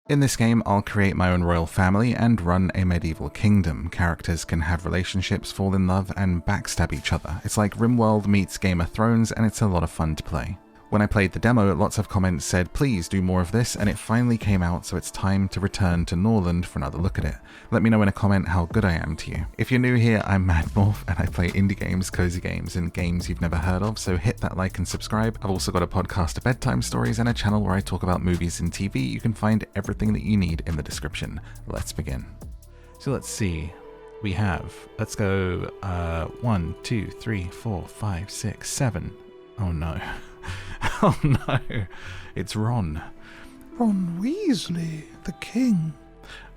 In this game, I'll create my own royal family and run a medieval kingdom. Characters can have relationships, fall in love, and backstab each other. It's like Rimworld meets Game of Thrones, and it's a lot of fun to play. When I played the demo, lots of comments said, please do more of this, and it finally came out, so it's time to return to Norland for another look at it. Let me know in a comment how good I am to you. If you're new here, I'm MadMorph, and I play indie games, cozy games, and games you've never heard of, so hit that like and subscribe. I've also got a podcast of bedtime stories and a channel where I talk about movies and TV. You can find everything that you need in the description. Let's begin. So let's see. We have, let's go 1, 2, 3, 4, 5, 6, 7. Oh no. Oh no, it's Ron. Ron Weasley, the king.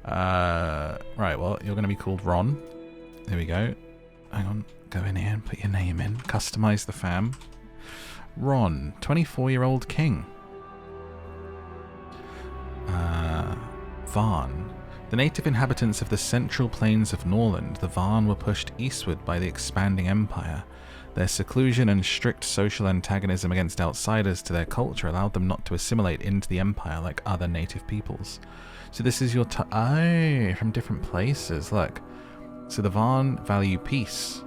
Right, well, you're going to be called Ron. There we go. Hang on, go in here and put your name in. Customize the fam. Ron, 24-year-old king. Varn. The native inhabitants of the central plains of Norland, the Varn were pushed eastward by the expanding empire. Their seclusion and strict social antagonism against outsiders to their culture allowed them not to assimilate into the empire like other native peoples. So this is your oh, from different places, look. So the Varn value peace.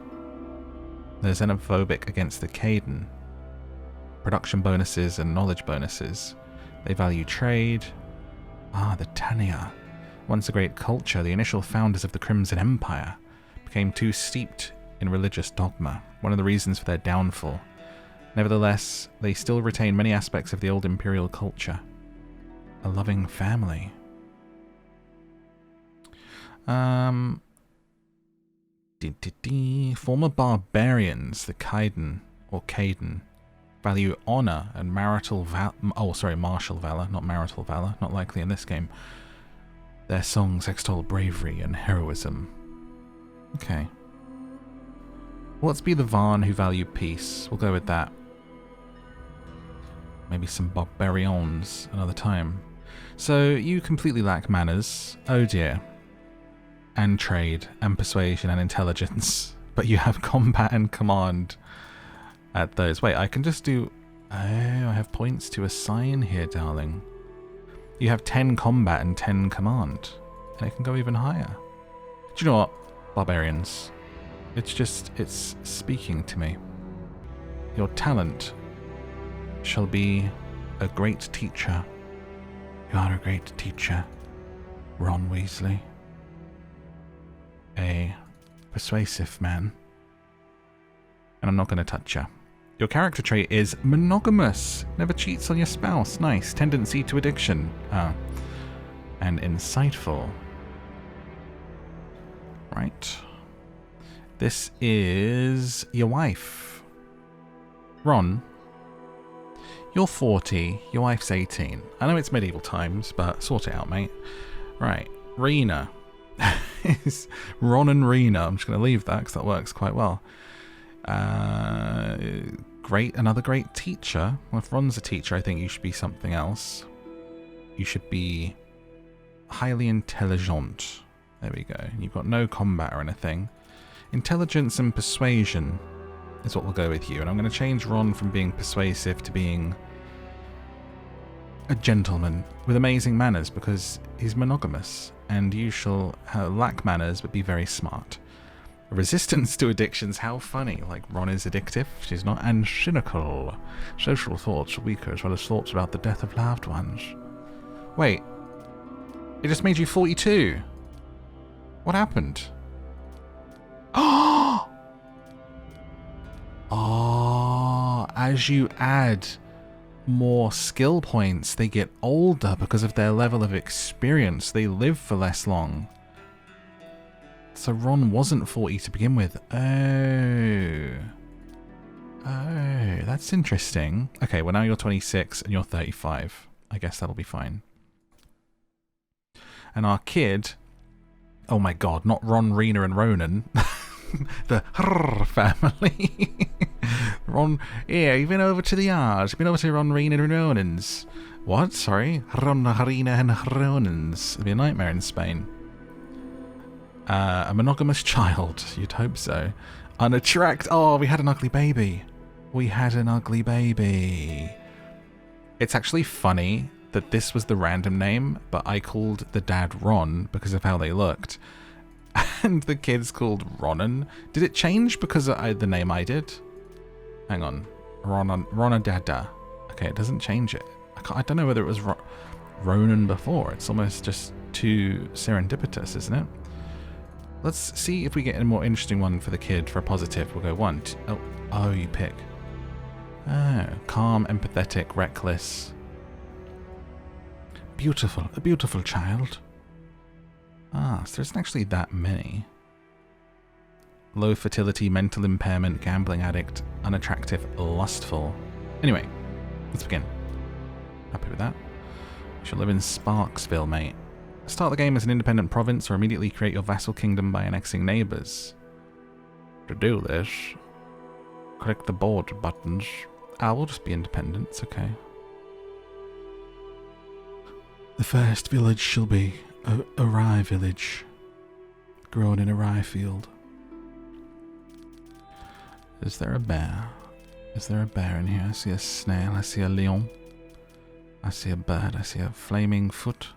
They're xenophobic against the Caden. Production bonuses and knowledge bonuses. They value trade. The Tanya. Once a great culture, the initial founders of the Crimson Empire became too steeped in religious dogma, one of the reasons for their downfall. Nevertheless, they still retain many aspects of the old imperial culture. A loving family. Former barbarians, the Kaiden, or Caden, value honor and martial valor, not marital valor, not likely in this game. Their songs extol bravery and heroism. Okay. Let's be the Varn who value peace. We'll go with that. Maybe some barbarians another time. So, you completely lack manners. Oh dear. And trade, and persuasion, and intelligence. But you have combat and command at those. Wait, I can just do... Oh, I have points to assign here, darling. You have 10 combat and 10 command. And it can go even higher. Do you know what? Barbarians. It's speaking to me. Your talent shall be a great teacher. You are a great teacher, Ron Weasley. A persuasive man. And I'm not going to touch you. Your character trait is monogamous. Never cheats on your spouse. Nice. Tendency to addiction. And insightful. Right. This is your wife. Ron, you're 40, your wife's 18. I know it's medieval times, but sort it out, mate. Right, Rena. Ron and Rena. I'm just going to leave that because that works quite well. Another great teacher. Well, if Ron's a teacher, I think you should be something else. You should be highly intelligent. There we go. You've got no combat or anything. Intelligence and persuasion is what we'll go with you. And I'm going to change Ron from being persuasive to being a gentleman with amazing manners because he's monogamous. And you shall lack manners but be very smart. Resistance to addictions, how funny. Like Ron is addictive, she's not. And cynical. Social thoughts are weaker as well as thoughts about the death of loved ones. Wait. It just made you 42. What happened? As you add more skill points, they get older because of their level of experience. They live for less long. So Ron wasn't 40 to begin with. Oh, that's interesting. Okay, well now you're 26 and you're 35. I guess that'll be fine. And our kid... Oh my god, not Ron, Rena, and Ronan. The family. Ron, yeah, you've been over to the yard. You've been over to Ron, Rena, and Ronan's. What? Sorry? Ron, Rena, and Ronan's. It'd be a nightmare in Spain. A monogamous child. You'd hope so. Unattract. Oh, we had an ugly baby. We had an ugly baby. It's actually funny that this was the random name, but I called the dad Ron because of how they looked. And the kid's called Ronan. Did it change because of the name I did? Hang on. Ronadada. Okay, it doesn't change it. I don't know whether it was Ronan before. It's almost just too serendipitous, isn't it? Let's see if we get a more interesting one for the kid for a positive. We'll go 1, 2, oh, you pick. Oh, calm, empathetic, reckless. Beautiful, a beautiful child. Ah, so there isn't actually that many. Low fertility, mental impairment, gambling addict, unattractive, lustful. Anyway, let's begin. Happy with that. You shall live in Sparksville, mate. Start the game as an independent province or immediately create your vassal kingdom by annexing neighbours. To do this, click the board buttons. We'll just be independent, it's okay. The first village shall be a rye village, grown in a rye field. Is there a bear? Is there a bear in here? I see a snail, I see a lion. I see a bird, I see a flaming foot.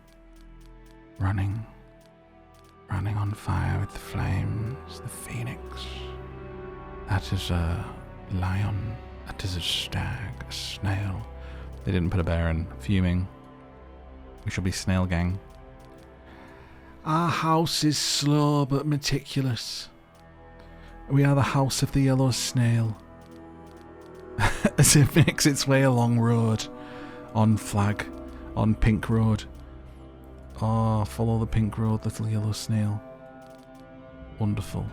Running on fire with the flames, the phoenix. That is a lion, that is a stag, a snail. They didn't put a bear in. Fuming. We shall be snail gang. Our house is slow but meticulous. We are the house of the yellow snail. As it makes its way along road. On flag. On pink road. Oh, follow the pink road, little yellow snail. Wonderful.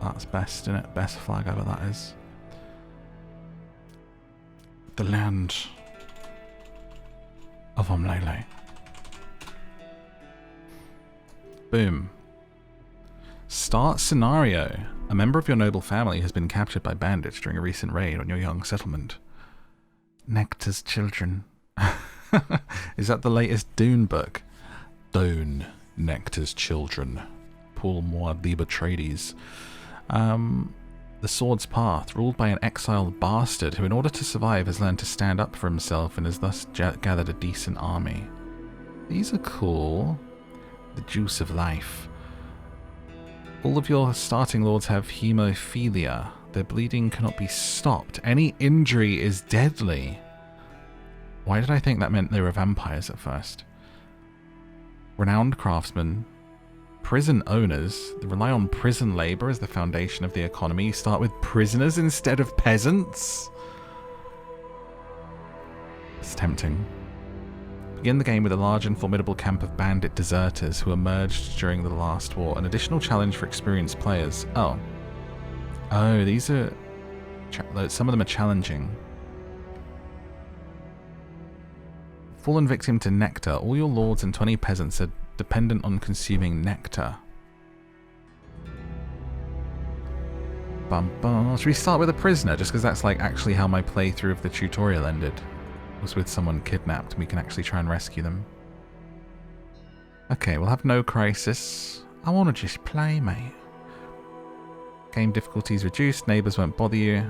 That's best, isn't it? Best flag ever, that is. The land of Omlele. Boom. Start scenario. A member of your noble family has been captured by bandits during a recent raid on your young settlement. Nectar's children. Is that the latest Dune book? Dune, Nectar's children. Pour moi liber Trades. The Sword's Path, ruled by an exiled bastard who in order to survive has learned to stand up for himself and has thus gathered a decent army. These are cool. The Juice of Life. All of your starting lords have hemophilia. Their bleeding cannot be stopped. Any injury is deadly. Why did I think that meant they were vampires at first? Renowned craftsmen. Prison owners. They rely on prison labor as the foundation of the economy. You start with prisoners instead of peasants. It's tempting. Begin the game with a large and formidable camp of bandit deserters who emerged during the last war. An additional challenge for experienced players. Oh, these are... some of them are challenging. Fallen victim to nectar. All your lords and 20 peasants are dependent on consuming nectar. Bum bum. Should we start with a prisoner? Just because that's like actually how my playthrough of the tutorial ended. Was with someone kidnapped and we can actually try and rescue them. Okay, we'll have no crisis. I want to just play, mate. Game difficulties reduced. Neighbours won't bother you.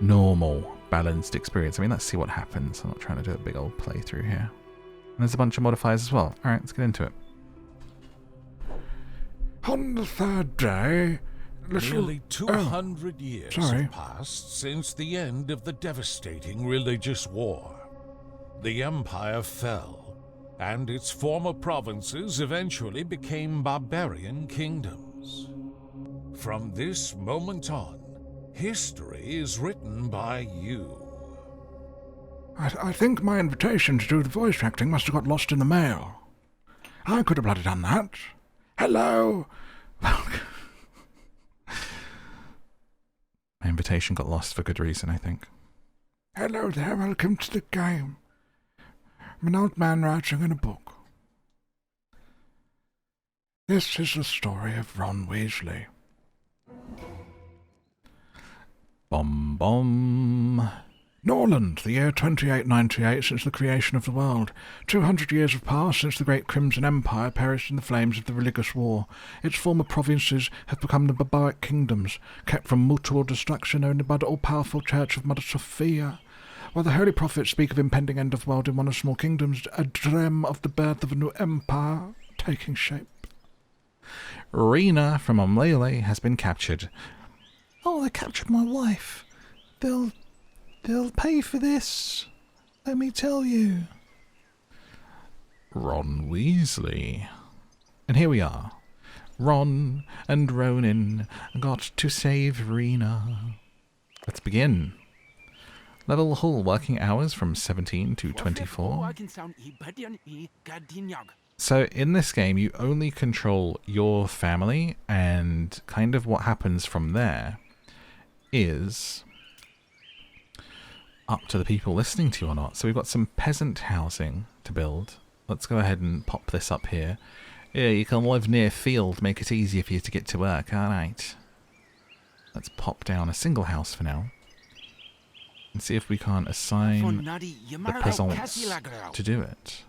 Normal. Balanced experience. I mean, let's see what happens. I'm not trying to do a big old playthrough here. And there's a bunch of modifiers as well. Alright, let's get into it. On the third day, nearly 200 years have passed since the end of the devastating religious war. The empire fell, and its former provinces eventually became barbarian kingdoms. From this moment on, history is written by you. I think my invitation to do the voice acting must have got lost in the mail. I could have bloody done that. Hello! My invitation got lost for good reason, I think. Hello there, welcome to the game. I'm an old man writing in a book. This is the story of Ron Weasley. Bom bom. Norland, the year 2898 since the creation of the world. 200 years have passed since the great Crimson Empire perished in the flames of the religious war. Its former provinces have become the barbaric kingdoms, kept from mutual destruction only by the all-powerful Church of Mother Sophia. While the holy prophets speak of impending end of the world in one of small kingdoms, a dream of the birth of a new empire taking shape. Rena from Umlele has been captured. Oh, they captured my wife. They'll pay for this. Let me tell you. Ron Weasley. And here we are. Ron and Ronan got to save Rena. Let's begin. Level Hull working hours from 17 to 24. So in this game, you only control your family, and kind of what happens from there is up to the people listening to you or not. So we've got some peasant housing to build. Let's go ahead and pop this up here. Yeah, you can live near field, make it easier for you to get to work. Alright. Let's pop down a single house for now. And see if we can't assign the peasants to do it.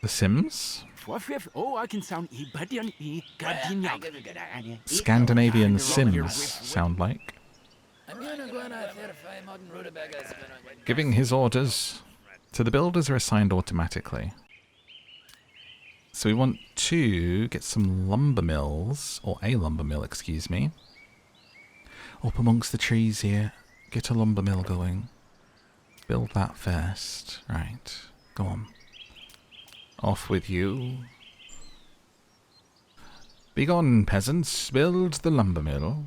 The Sims? Scandinavian Sims sound like. Giving his orders. So the builders are assigned automatically. So we want to get some lumber mills, or a lumber mill, excuse me. Up amongst the trees here. Get a lumber mill going. Build that first. Right, go on. Off with you. Begone, peasants, build the lumber mill.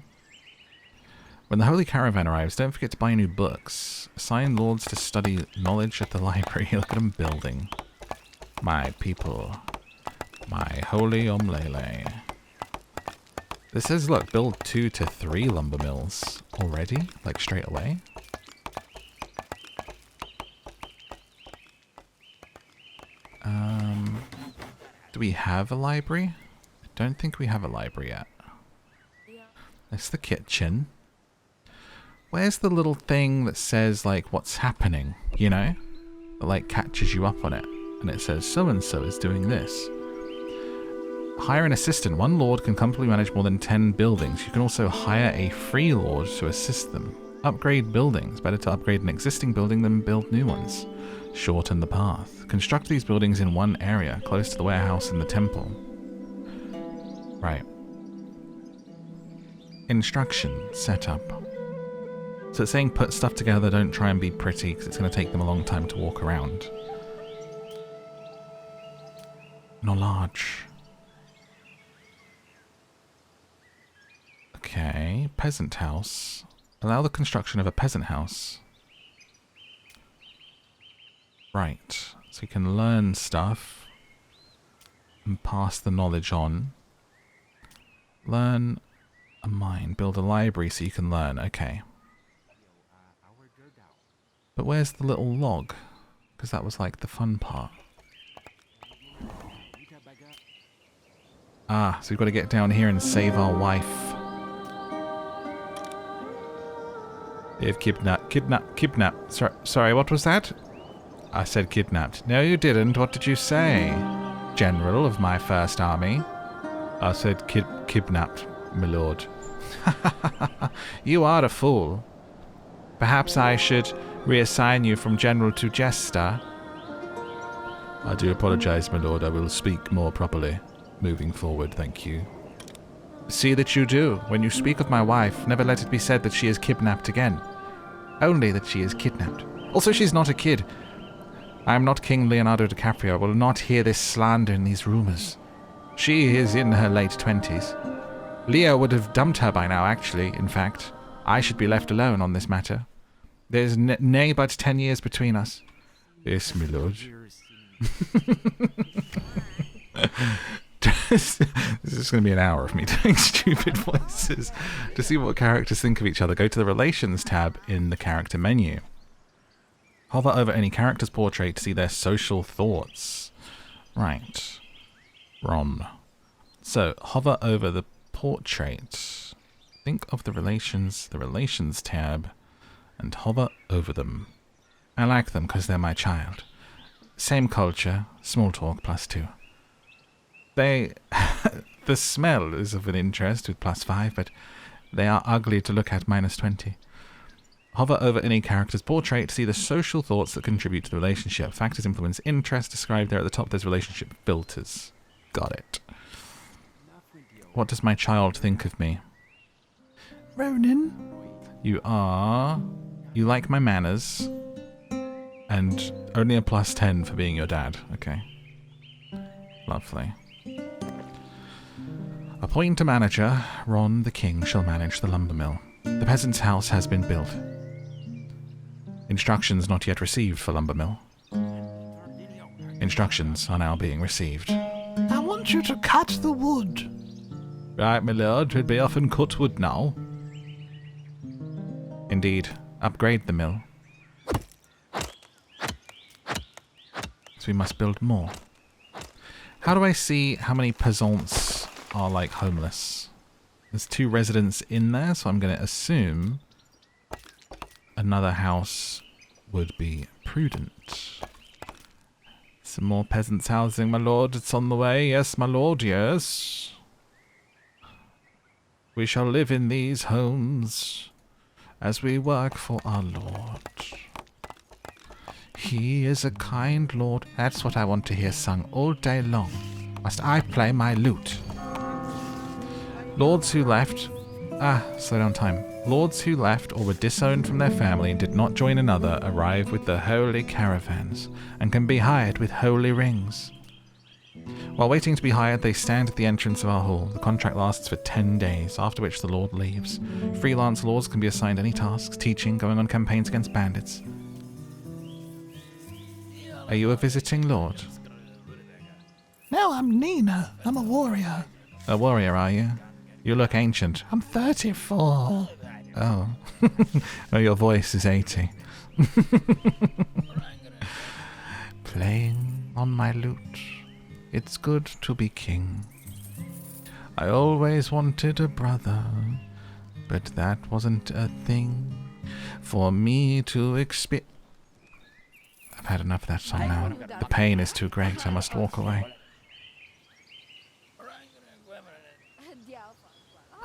When the Holy Caravan arrives, don't forget to buy new books. Assign lords to study knowledge at the library. Look at them building. My people. My holy Umlele. This says, look, build 2 to 3 lumber mills already, like straight away. Do we have a library? I don't think we have a library yet. That's the kitchen. Where's the little thing that says, like, what's happening, you know? That, like, catches you up on it. And it says, so-and-so is doing this. Hire an assistant. One lord can comfortably manage more than 10 buildings. You can also hire a free lord to assist them. Upgrade buildings. Better to upgrade an existing building than build new ones. Shorten the path. Construct these buildings in one area, close to the warehouse and the temple. Right. Instruction. Setup. So it's saying put stuff together, don't try and be pretty, because it's going to take them a long time to walk around. Knowledge. Okay, peasant house. Allow the construction of a peasant house. Right, so you can learn stuff and pass the knowledge on. Learn a mine, build a library so you can learn, okay. But where's the little log? Because that was like the fun part. Ah, so we've got to get down here and save our wife. They've kidnapped. Sorry, what was that? I said kidnapped. No, you didn't. What did you say? General of my first army. I said kidnapped, my lord. You are a fool. Perhaps I should reassign you from general to jester. I do apologize, my lord. I will speak more properly. Moving forward, thank you. See that you do. When you speak of my wife, never let it be said that she is kidnapped again. Only that she is kidnapped. Also, she's not a kid. I am not King Leonardo DiCaprio. I will not hear this slander and these rumors. She is in her late 20s. Leo would have dumped her by now, actually, in fact. I should be left alone on this matter. There's nay but 10 years between us. Yes, my lord. This is going to be an hour of me doing stupid voices. To see what characters think of each other, go to the Relations tab in the character menu. Hover over any character's portrait to see their social thoughts. Right. Ron. So, hover over the portrait. Think of the Relations tab, and hover over them. I like them because they're my child. Same culture, small talk +2. The smell is of an interest with +5, but They are ugly to look at, -20. Hover over any character's portrait to see the social thoughts that contribute to the relationship. Factors influence interest. Described there at the top, there's relationship filters. Got it. What does my child think of me? Ronan? You like my manners. And only a +10 for being your dad. Okay. Lovely. Appoint a manager. Ron, the king, shall manage the lumber mill. The peasant's house has been built. Instructions not yet received for lumber mill. Instructions are now being received. I want you to cut the wood. Right, my lord, we'd be off and cut wood now. Indeed. Upgrade the mill. So we must build more. How do I see how many peasants are, like, homeless? There's 2 residents in there, so I'm going to assume another house would be prudent. Some more peasants' housing, my lord. It's on the way. Yes, my lord, yes. We shall live in these homes as we work for our lord. He is a kind lord. That's what I want to hear sung all day long. Must I play my lute? Lords who left... slow down time. Lords who left or were disowned from their family and did not join another arrive with the holy caravans and can be hired with holy rings. While waiting to be hired, they stand at the entrance of our hall. The contract lasts for 10 days, after which the lord leaves. Freelance lords can be assigned any tasks, teaching, going on campaigns against bandits. Are you a visiting lord? No, I'm Nina. I'm a warrior. A warrior, are you? You look ancient. I'm 34. Oh. Well, your voice is 80. Playing on my lute. It's good to be king. I always wanted a brother, but that wasn't a thing for me to experience. I've had enough of that song now. The pain is too great. I must walk away.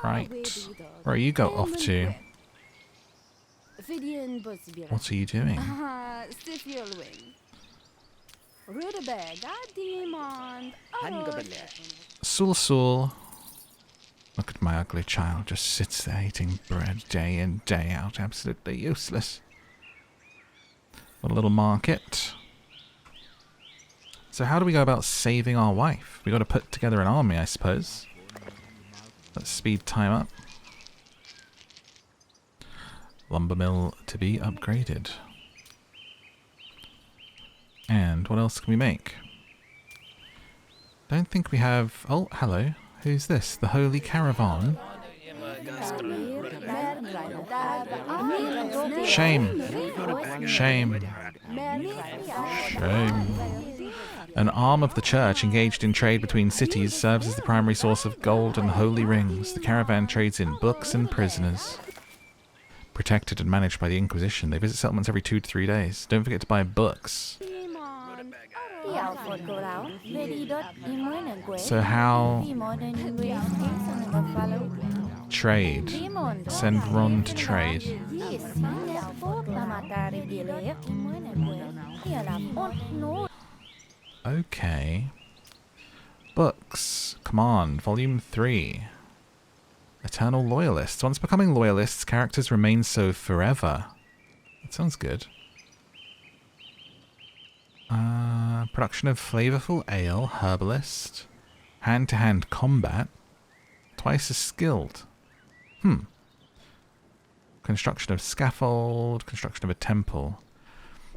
Right. Where you go off to? What are you doing? Sul. Look at my ugly child. Just sits there eating bread day in, day out. Absolutely useless. What a little market. So how do we go about saving our wife? We got to put together an army, I suppose. Let's speed time up. Lumber mill to be upgraded. And what else can we make? Don't think we have... Oh, hello. Who's this? The Holy Caravan? Shame. Shame. Shame. An arm of the church engaged in trade between cities serves as the primary source of gold and holy rings. The caravan trades in books and prisoners. Protected and managed by the Inquisition. They visit settlements every 2 to 3 days. Don't forget to buy books. So how... Trade. Send Ron to trade. Okay. Books. Command. Volume 3. Eternal Loyalists. Once becoming loyalists, characters remain so forever. That sounds good. Production of flavorful ale, herbalist, hand-to-hand combat, twice as skilled. Construction of scaffold, construction of a temple.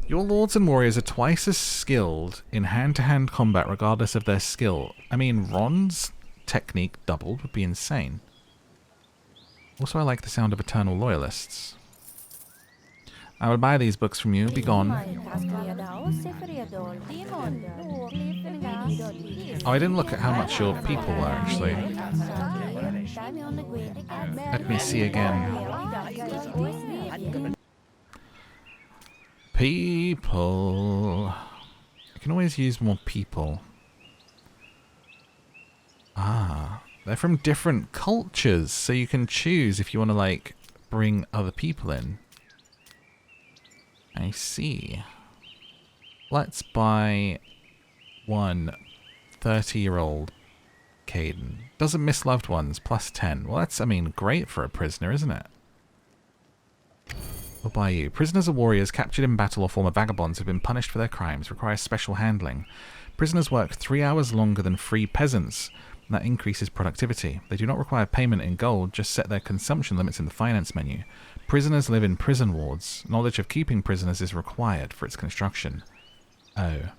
Your lords and warriors are twice as skilled in hand-to-hand combat regardless of their skill. I mean, Ron's technique doubled would be insane. Also, I like the sound of eternal loyalists. I will buy these books from you. Be gone. Oh, I didn't look at how much your people were, actually. Let me see again. People. I can always use more people. Ah, They're from different cultures, so you can choose if you want to, like, bring other people in. I see. Let's buy one 30-year-old Caden. Doesn't miss loved ones, plus 10. Well, that's, I mean, great for a prisoner, isn't it? We'll buy you. Prisoners or warriors captured in battle or former vagabonds have been punished for their crimes. Require special handling. Prisoners work 3 hours longer than free peasants. That increases productivity. They do not require payment in gold, just set their consumption limits in the finance menu. Prisoners live in prison wards. Knowledge of keeping prisoners is required for its construction. Oh.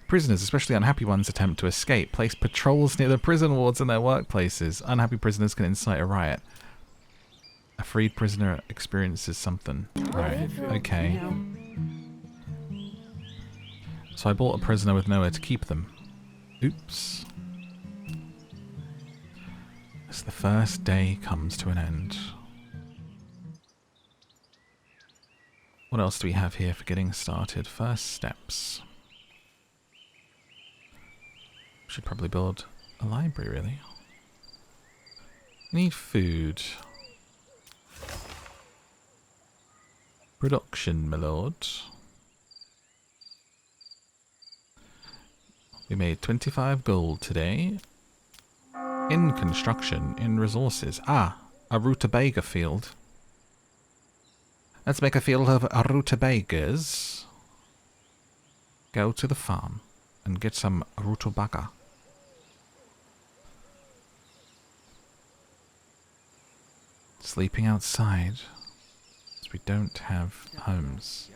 Prisoners, especially unhappy ones, attempt to escape. Place patrols near the prison wards and their workplaces. Unhappy prisoners can incite a riot. A freed prisoner experiences something. Right, okay. So I bought a prisoner with nowhere to keep them. Oops. As the first day comes to an end. What else do we have here for getting started? First steps. Should probably build a library, really. Need food. Production, my lord. We made 25 gold today. In construction, in resources. Ah, a rutabaga field. Let's make a field of rutabagas. Go to the farm and get some rutabaga. Sleeping outside. Because we don't have homes.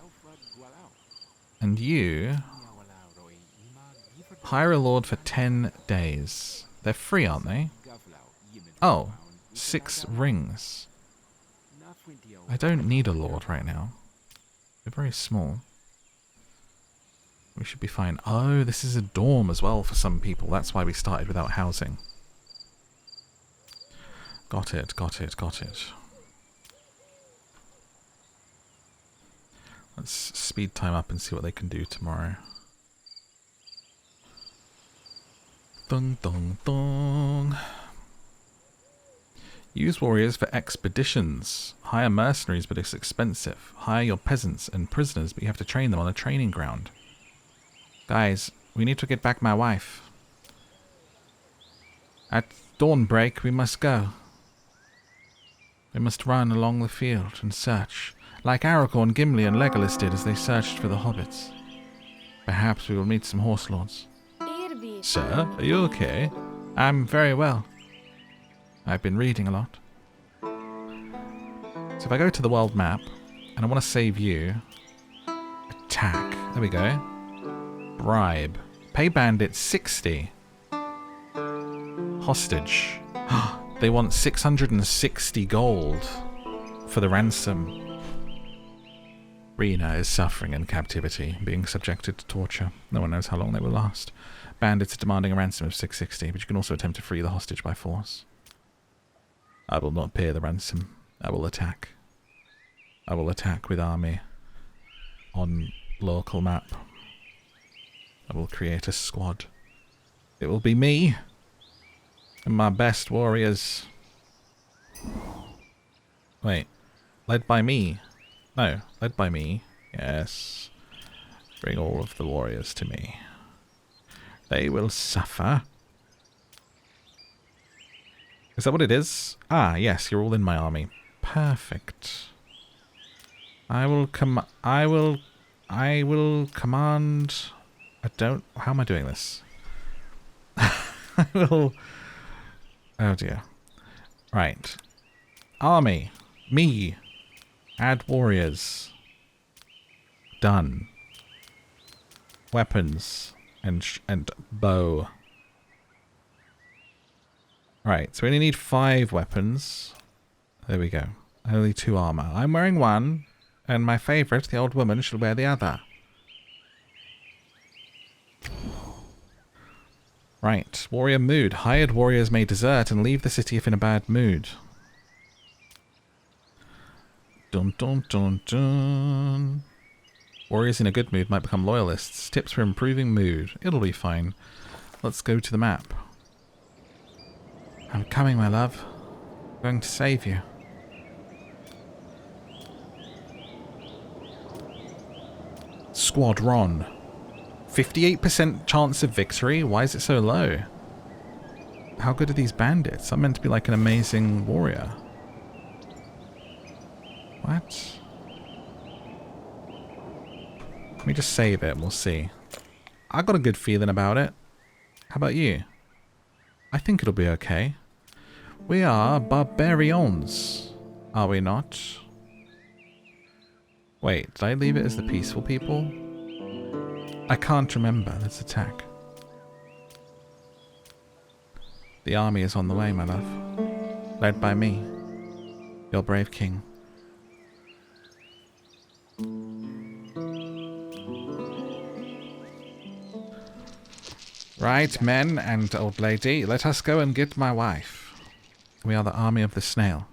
And you... hire a lord for 10 days. They're free, aren't they? Oh, 6 rings. I don't need a lord right now. They're very small. We should be fine. Oh, this is a dorm as well for some people. That's why we started without housing. Got it, got it, got it. Let's speed time up and see what they can do tomorrow. Dong, dong, dong. Use warriors for expeditions. Hire mercenaries, but it's expensive. Hire your peasants and prisoners, but you have to train them on a training ground. Guys, we need to get back my wife. At dawnbreak, we must go. We must run along the field and search, like Aragorn, Gimli, and Legolas did as they searched for the hobbits. Perhaps we will meet some horse lords. Sir, are you okay? I'm very well. I've been reading a lot. So if I go to the world map, and I want to save you, attack. There we go. Bribe. Pay bandits 60. Hostage. They want 660 gold for the ransom. Rena is suffering in captivity, being subjected to torture. No one knows how long they will last. Bandits are demanding a ransom of 660, but you can also attempt to free the hostage by force. I will not pay the ransom. I will attack. I will attack with army on local map. I will create a squad. It will be me and my best warriors. Wait, led by me? No, led by me. Yes. Bring all of the warriors to me. They will suffer. Is that what it is? Ah, yes, you're all in my army. Perfect. I will command... I don't... How am I doing this? I will... Oh dear. Right. Army. Me. Add warriors. Done. Weapons. And bow. Right, so we only need 5 weapons. There we go. Only 2 armor. I'm wearing 1, and my favourite, the old woman, shall wear the other. Right, warrior mood. Hired warriors may desert and leave the city if in a bad mood. Dun dun dun dun. Warriors in a good mood might become loyalists. Tips for improving mood. It'll be fine. Let's go to the map. I'm coming, my love. I'm going to save you. Squadron. 58% chance of victory? Why is it so low? How good are these bandits? I'm meant to be like an amazing warrior. What? Let me just save it and we'll see. I got a good feeling about it. How about you? I think it'll be okay. We are barbarians, are we not? Wait, did I leave it as the peaceful people? I can't remember. Let's attack. The army is on the way, my love. Led by me, your brave king. Right, men and old lady, let us go and get my wife. We are the army of the snail.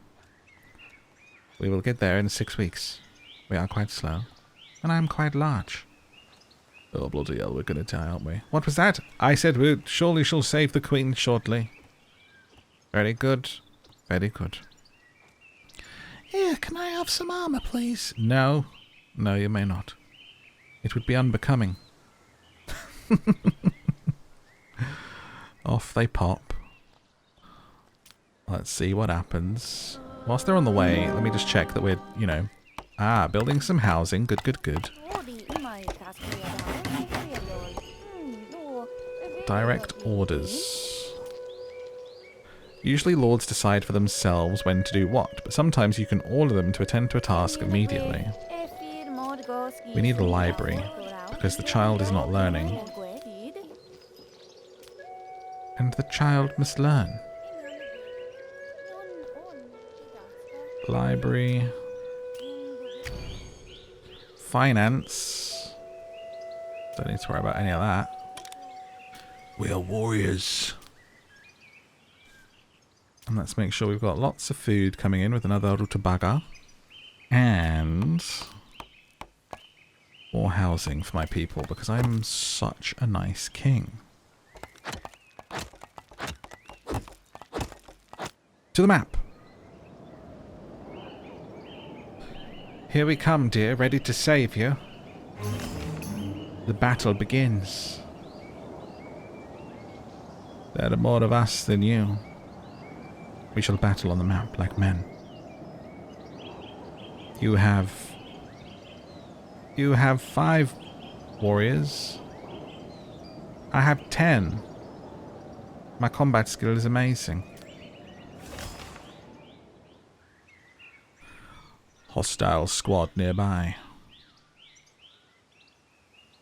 We will get there in 6 weeks. We are quite slow, and I am quite large. Oh, bloody hell, we're going to die, aren't we? What was that? I said we surely shall save the queen shortly. Very good. Very good. Here, can I have some armor, please? No. No, you may not. It would be unbecoming. Off they pop. Let's see what happens. Whilst they're on the way, let me just check that we're, you know... building some housing. Good, good, good. Direct orders. Usually lords decide for themselves when to do what, but sometimes you can order them to attend to a task immediately. We need a library, because the child is not learning. And the child must learn. Library. Finance. Don't need to worry about any of that. We are warriors. And let's make sure we've got lots of food coming in with another rutabaga. And more housing for my people, because I'm such a nice king. To the map. Here we come, dear, ready to save you. The battle begins. There are more of us than you. We shall battle on the map like men. You have 5 warriors. I have 10. My combat skill is amazing. Hostile squad nearby.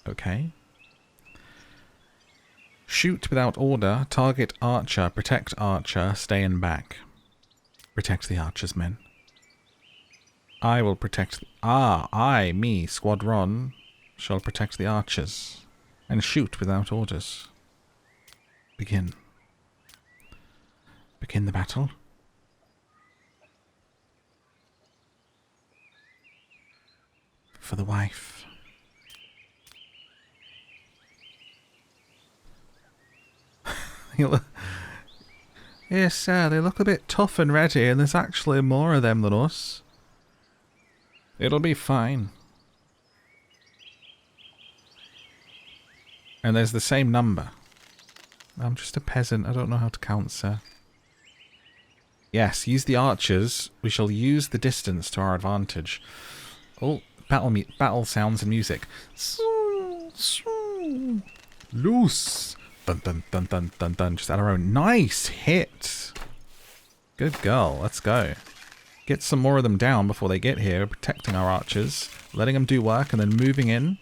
Okay. Shoot without order. Target archer. Protect archer. Stay in back. Protect the archers, men. I will protect... me, Squadron, shall protect the archers. And shoot without orders. Begin. Begin the battle. For the wife. Yes, sir, they look a bit tough and ready, and there's actually more of them than us. It'll be fine. And there's the same number. I'm just a peasant, I don't know how to count, sir. Yes, use the archers. We shall use the distance to our advantage. Oh, battle sounds and music. Loose. Dun dun dun dun dun dun. Just at our own. Nice hit. Good girl. Let's go. Get some more of them down before they get here. Protecting our archers. Letting them do work and then moving in.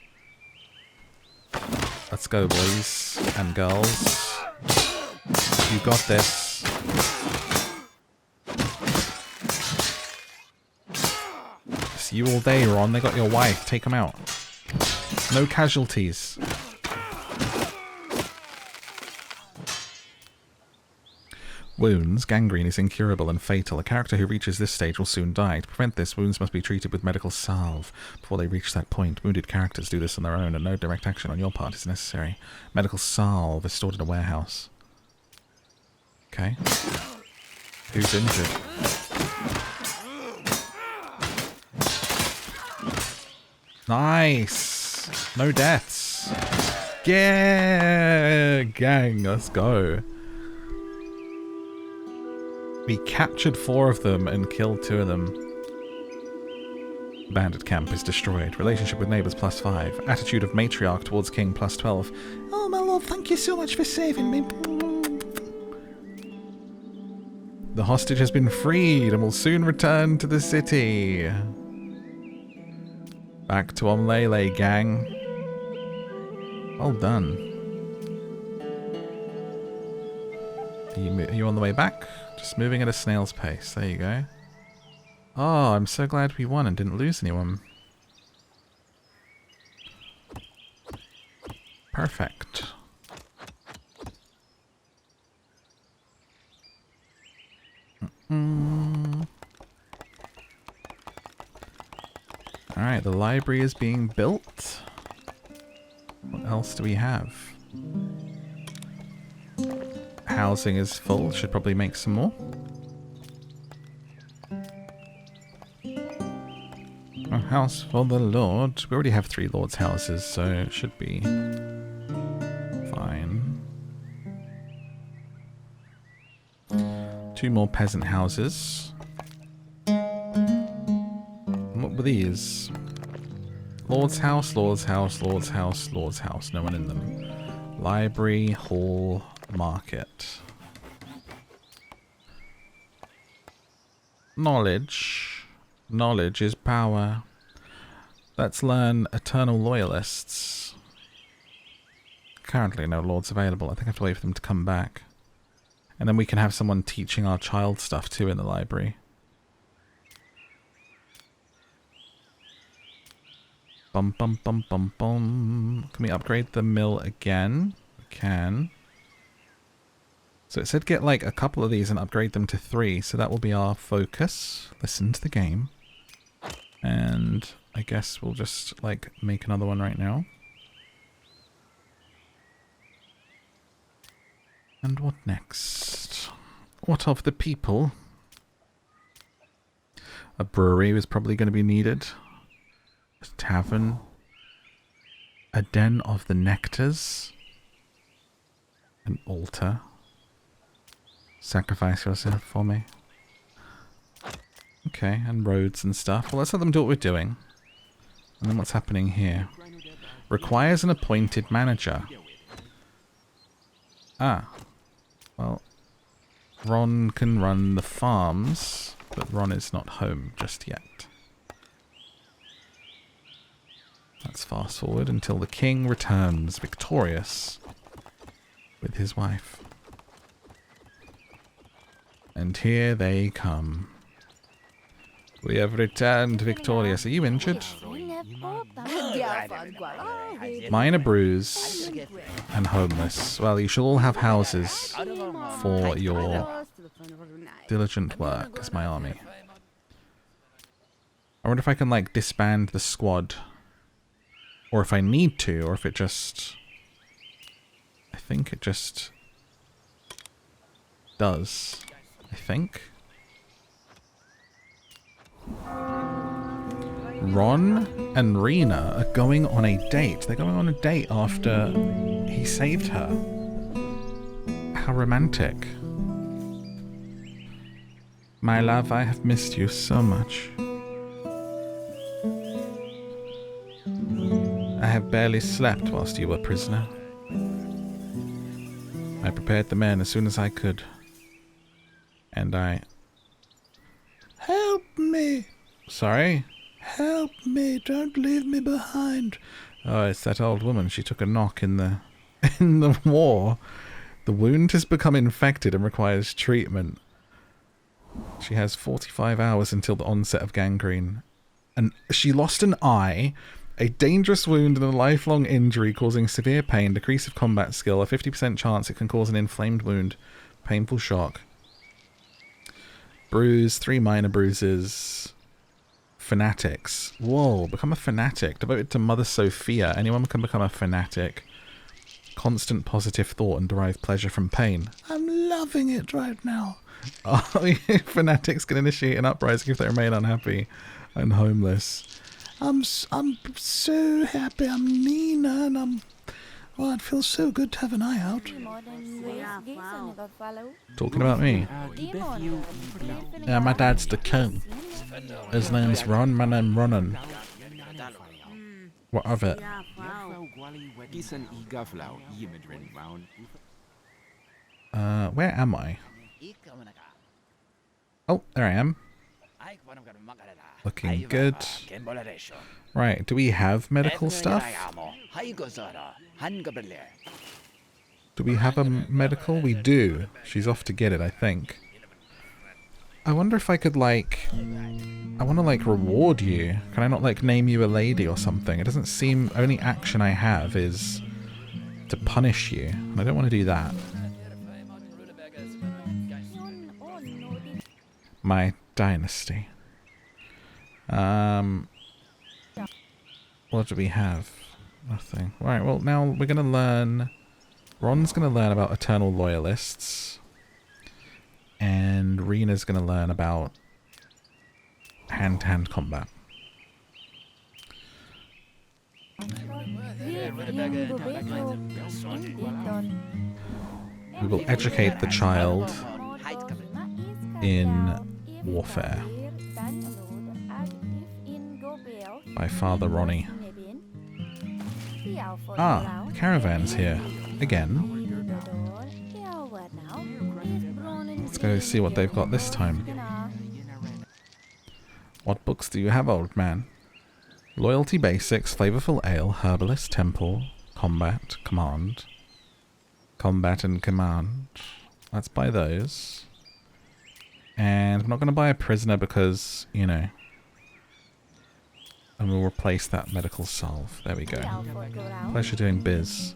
Let's go, boys and girls. You got this. See you all day, Ron. They got your wife. Take them out. No casualties. Wounds. Gangrene is incurable and fatal. A character who reaches this stage will soon die. To prevent this, wounds must be treated with medical salve before they reach that point. Wounded characters do this on their own, and no direct action on your part is necessary. Medical salve is stored in a warehouse. Okay. Who's injured? Nice! No deaths. Yeah! Gang, let's go. We captured 4 of them and killed 2 of them. Bandit camp is destroyed. Relationship with neighbours +5. Attitude of matriarch towards king +12. Oh my lord, thank you so much for saving me. The hostage has been freed and will soon return to the city. Back to Omlele, gang. Well done. Are you on the way back? Just moving at a snail's pace. There you go. Oh, I'm so glad we won and didn't lose anyone. Perfect. Alright, the library is being built. What else do we have? Housing is full. Should probably make some more. A house for the Lord. We already have 3 Lord's houses, so it should be fine. 2 more peasant houses. What were these? Lord's house, Lord's house, Lord's house, Lord's house. No one in them. Library, hall, market. Knowledge. Knowledge is power. Let's learn Eternal Loyalists. Currently no lords available. I think I have to wait for them to come back. And then we can have someone teaching our child stuff too in the library. Bum bum bum bum bum. Can we upgrade the mill again? We can. So it said get like a couple of these and upgrade them to 3. So that will be our focus. Listen to the game. And I guess we'll just like make another one right now. And what next? What of the people? A brewery was probably going to be needed. A tavern. A den of the nectars. An altar. Sacrifice yourself for me. Okay, and roads and stuff. Well, let's let them do what we're doing. And then what's happening here? Requires an appointed manager. Ah. Well, Ron can run the farms, but Ron is not home just yet. Let's fast forward until the king returns victorious with his wife. And here they come. We have returned victorious. Are you injured? Minor bruise and homeless. Well, you shall all have houses for your diligent work as my army. I wonder if I can, like, disband the squad. Or if I need to, or if it just... I think it just does. I think. Ron and Rena are going on a date. They're going on a date after he saved her. How romantic. My love, I have missed you so much. I have barely slept whilst you were prisoner. I prepared the men as soon as I could. And I... Help me! Sorry? Help me, don't leave me behind. Oh, it's that old woman. She took a knock in the war. The wound has become infected and requires treatment. She has 45 hours until the onset of gangrene. And she lost an eye, a dangerous wound and a lifelong injury causing severe pain, decrease of combat skill, a 50% chance it can cause an inflamed wound, painful shock. Bruise, 3 minor bruises. Fanatics. Whoa, become a fanatic. Devoted to Mother Sophia. Anyone can become a fanatic. Constant positive thought and derive pleasure from pain. I'm loving it right now. Oh, fanatics can initiate an uprising if they remain unhappy and homeless. I'm so happy I'm Nina, and it feels so good to have an eye out. Talking about me. Yeah, my dad's the king. His name's Ron, my name's Ronan. What of it? Where am I? Oh, there I am. Looking good. Right, do we have medical stuff? Do we have a medical? We do. She's off to get it, I think. I wonder if I could, like... I want to, like, reward you. Can I not, like, name you a lady or something? It doesn't seem... Only action I have is to punish you. And I don't want to do that. My dynasty. What do we have? Nothing. Right, well, now we're going to learn... Ron's going to learn about eternal loyalists. And Rena's going to learn about hand-to-hand combat. We will educate the child in warfare by Father Ronnie. Ah, the caravan's here again. Let's go see what they've got this time. What books do you have, old man? Loyalty Basics, Flavorful Ale, Herbalist, Temple, Combat, Command. Combat and Command. Let's buy those. And I'm not going to buy a prisoner because, you know. And we'll replace that medical salve. There we go. Pleasure doing biz.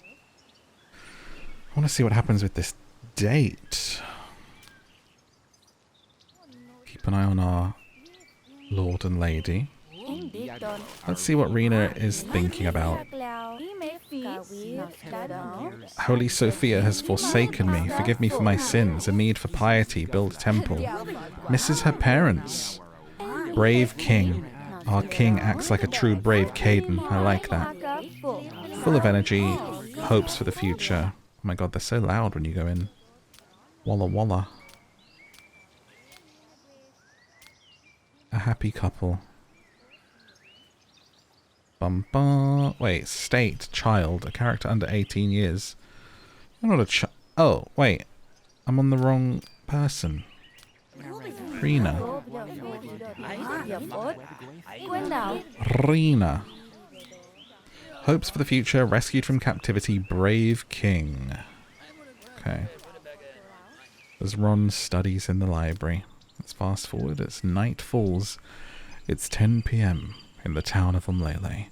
I want to see what happens with this date. Keep an eye on our Lord and Lady. Let's see what Rena is thinking about. Holy Sophia has forsaken me. Forgive me for my sins. A need for piety. Build a temple. Misses her parents. Brave king. Our king acts like a true brave Caden. I like that. Full of energy. Hopes for the future. Oh my god, they're so loud when you go in. Walla walla. A happy couple. Bum bum. Wait, state, child, a character under 18 years. You're not a child. Oh, wait. I'm on the wrong person. Rena. Rena. Hopes for the future, rescued from captivity, brave king. Okay. As Ron studies in the library. Let's fast forward. As night falls, it's 10 p.m. in the town of Umlele.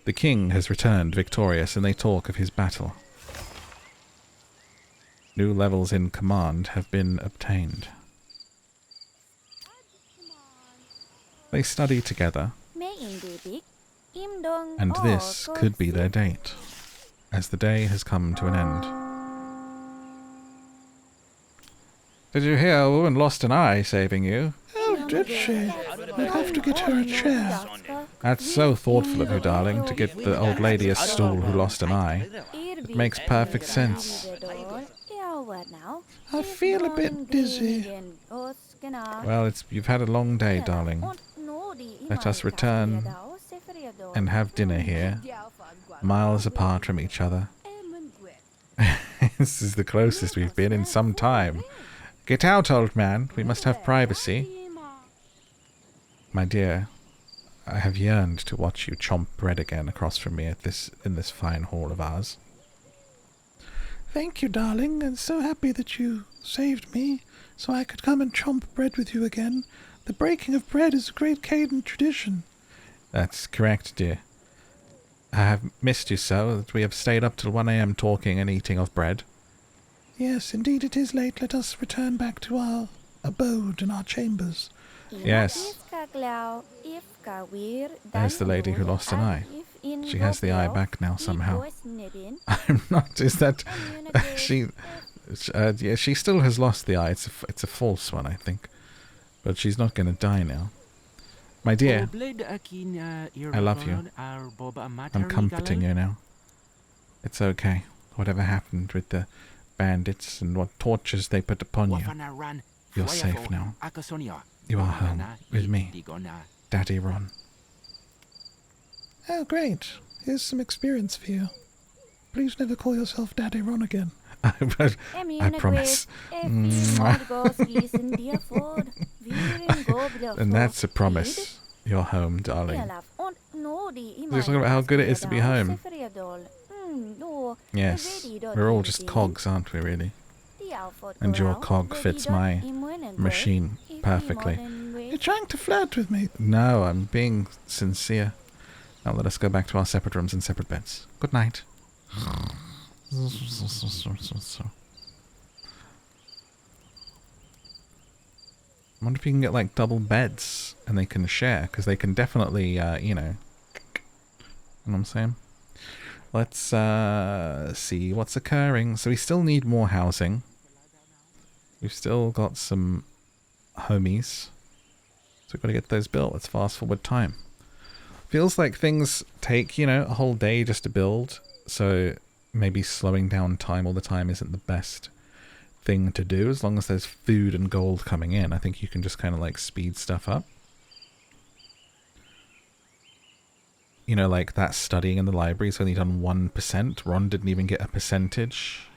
The king has returned victorious and they talk of his battle. New levels in command have been obtained. They study together. And this could be their date, as the day has come to an end. Did you hear a woman lost an eye saving you? Oh, did she? We'll have to get her a chair. That's so thoughtful of you, darling, to get the old lady a stool who lost an eye. It makes perfect sense. I feel a bit dizzy. Well, you've had a long day, darling. Let us return and have dinner here, miles apart from each other. This is the closest we've been in some time. Get out, old man. We must have privacy. My dear, I have yearned to watch you chomp bread again across from me in this fine hall of ours. Thank you, darling. I'm so happy that you saved me, so I could come and chomp bread with you again. The breaking of bread is a great Caden tradition. That's correct, dear. I have missed you so that we have stayed up till 1 a.m. talking and eating of bread. Yes, indeed it is late. Let us return back to our abode and our chambers. Yes. There's the lady who lost an eye. She has the eye back now somehow. I'm not... Is that... Yeah, she still has lost the eye. It's a false one, I think. But she's not going to die now. My dear, I love you. I'm comforting you now. It's okay. Whatever happened with the bandits and what tortures they put upon you, you're safe now. You are home with me, Daddy Ron. Oh, great. Here's some experience for you. Please never call yourself Daddy Ron again. I promise. And that's a promise. You're home, darling. Just talking about how good it is to be home. Yes, we're all just cogs, aren't we, really? And your cog fits my machine perfectly. You're trying to flirt with me. No, I'm being sincere. Now let us go back to our separate rooms and separate beds. Good night. I wonder if you can get like double beds and they can share, because they can definitely, you know what I'm saying? Let's see what's occurring. So we still need more housing. We've still got some homies. So we've got to get those built. Let's fast forward time. Feels like things take, you know, a whole day just to build. So maybe slowing down time all the time isn't the best thing to do. As long as there's food and gold coming in, I think you can just kind of like speed stuff up. You know, like that studying in the library's only done 1%. Ron didn't even get a percentage.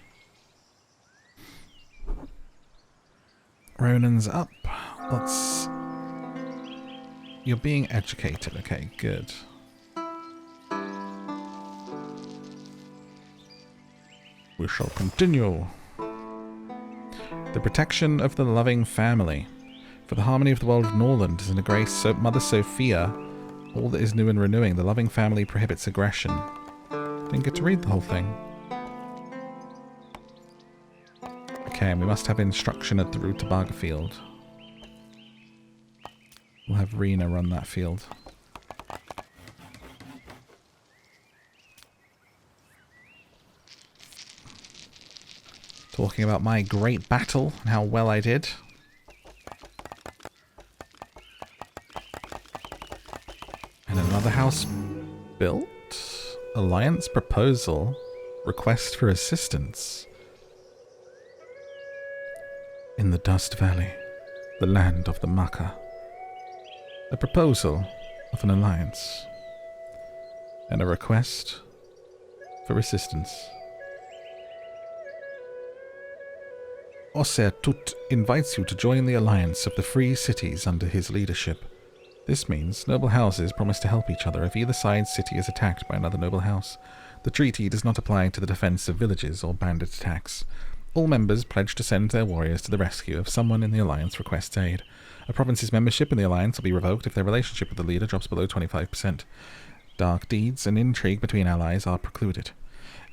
Ronan's up. Let's... You're being educated. Okay, good. We shall continue. The protection of the loving family. For the harmony of the world of Norland is in the grace of Mother Sophia. All that is new and renewing. The loving family prohibits aggression. Didn't get to read the whole thing. Okay, and we must have instruction at the Rutabaga field. We'll have Rena run that field. Talking about my great battle and how well I did. And another house built. Alliance proposal. Request for assistance. In the Dust Valley, the land of the Maka. A proposal of an alliance. And a request for assistance. Osser Tut invites you to join the alliance of the free cities under his leadership. This means noble houses promise to help each other if either side's city is attacked by another noble house. The treaty does not apply to the defense of villages or bandit attacks. All members pledge to send their warriors to the rescue if someone in the alliance requests aid. A province's membership in the alliance will be revoked if their relationship with the leader drops below 25%. Dark deeds and intrigue between allies are precluded.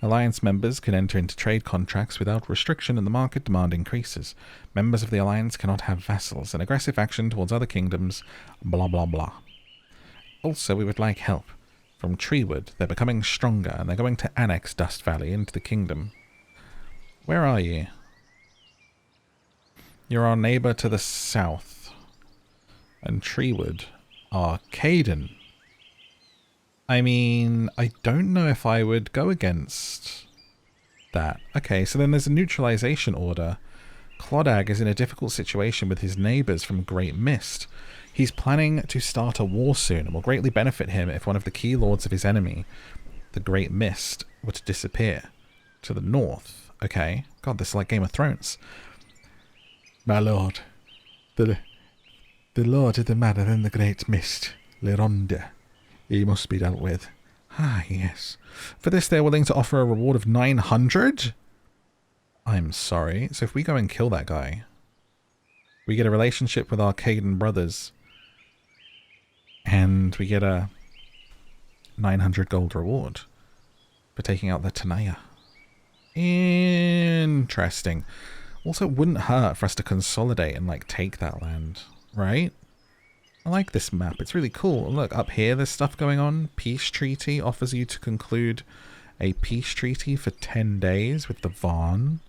Alliance members can enter into trade contracts without restriction and the market demand increases. Members of the alliance cannot have vassals, and aggressive action towards other kingdoms, blah blah blah. Also, we would like help. From Treewood, they're becoming stronger, and they're going to annex Dust Valley into the kingdom. Where are you? You're our neighbour to the south. And Treewood are Caden. I mean, I don't know if I would go against that. Okay, so then there's a neutralization order. Clodagh is in a difficult situation with his neighbours from Great Mist. He's planning to start a war soon and will greatly benefit him if one of the key lords of his enemy, the Great Mist, were to disappear. To the north. Okay. God, this is like Game of Thrones. My lord, the lord of the manor in the Great Mist, Leronda. He must be dealt with. Ah, yes. For this, they're willing to offer a reward of 900? I'm sorry. So if we go and kill that guy, we get a relationship with our Caden brothers, and we get a 900 gold reward for taking out the Tanaya. Interesting. Also, it wouldn't hurt for us to consolidate and, like, take that land, right? I like this map. It's really cool. Look, up here there's stuff going on. Peace treaty offers you to conclude a peace treaty for 10 days with the Vaughn.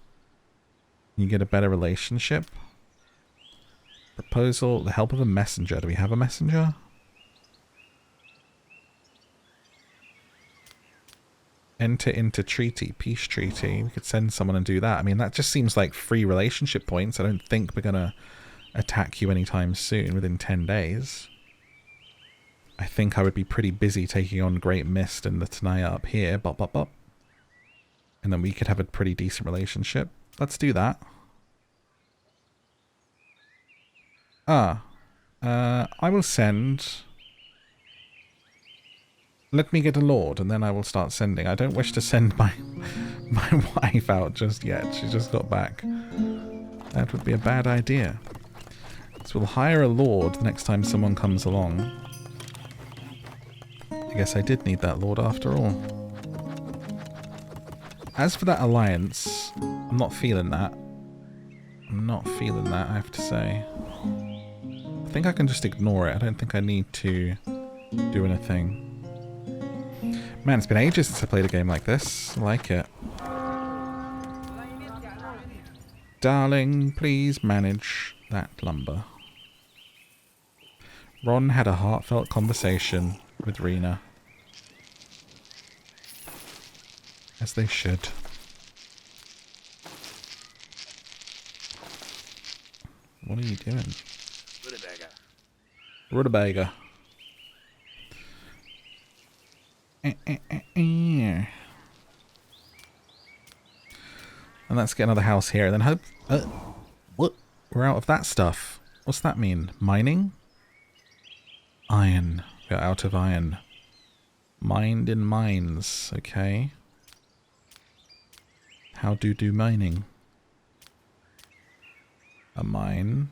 You get a better relationship. Proposal, the help of a messenger. Do we have a messenger? Enter into treaty, peace treaty. We could send someone and do that. I mean, that just seems like free relationship points. I don't think we're going to attack you anytime soon, within 10 days. I think I would be pretty busy taking on Great Mist and the Tanaya up here. Bop, bop, bop. And then we could have a pretty decent relationship. Let's do that. I will send... Let me get a lord, and then I will start sending. I don't wish to send my wife out just yet. She just got back. That would be a bad idea. So we'll hire a lord the next time someone comes along. I guess I did need that lord after all. As for that alliance, I'm not feeling that. I'm not feeling that, I have to say. I think I can just ignore it. I don't think I need to do anything. Man, it's been ages since I played a game like this. I like it. Darling, please manage that lumber. Ron had a heartfelt conversation with Rena. As they should. What are you doing? Rutabaga. And let's get another house here. And then hope... what? We're out of that stuff. What's that mean? Mining? Iron. We're out of iron. Mined in mines. Okay. How do mining? A mine.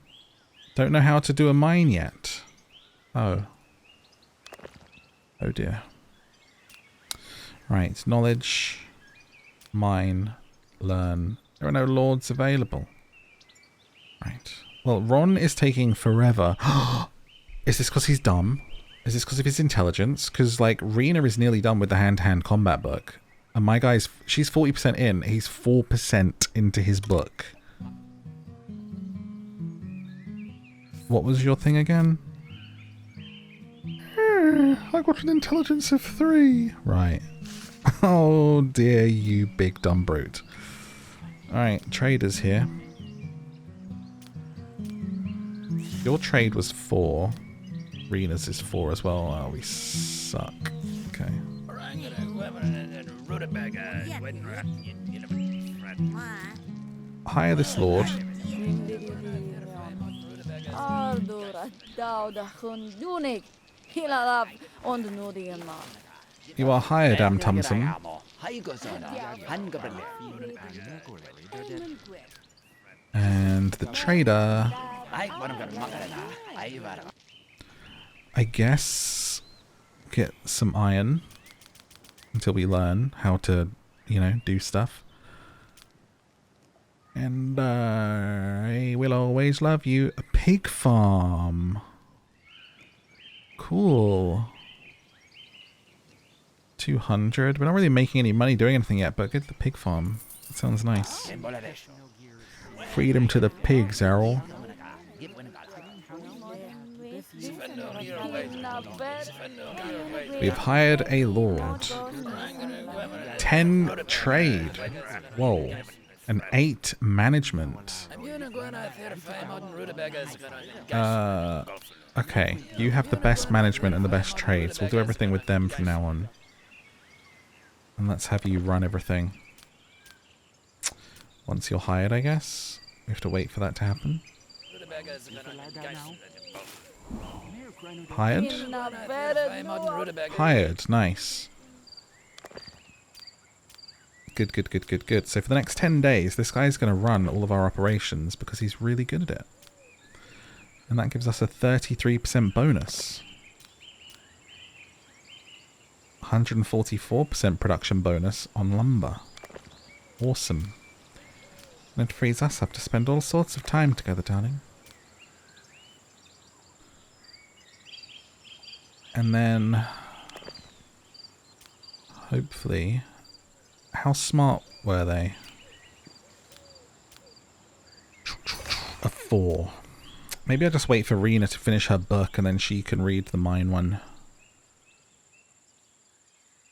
Don't know how to do a mine yet. Oh. Oh dear. Right, knowledge, mine, learn. There are no lords available. Right. Well, Ron is taking forever. Is this because he's dumb? Is this because of his intelligence? Because, like, Rena is nearly done with the hand-to-hand combat book. And my guy's... She's 40% in. He's 4% into his book. What was your thing again? I got an intelligence of 3. Right. Oh dear, you big dumb brute. Alright, traders here. Your trade was 4. Rena's is 4 as well. Oh, we suck. Okay. Hire this lord. You are hired, Tamsum. And the trader... I guess... get some iron. Until we learn how to, you know, do stuff. And I will always love you. A pig farm. Cool. 200. We're not really making any money doing anything yet, but get the pig farm. That sounds nice. Freedom to the pigs, Errol. We've hired a lord. 10 trade. Whoa. And 8 management. Okay. You have the best management and the best trades. We'll do everything with them from now on. And let's have you run everything. Once you're hired, I guess. We have to wait for that to happen. Hired? Hired, nice. Good, good, good, good, good. So for the next 10 days, this guy's going to run all of our operations because he's really good at it. And that gives us a 33% bonus. 144% production bonus on lumber. Awesome. And it frees us up to spend all sorts of time together, darling. And then... hopefully... how smart were they? 4. Maybe I'll just wait for Rena to finish her book and then she can read the mine one.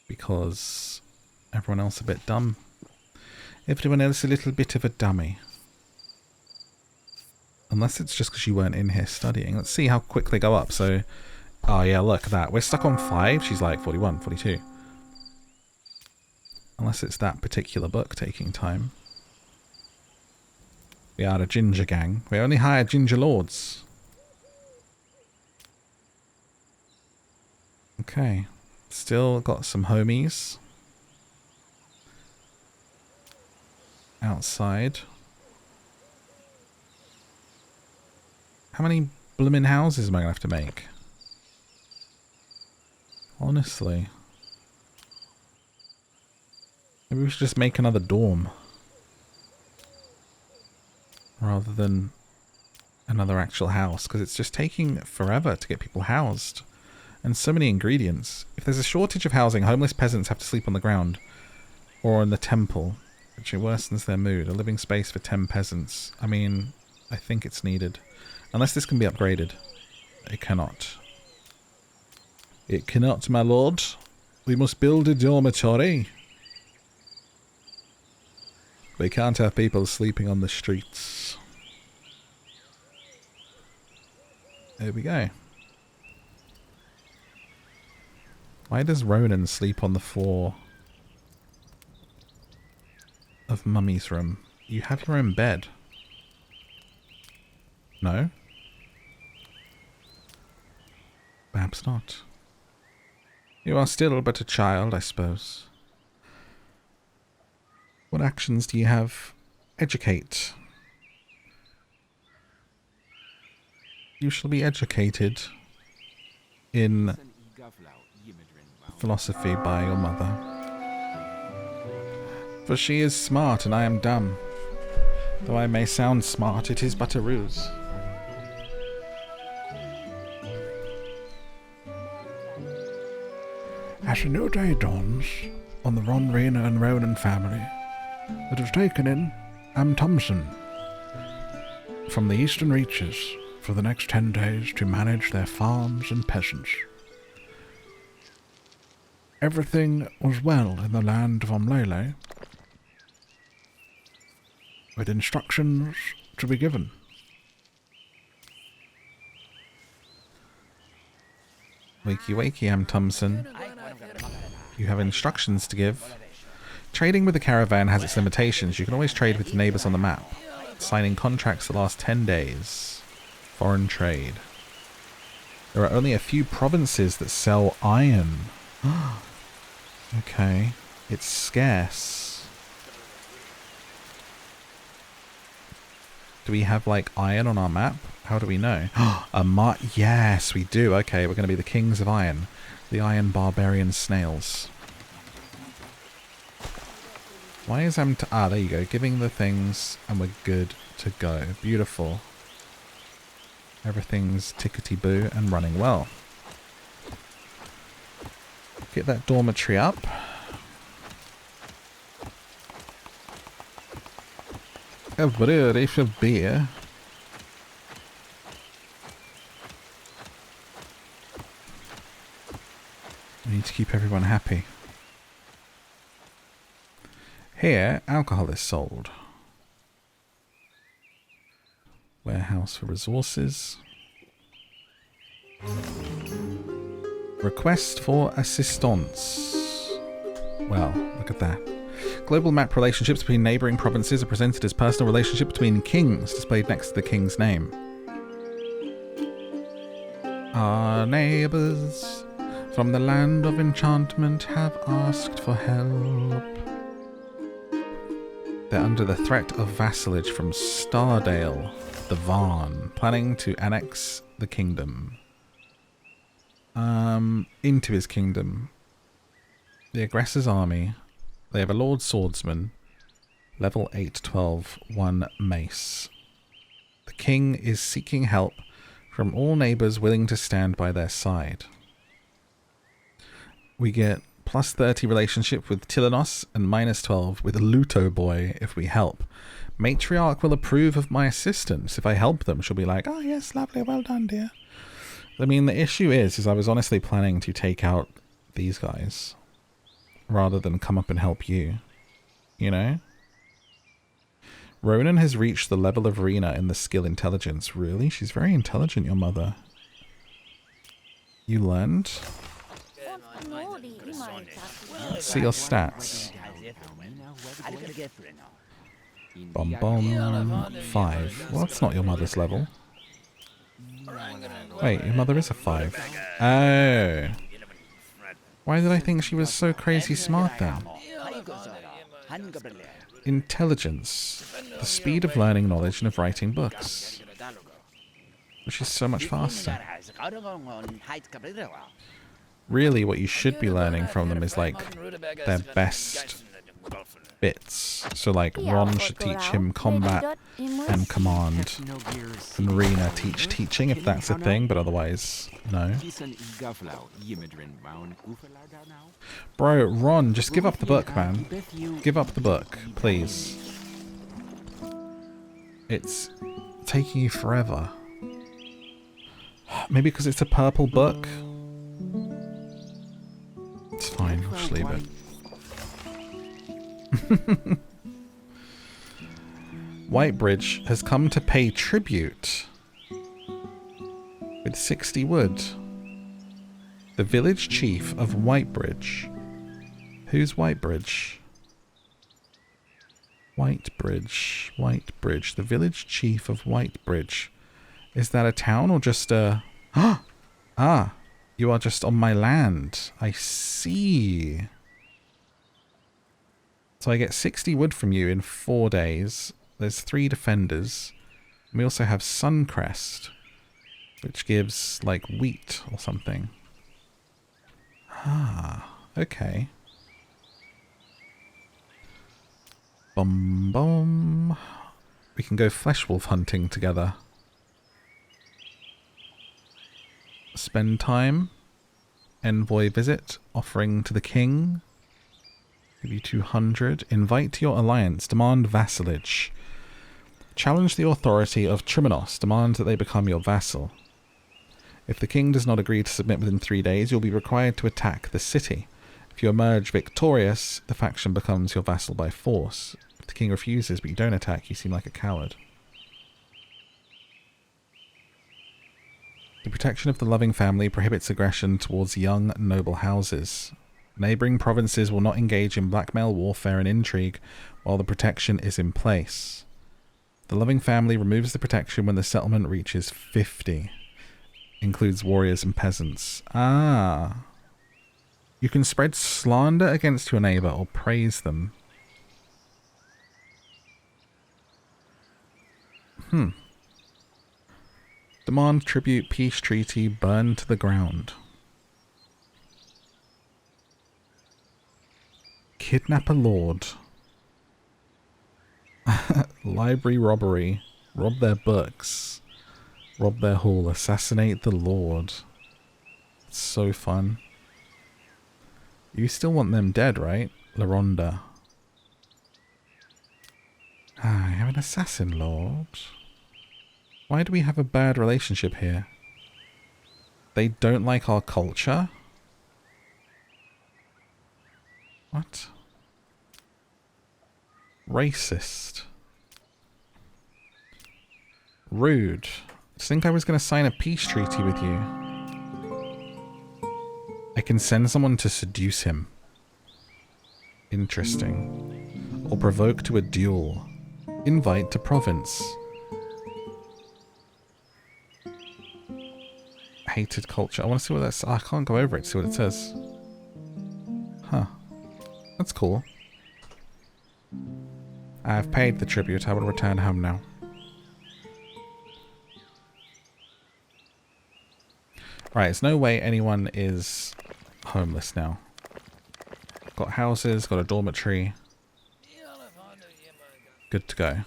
Because everyone else a bit dumb. Everyone else a little bit of a dummy. Unless it's just because you weren't in here studying. Let's see how quick they go up. So, oh yeah, look at that. We're stuck on 5. She's like 41, 42. Unless it's that particular book taking time. We are a ginger gang. We only hire ginger lords. Okay. Still got some homies. Outside. How many blooming houses am I going to have to make? Honestly. Maybe we should just make another dorm. Rather than another actual house. Because it's just taking forever to get people housed. And so many ingredients. If there's a shortage of housing, homeless peasants have to sleep on the ground. Or in the temple. Which worsens their mood. A living space for 10 peasants. I mean, I think it's needed. Unless this can be upgraded. It cannot. It cannot, my lord. We must build a dormitory. We can't have people sleeping on the streets. There we go. Why does Ronan sleep on the floor of Mummy's room? You have your own bed. No? Perhaps not. You are still but a child, I suppose. What actions do you have? Educate. You shall be educated in philosophy by your mother. For she is smart and I am dumb. Though I may sound smart, it is but a ruse. As a new day dawns on the Ron, Rena and Ronan family that has taken in Thompson from the eastern reaches for the next 10 days to manage their farms and peasants. Everything was well in the land of Omlele, with instructions to be given. Wakey wakey, Thompson. You have instructions to give. Trading with the caravan has its limitations. You can always trade with neighbours on the map. Signing contracts that last 10 days. Foreign trade. There are only a few provinces that sell iron. Okay. It's scarce. Do we have, like, iron on our map? How do we know? Yes, we do. Okay, we're going to be the kings of iron. The iron barbarian snails. Why is there you go. Giving the things, and we're good to go. Beautiful. Everything's tickety-boo and running well. Get that dormitory up. A brewery for beer. We need to keep everyone happy. Here, alcohol is sold. Warehouse for resources. Request for assistance. Well, look at that. Global map relationships between neighbouring provinces are presented as personal relationship between kings, displayed next to the king's name. Our neighbours from the land of enchantment have asked for help. They're under the threat of vassalage from Stardale, the Varn, planning to annex the kingdom. Into his kingdom. The aggressor's army. They have a Lord Swordsman. Level 8, 12, 1 mace. The king is seeking help from all neighbours willing to stand by their side. We get plus 30 relationship with Tilanos and minus 12 with Luto Boy if we help. Matriarch will approve of my assistance. If I help them, she'll be like, oh yes, lovely, well done, dear. I mean, the issue is I was honestly planning to take out these guys rather than come up and help you. You know? Ronan has reached the level of Rena in the skill intelligence. Really? She's very intelligent, your mother. You learned? Let's see your stats. Bomb bomb. 5. Well, that's not your mother's level. Wait, your mother is a 5. Oh. Why did I think she was so crazy smart then? Intelligence. The speed of learning knowledge and of writing books. Which is so much faster. Really, what you should be learning from them is, like, their best bits. So, like, Ron should teach him combat and command. And Rena teach teaching, if that's a thing, but otherwise, no. Bro, Ron, just give up the book, man. Give up the book, please. It's taking you forever. Maybe because it's a purple book? It's fine, I'll just leave it. Whitebridge has come to pay tribute with 60 wood. The village chief of Whitebridge. Who's Whitebridge? Whitebridge. The village chief of Whitebridge. Is that a town or just a... Ah, you are just on my land. I see. So I get 60 wood from you in 4 days. There's 3 defenders. And we also have Suncrest, which gives, like, wheat or something. Ah, okay. Bum bum. We can go flesh wolf hunting together. Spend time. Envoy visit. Offering to the king. Give you 200. Invite to your alliance. Demand vassalage. Challenge the authority of Trimanos. Demand that they become your vassal. If the king does not agree to submit within 3 days, you'll be required to attack the city. If you emerge victorious, the faction becomes your vassal by force. If the king refuses but you don't attack, you seem like a coward. The protection of the loving family prohibits aggression towards young, noble houses. Neighbouring provinces will not engage in blackmail, warfare and intrigue while the protection is in place. The loving family removes the protection when the settlement reaches 50. Includes warriors and peasants. Ah. You can spread slander against your neighbour or praise them. Demand tribute, peace treaty, burn to the ground. Kidnap a lord. Library robbery. Rob their books. Rob their hall. Assassinate the lord. It's so fun. You still want them dead, right? LaRonda. Ah, I have an assassin lord. Why do we have a bad relationship here? They don't like our culture? What? Racist. Rude. I think I was going to sign a peace treaty with you. I can send someone to seduce him. Interesting. Or provoke to a duel. Invite to province. Hated culture. I want to see what that's... I can't go over it to see what it says. Huh. That's cool. I have paid the tribute. I will return home now. Right, there's no way anyone is homeless now. Got houses, got a dormitory. Good to go.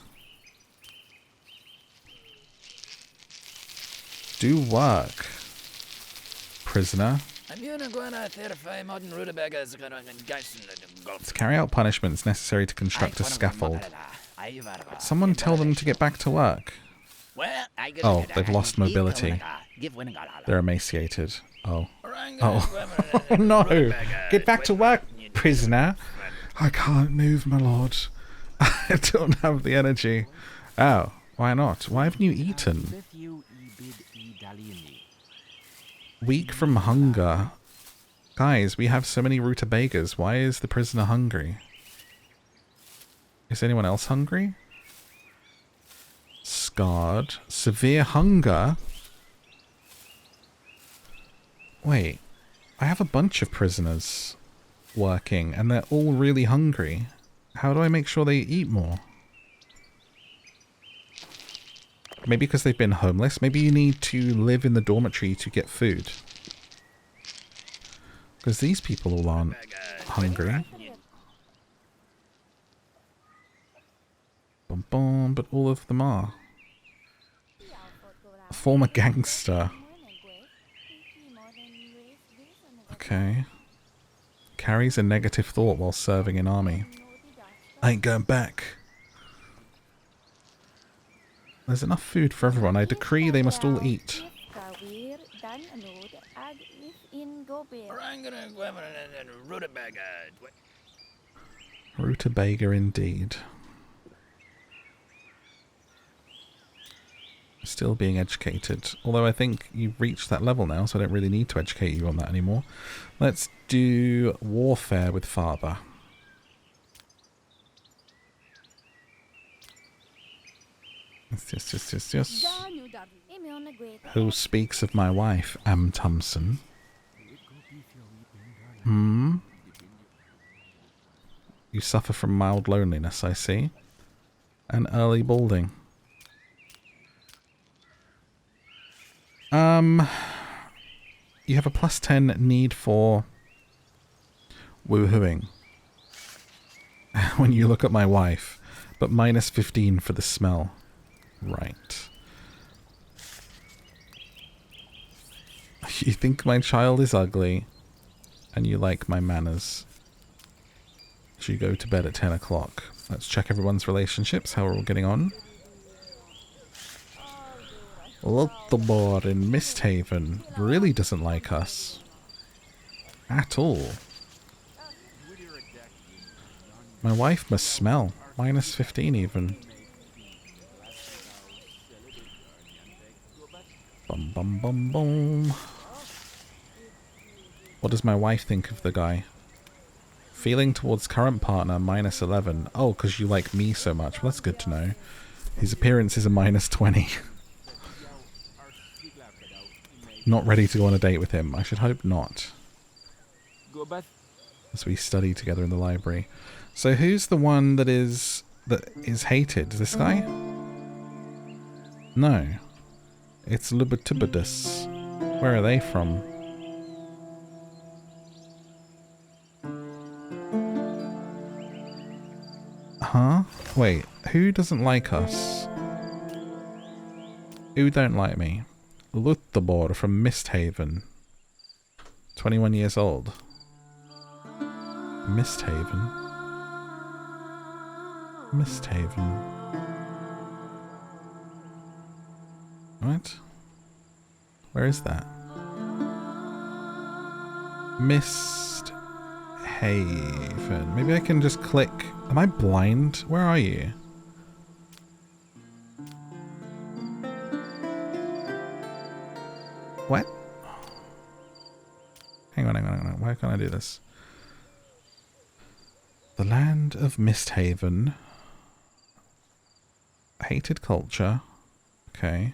Do work, prisoner. To carry out punishments necessary to construct a scaffold. Someone tell them to get back to work. Oh, they've lost mobility. They're emaciated. Oh. Oh. Oh no! Get back to work, prisoner! I can't move, my lord. I don't have the energy. Oh, why not? Why haven't you eaten? Weak from hunger. Guys, we have so many rutabagas. Why is the prisoner hungry? Is anyone else hungry? Scarred. Severe hunger? Wait. I have a bunch of prisoners working, and they're all really hungry. How do I make sure they eat more? Maybe because they've been homeless. Maybe you need to live in the dormitory to get food. Because these people all aren't hungry. Bum bum, but all of them are. A former gangster. Okay. Carries a negative thought while serving in army. I ain't going back. There's enough food for everyone. I decree they must all eat. Rutabaga indeed. Still being educated. Although I think you've reached that level now, so I don't really need to educate you on that anymore. Let's do warfare with father. Yes. Who speaks of my wife, Thompson? Hmm? You suffer from mild loneliness, I see. And early balding. You have a +10 need for woohooing when you look at my wife, but -15 for the smell. Right. You think my child is ugly, and you like my manners. So you go to bed at 10 o'clock. Let's check everyone's relationships, how we're all getting on. Lothobor in Misthaven really doesn't like us. At all. My wife must smell. -15 even. Bum bum bum bum. What does my wife think of the guy? Feeling towards current partner, -11. Oh, because you like me so much. Well, that's good to know. His appearance is a -20. Not ready to go on a date with him. I should hope not. As we study together in the library. So who's the one that is hated? This guy? No. It's Lubitibidus. Where are they from? Huh? Wait, who doesn't like us? Who don't like me? Lothobor from Misthaven. 21 years old. Misthaven? Misthaven. What? Where is that? Misthaven. Maybe I can just click. Am I blind? Where are you? What? Hang on. Why can't I do this? The land of Misthaven. Hated culture. Okay.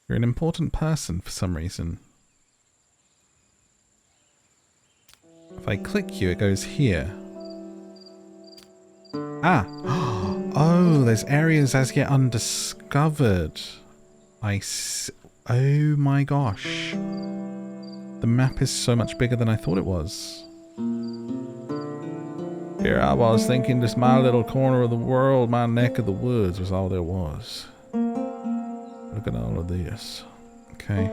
You're an important person for some reason. If I click you, it goes here. Ah! Oh, there's areas as yet undiscovered. I see. Oh my gosh. The map is so much bigger than I thought it was. Here I was thinking just my little corner of the world, my neck of the woods was all there was. Look at all of this. Okay.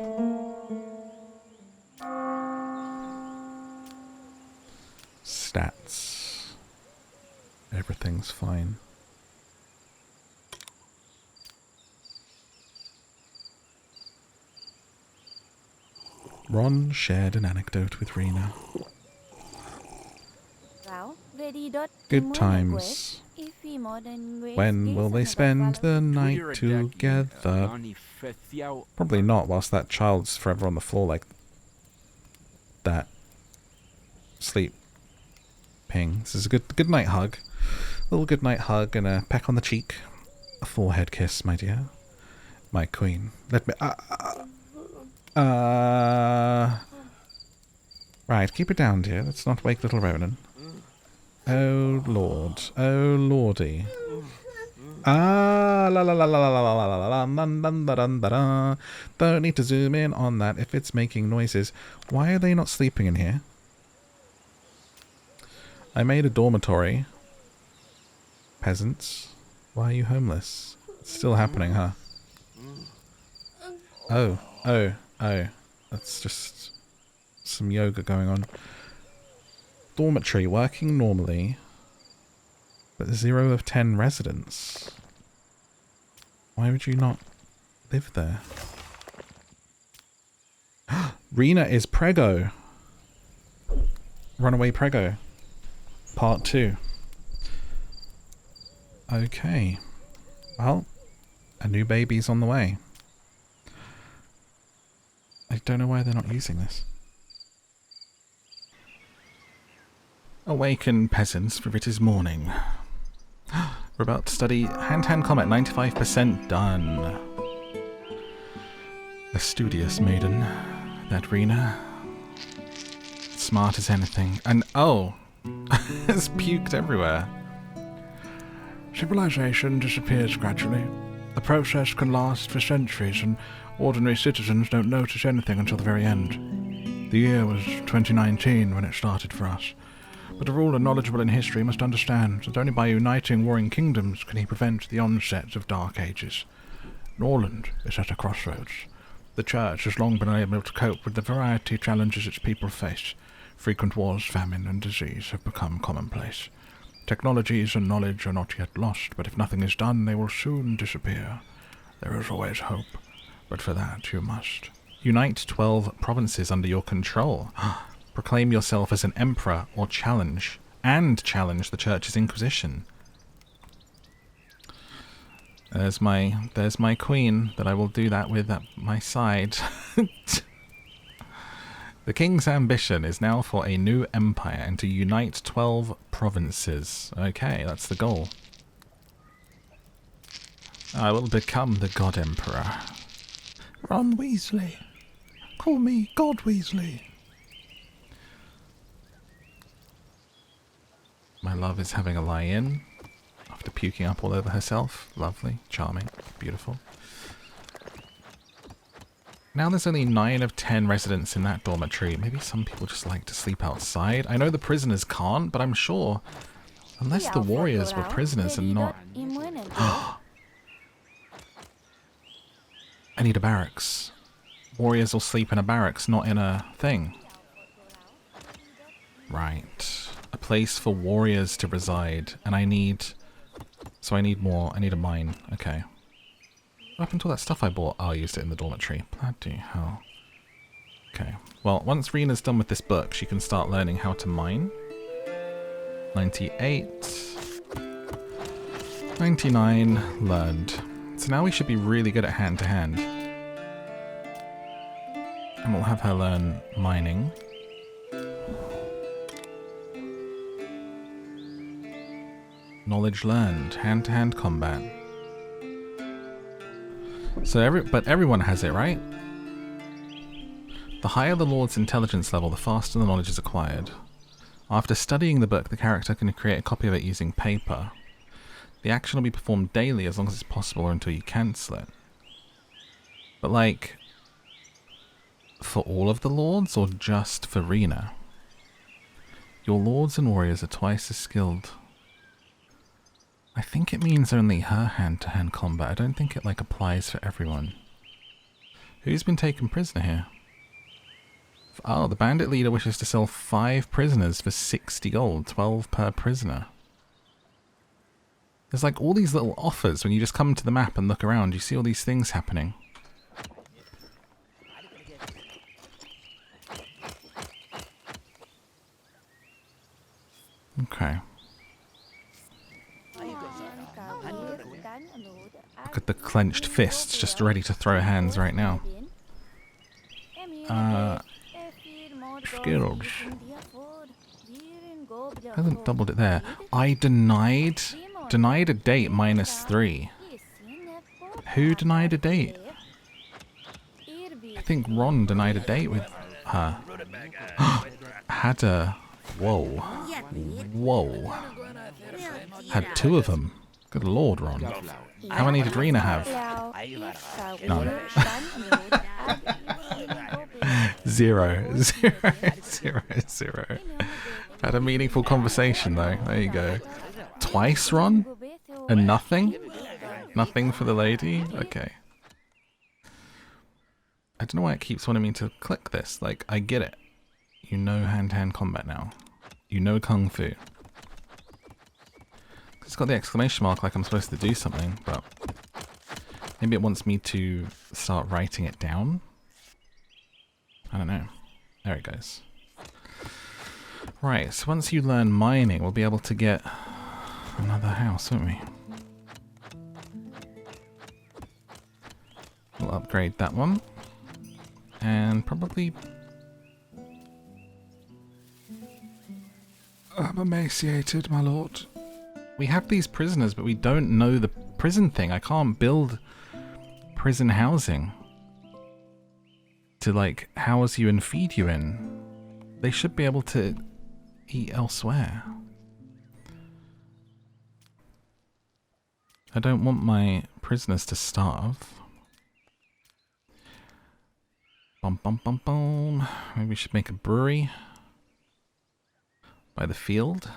Stats. Everything's fine. Ron shared an anecdote with Rena. Good times. When will they spend the night together? Probably not whilst that child's forever on the floor like that. Sleep. Ping. This is a good night hug. A little good night hug and a peck on the cheek. A forehead kiss, my dear. My queen. Let me... Right, keep it down, dear. Let's not wake little Ronan. Oh, Lord. Oh, Lordy. La la la la la la la la la. Don't need to zoom in on that if it's making noises. Why are they not sleeping in here? I made a dormitory. Peasants. Why are you homeless? It's still happening, huh? Oh. That's just some yoga going on. Dormitory working normally, but 0 of 10 residents. Why would you not live there? Rena is preggo. Runaway preggo. Part 2. Okay. Well, a new baby's on the way. I don't know why they're not using this. Awaken, peasants, for it is morning. We're about to study hand-to-hand combat, 95% done. A studious maiden, that Rena. Smart as anything. And oh! It's puked everywhere. Civilization disappears gradually. The process can last for centuries, and ordinary citizens don't notice anything until the very end. The year was 2019 when it started for us. But a ruler knowledgeable in history must understand that only by uniting warring kingdoms can he prevent the onset of dark ages. Norland is at a crossroads. The Church has long been unable to cope with the variety of challenges its people face. Frequent wars, famine, and disease have become commonplace. Technologies and knowledge are not yet lost, but if nothing is done, they will soon disappear. There is always hope, but for that you must. Unite 12 provinces under your control. Proclaim yourself as an emperor or challenge the Church's Inquisition. There's my queen that I will do that with at my side. The king's ambition is now for a new empire and to unite 12 provinces. Okay, that's the goal. I will become the God Emperor. Ron Weasley. Call me God Weasley. My love is having a lie-in after puking up all over herself. Lovely, charming, beautiful. Now there's only 9 of 10 residents in that dormitory. Maybe some people just like to sleep outside. I know the prisoners can't, but I'm sure, unless the warriors were prisoners and not... I need a barracks. Warriors will sleep in a barracks, not in a thing. Right. A place for warriors to reside. And I need... So I need more. I need a mine. Okay. What happened to all that stuff I bought? Oh, I used it in the dormitory. Bloody hell. Okay. Well, once Rena's done with this book, she can start learning how to mine. 98. 99. Learned. So now we should be really good at hand-to-hand. And we'll have her learn mining. Knowledge learned. Hand-to-hand combat. So everyone has it, right? The higher the Lord's intelligence level, the faster the knowledge is acquired. After studying the book, the character can create a copy of it using paper. The action will be performed daily as long as it's possible or until you cancel it. But like, for all of the Lords or just for Rena? Your Lords and Warriors are twice as skilled. I think it means only her hand-to-hand combat. I don't think it like applies for everyone. Who's been taken prisoner here? Oh, the bandit leader wishes to sell 5 prisoners for 60 gold, 12 per prisoner. There's like all these little offers when you just come to the map and look around. You see all these things happening. Okay. Look at the clenched fists just ready to throw hands right now. Skills. I haven't doubled it there. I denied a date -3. Who denied a date? I think Ron denied a date with her. Had a... Whoa. Whoa. Had 2 of them. Good lord, Ron. How many did Rena have? None. 0. 0. 0. 0. Had a meaningful conversation though. There you go. Twice, Ron? And nothing? Nothing for the lady? Okay. I don't know why it keeps wanting me to click this. Like, I get it. You know hand-to-hand combat now. You know Kung Fu. It's got the exclamation mark like I'm supposed to do something, but maybe it wants me to start writing it down. I don't know. There it goes. Right, so once you learn mining, we'll be able to get another house, won't we? We'll upgrade that one. And probably... I'm emaciated, my lord. We have these prisoners, but we don't know the prison thing. I can't build prison housing to, like, house you and feed you in. They should be able to eat elsewhere. I don't want my prisoners to starve. Bum bum bum bum. Maybe we should make a brewery by the field.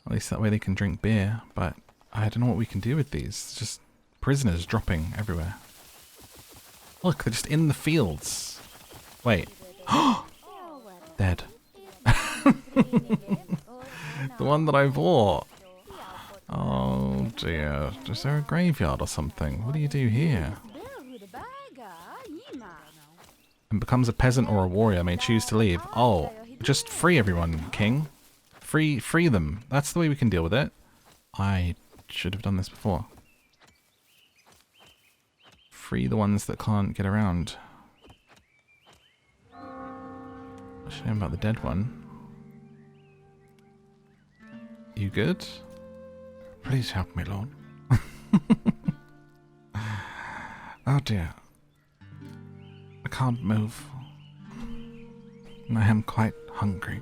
At least that way they can drink beer, but I don't know what we can do with these. It's just prisoners dropping everywhere. Look, they're just in the fields. Wait. Dead. The one that I bought. Oh dear. Is there a graveyard or something? What do you do here? And becomes a peasant or a warrior may choose to leave. Oh, just free everyone, king. Free them. That's the way we can deal with it. I should have done this before. Free the ones that can't get around. Shame about the dead one. You good? Please help me, Lord. Oh dear. I can't move. And I am quite hungry.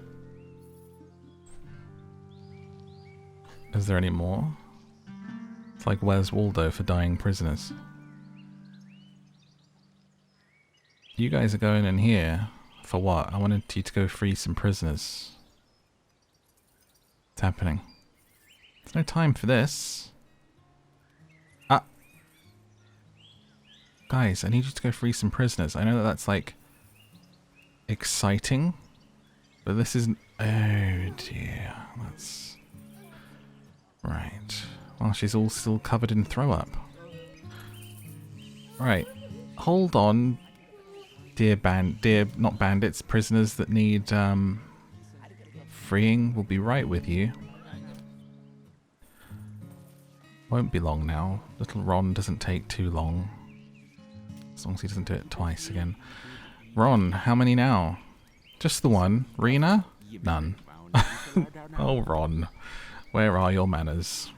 Is there any more? It's like Where's Waldo for dying prisoners. You guys are going in here for what? I wanted you to go free some prisoners. What's happening? There's no time for this. Ah! Guys, I need you to go free some prisoners. I know that that's like exciting, but this isn't... Oh dear. That's... Right. Well, she's all still covered in throw up. Right. Hold on, dear not bandits, prisoners that need freeing. We'll be right with you. Won't be long now. Little Ron doesn't take too long. As long as he doesn't do it twice again. Ron, how many now? Just the one. Rena? None. Oh, Ron. Where are your manners?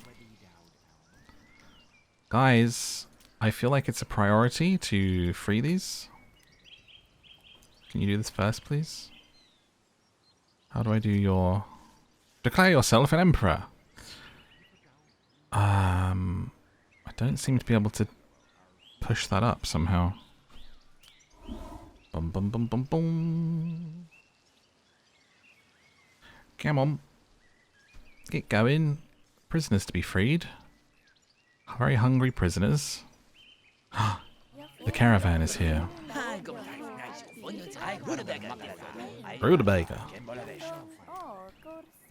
Guys, I feel like it's a priority to free these. Can you do this first, please? How do I do your... Declare yourself an emperor. I don't seem to be able to push that up somehow. Bum bum bum bum bum. Come on. Get going. Prisoners to be freed. Very hungry prisoners. The caravan is here. Rutabaga.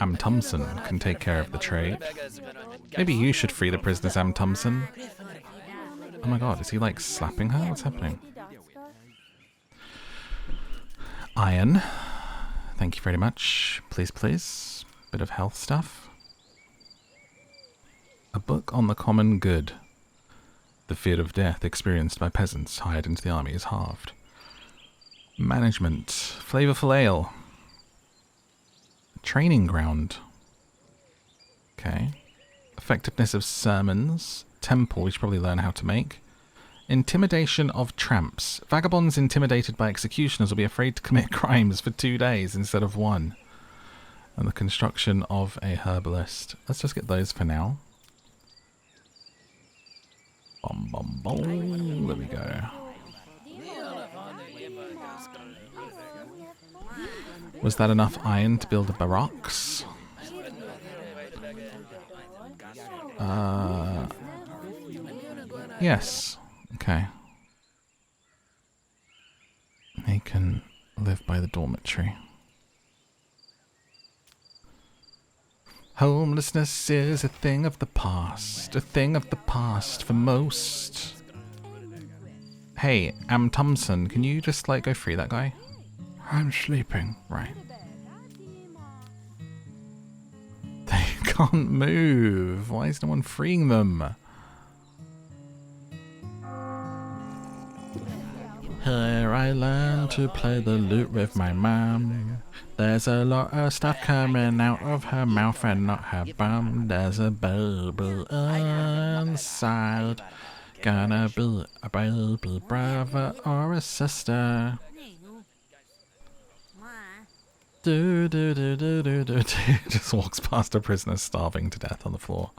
Am Thompson can take care of the trade. Maybe you should free the prisoners, Am Thompson. Oh my god, is he like slapping her? What's happening? Iron. Thank you very much. Please, please. Bit of health stuff. A book on the common good. The fear of death experienced by peasants hired into the army is halved. Management. Flavorful ale. Training ground. Okay. Effectiveness of sermons. Temple, we should probably learn how to make. Intimidation of tramps. Vagabonds intimidated by executioners will be afraid to commit crimes for 2 days instead of 1. And the construction of a herbalist. Let's just get those for now. Bum, bum, bum. There we go. Was that enough iron to build a barracks? Yes. Okay. They can live by the dormitory. Homelessness is a thing of the past. A thing of the past for most. Hey, Am Thompson, can you just like go free that guy? I'm sleeping. Right. They can't move. Why is no one freeing them? Here I learned to play the lute with my mum. There's a lot of stuff coming out of her mouth and not her bum. There's a baby inside. Gonna be a baby brother or a sister. Do do do do do do do. Just walks past a prisoner starving to death on the floor.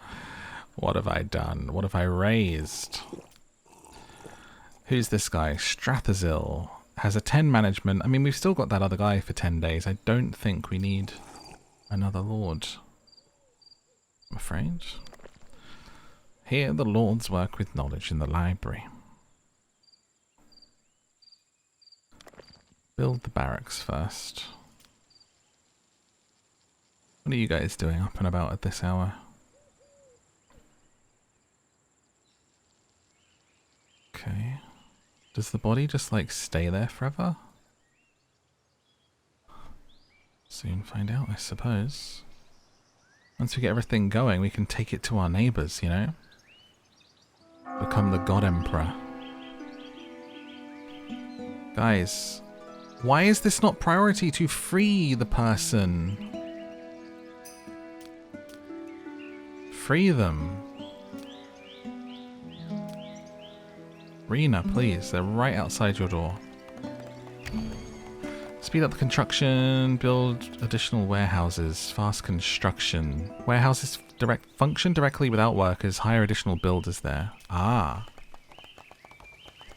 What have I done? What have I raised? Who's this guy? Strathazil. Has a 10 management. I mean, we've still got that other guy for 10 days. I don't think we need another lord. I'm afraid. Here the lords work with knowledge in the library. Build the barracks first. What are you guys doing up and about at this hour? Okay. Does the body just like stay there forever? Soon find out, I suppose. Once we get everything going, we can take it to our neighbours, you know? Become the God Emperor. Guys, why is this not priority to free the person? Free them. Rena, please. They're right outside your door. Speed up the construction. Build additional warehouses. Fast construction. Warehouses function directly without workers. Hire additional builders there. Ah.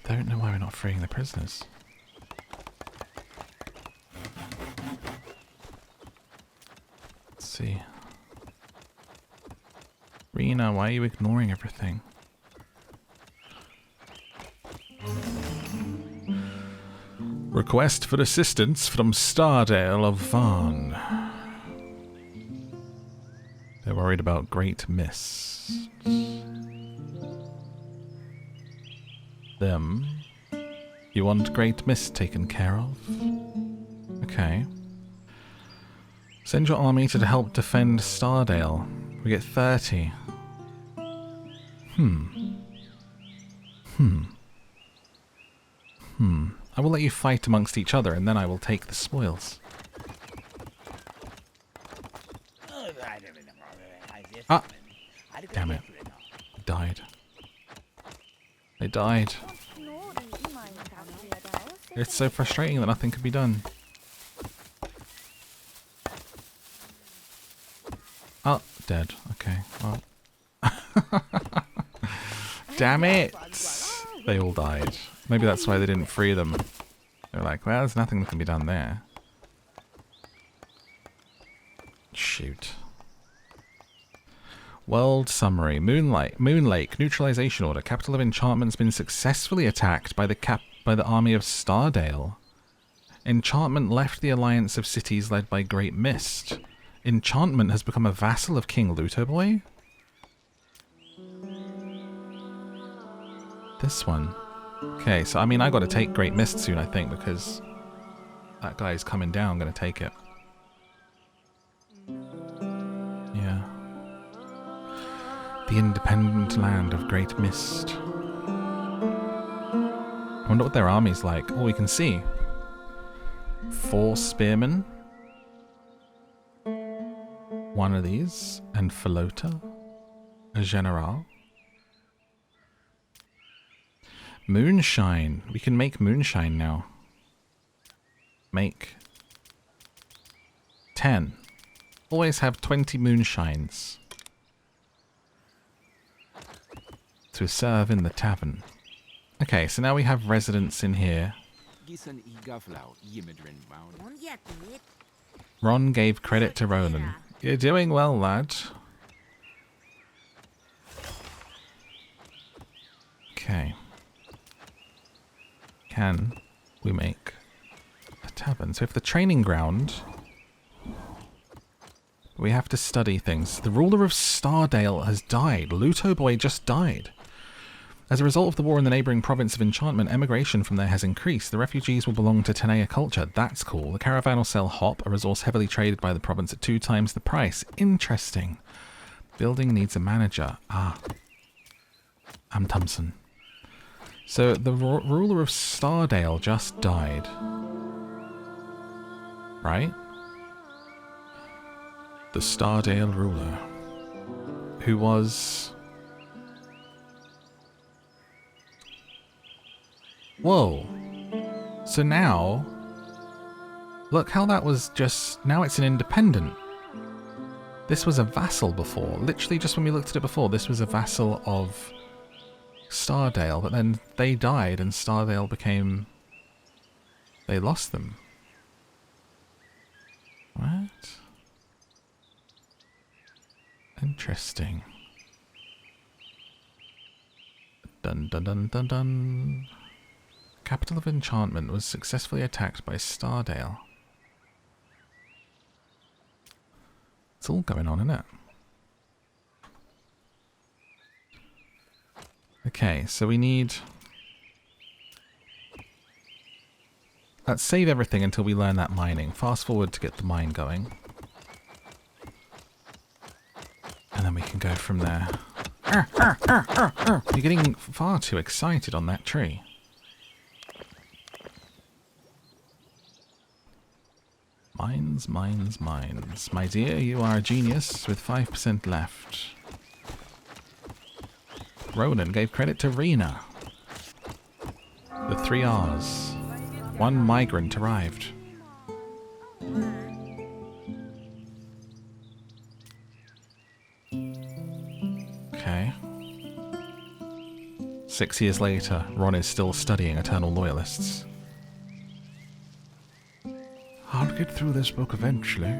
Don't know why we're not freeing the prisoners. Let's see. Rena, why are you ignoring everything? Request for assistance from Stardale of Varn. They're worried about Great Mist. Them. You want Great Mist taken care of? Okay. Send your army to help defend Stardale. We get 30. I will let you fight amongst each other, and then I will take the spoils. Ah! Damn it. I died. I died. It's so frustrating that nothing can be done. Oh, dead. Okay, well. Damn it! They all died. Maybe that's why they didn't free them. They're like, well, there's nothing that can be done there. Shoot. World summary. Moon Lake. Neutralization order. Capital of Enchantment's been successfully attacked by the army of Stardale. Enchantment left the alliance of cities led by Great Mist. Enchantment has become a vassal of King Lutoboy? This one. Okay, so I mean I gotta take Great Mist soon, I think, because that guy's coming down. I'm gonna take it. Yeah. The independent land of Great Mist. I wonder what their army's like. Oh, we can see. 4 spearmen. 1 of these. And Falota. A general. Moonshine. We can make moonshine now. Make 10. Always have 20 moonshines to serve in the tavern. Okay, so now we have residents in here. Ron gave credit to Ronan. You're doing well, lad. Okay. Can we make a tavern? So if the training ground... We have to study things. The ruler of Stardale has died. Lutoboy just died. As a result of the war in the neighbouring province of Enchantment, emigration from there has increased. The refugees will belong to Tenaya culture. That's cool. The caravan will sell hop, a resource heavily traded by the province at 2 times the price. Interesting. Building needs a manager. Ah. I'm Thompson. So the ruler of Stardale just died. Right? The Stardale ruler. Who was... Whoa. So now... Look how that was just... Now it's an independent. This was a vassal before. Literally just when we looked at it before, this was a vassal of Stardale. But then they died and Stardale became... They lost them. What? Interesting. Dun dun dun dun dun. Capital of Enchantment was successfully attacked by Stardale. It's all going on, isn't it? Okay, so we need... Let's save everything until we learn that mining. Fast forward to get the mine going. And then we can go from there. You're getting far too excited on that tree. Mines, mines, mines. My dear, you are a genius with 5% left. Ronan gave credit to Rena. The 3 R's. 1 migrant arrived. Okay. 6 years later, Ron is still studying Eternal Loyalists. I'll get through this book eventually.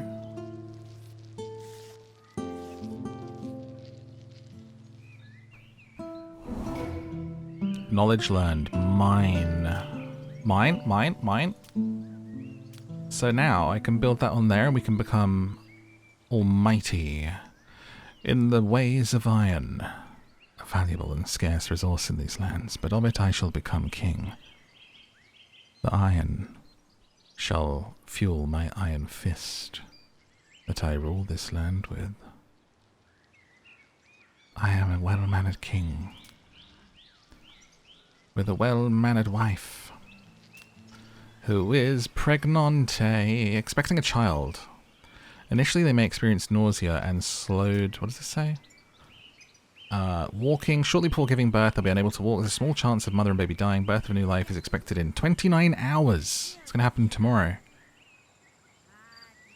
Knowledge learned. Mine. Mine, mine, mine. So now I can build that on there and we can become almighty in the ways of iron. A valuable and scarce resource in these lands, but of it I shall become king. The iron shall fuel my iron fist that I rule this land with. I am a well-mannered king with a well-mannered wife who is pregnante, expecting a child. Initially they may experience nausea and slowed, what does it say? Walking. Shortly before giving birth, they'll be unable to walk. There's a small chance of mother and baby dying. Birth of a new life is expected in 29 hours. It's going to happen tomorrow.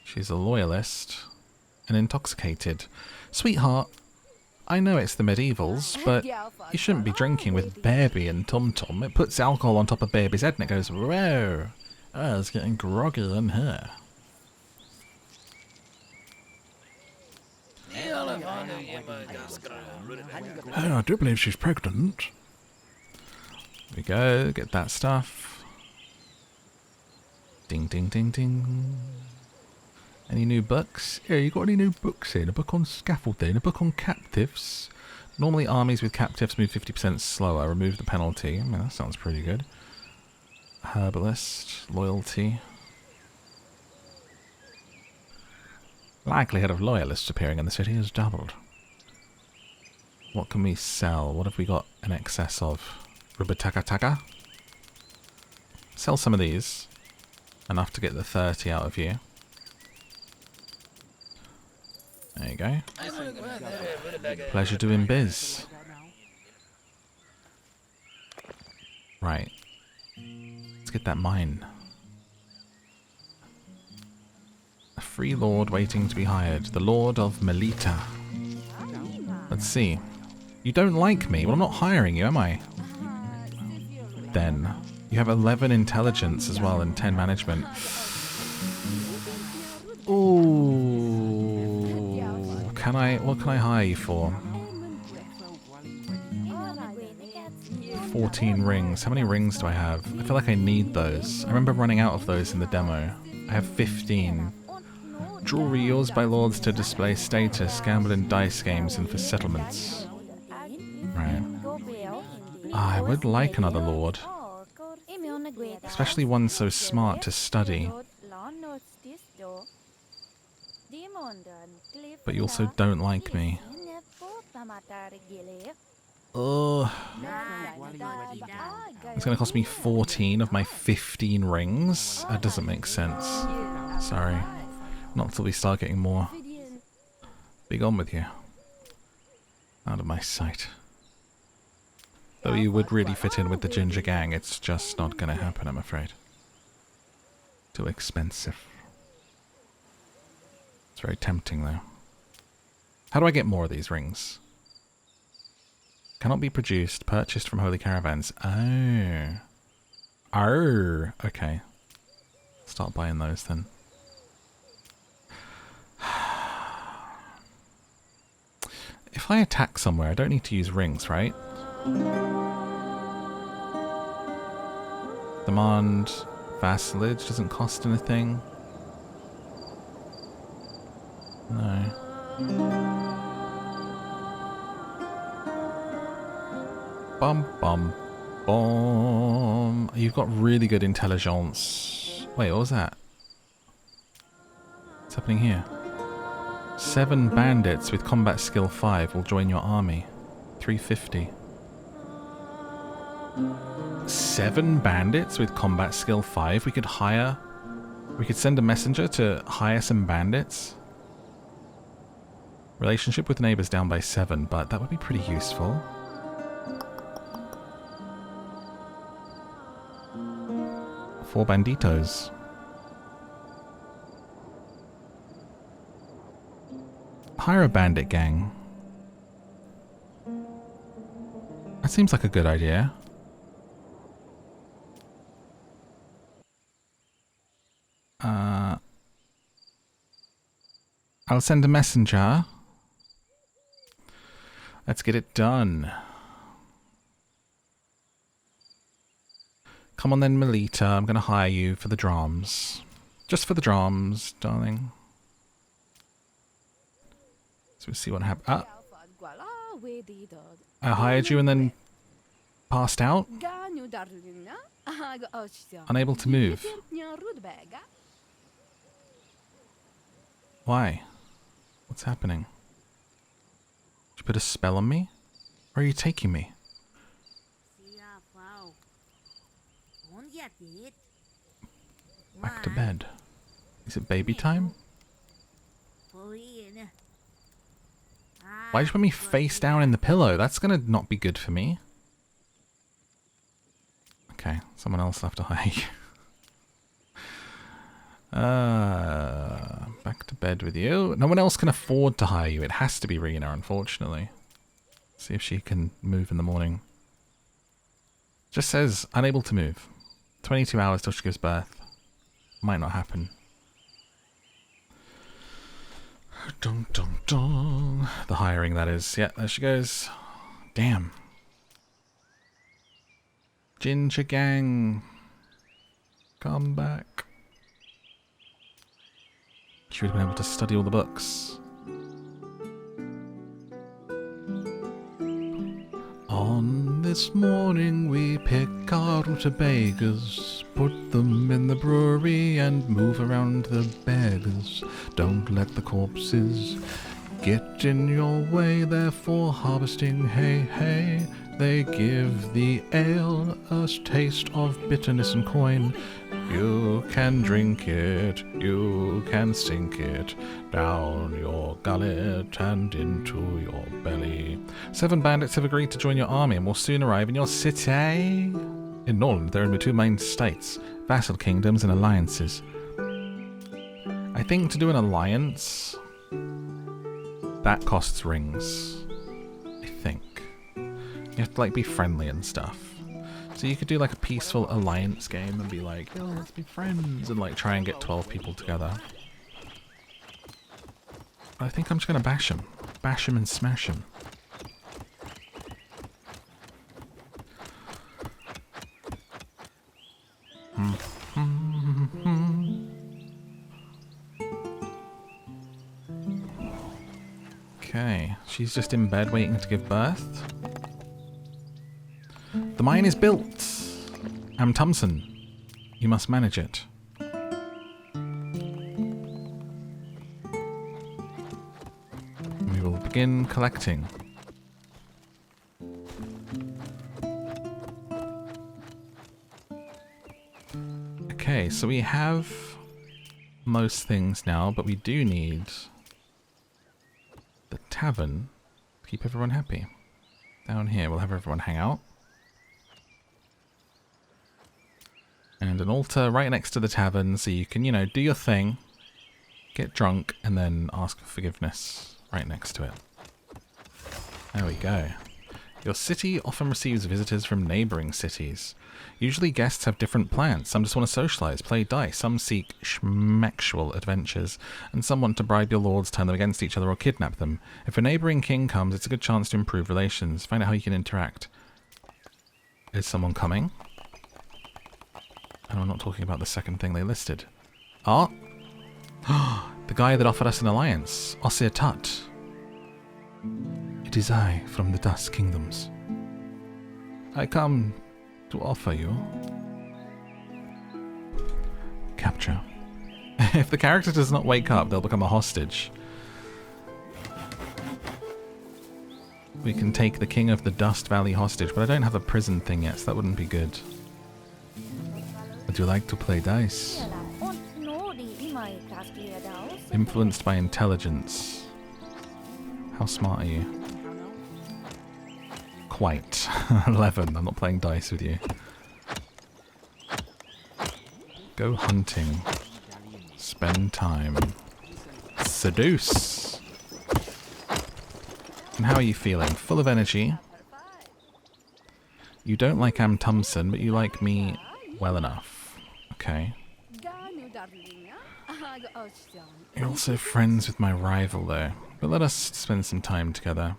She's a loyalist and intoxicated. Sweetheart, I know it's the medievals, but you shouldn't be drinking with Baby and Tum Tum. It puts alcohol on top of Baby's head and it goes, whoa, oh, it's getting groggy in here. Oh, I do believe she's pregnant. Here we go, get that stuff. Ding, ding, ding, ding. Any new books? Yeah, you got any new books in? A book on scaffolding, a book on captives. Normally armies with captives move 50% slower. Remove the penalty. I mean, that sounds pretty good. Herbalist. Loyalty. Likelihood of loyalists appearing in the city has doubled. What can we sell? What have we got in excess of? Rubataka. Sell some of these. Enough to get the 30 out of you. There you go. Pleasure doing biz. Right. Let's get that mine. A free lord waiting to be hired. The Lord of Melita. Let's see. You don't like me? Well, I'm not hiring you, am I? Then. You have 11 intelligence as well and 10 management. Ooh. What can I hire you for? 14 rings. How many rings do I have? I feel like I need those. I remember running out of those in the demo. I have 15. Jewelry used by lords to display status, gamble in dice games and for settlements. Right. I would like another lord. Especially one so smart to study. But you also don't like me. Ugh. It's going to cost me 14 of my 15 rings? That doesn't make sense. Sorry. Not until we start getting more. Be gone with you. Out of my sight. Though you would really fit in with the ginger gang, it's just not going to happen, I'm afraid. Too expensive. It's very tempting, though. How do I get more of these rings? Cannot be produced. Purchased from holy caravans. Oh. Oh. Okay. Start buying those then. If I attack somewhere, I don't need to use rings, right? Demand vassalage doesn't cost anything. No. Bum bum bum. You've got really good intelligence. Wait, what was that? What's happening here? 7 bandits with combat skill 5 will join your army. 350. 7 bandits with combat skill 5? We could send a messenger to hire some bandits. Relationship with neighbors down by 7, but that would be pretty useful. Four banditos. Hire a bandit gang. That seems like a good idea. I'll send a messenger. Let's get it done. Come on then, Melita. I'm going to hire you for the drums. Just for the drums, darling. So we'll see what happens. Ah. I hired you and then passed out? Unable to move. Why? What's happening? Did you put a spell on me? Where are you taking me? Back to bed. Is it baby time? Why did you put me face down in the pillow? That's gonna not be good for me. Okay, someone else will have to hire you. Back to bed with you. No one else can afford to hire you. It has to be Rena, unfortunately. See if she can move in the morning. Just says unable to move. 22 hours till she gives birth. Might not happen. Dun dun dun. The hiring, that is. Yeah, there she goes. Damn. Ginger gang. Come back. She would have been able to study all the books. On this morning we pick our rutabagas, put them in the brewery and move around the beggars. Don't let the corpses get in your way, therefore harvesting hay hay. They give the ale a taste of bitterness and coin. You can drink it, you can sink it down your gullet and into your belly. 7 bandits have agreed to join your army and will soon arrive in your city. In Norland, there are 2 main states, vassal kingdoms and alliances. I think to do an alliance, that costs rings. I think. You have to like be friendly and stuff. So you could do like a peaceful alliance game and be like, yo, let's be friends, and like try and get 12 people together. I think I'm just gonna bash him. Bash him and smash him. Okay, she's just in bed waiting to give birth. The mine is built. Am Thompson, you must manage it. We will begin collecting. Okay, so we have most things now, but we do need the tavern to keep everyone happy. Down here, we'll have everyone hang out. And an altar right next to the tavern so you can, you know, do your thing, get drunk, and then ask for forgiveness right next to it. There we go. Your city often receives visitors from neighbouring cities. Usually guests have different plans. Some just want to socialise, play dice, some seek schmexual adventures, and some want to bribe your lords, turn them against each other, or kidnap them. If a neighbouring king comes, it's a good chance to improve relations. Find out how you can interact. Is someone coming? And I'm not talking about the second thing they listed. Ah! The guy that offered us an alliance. Osir Tut. It is I from the Dusk Kingdoms. I come to offer you capture. If the character does not wake up, they'll become a hostage. We can take the King of the Dust Valley hostage, but I don't have a prison thing yet, so that wouldn't be good. Would you like to play dice? Influenced by intelligence. How smart are you? Quite. 11. I'm not playing dice with you. Go hunting. Spend time. Seduce. And how are you feeling? Full of energy. You don't like Am Thompson, but you like me well enough. Okay. You're also friends with my rival, though. But let us spend some time together.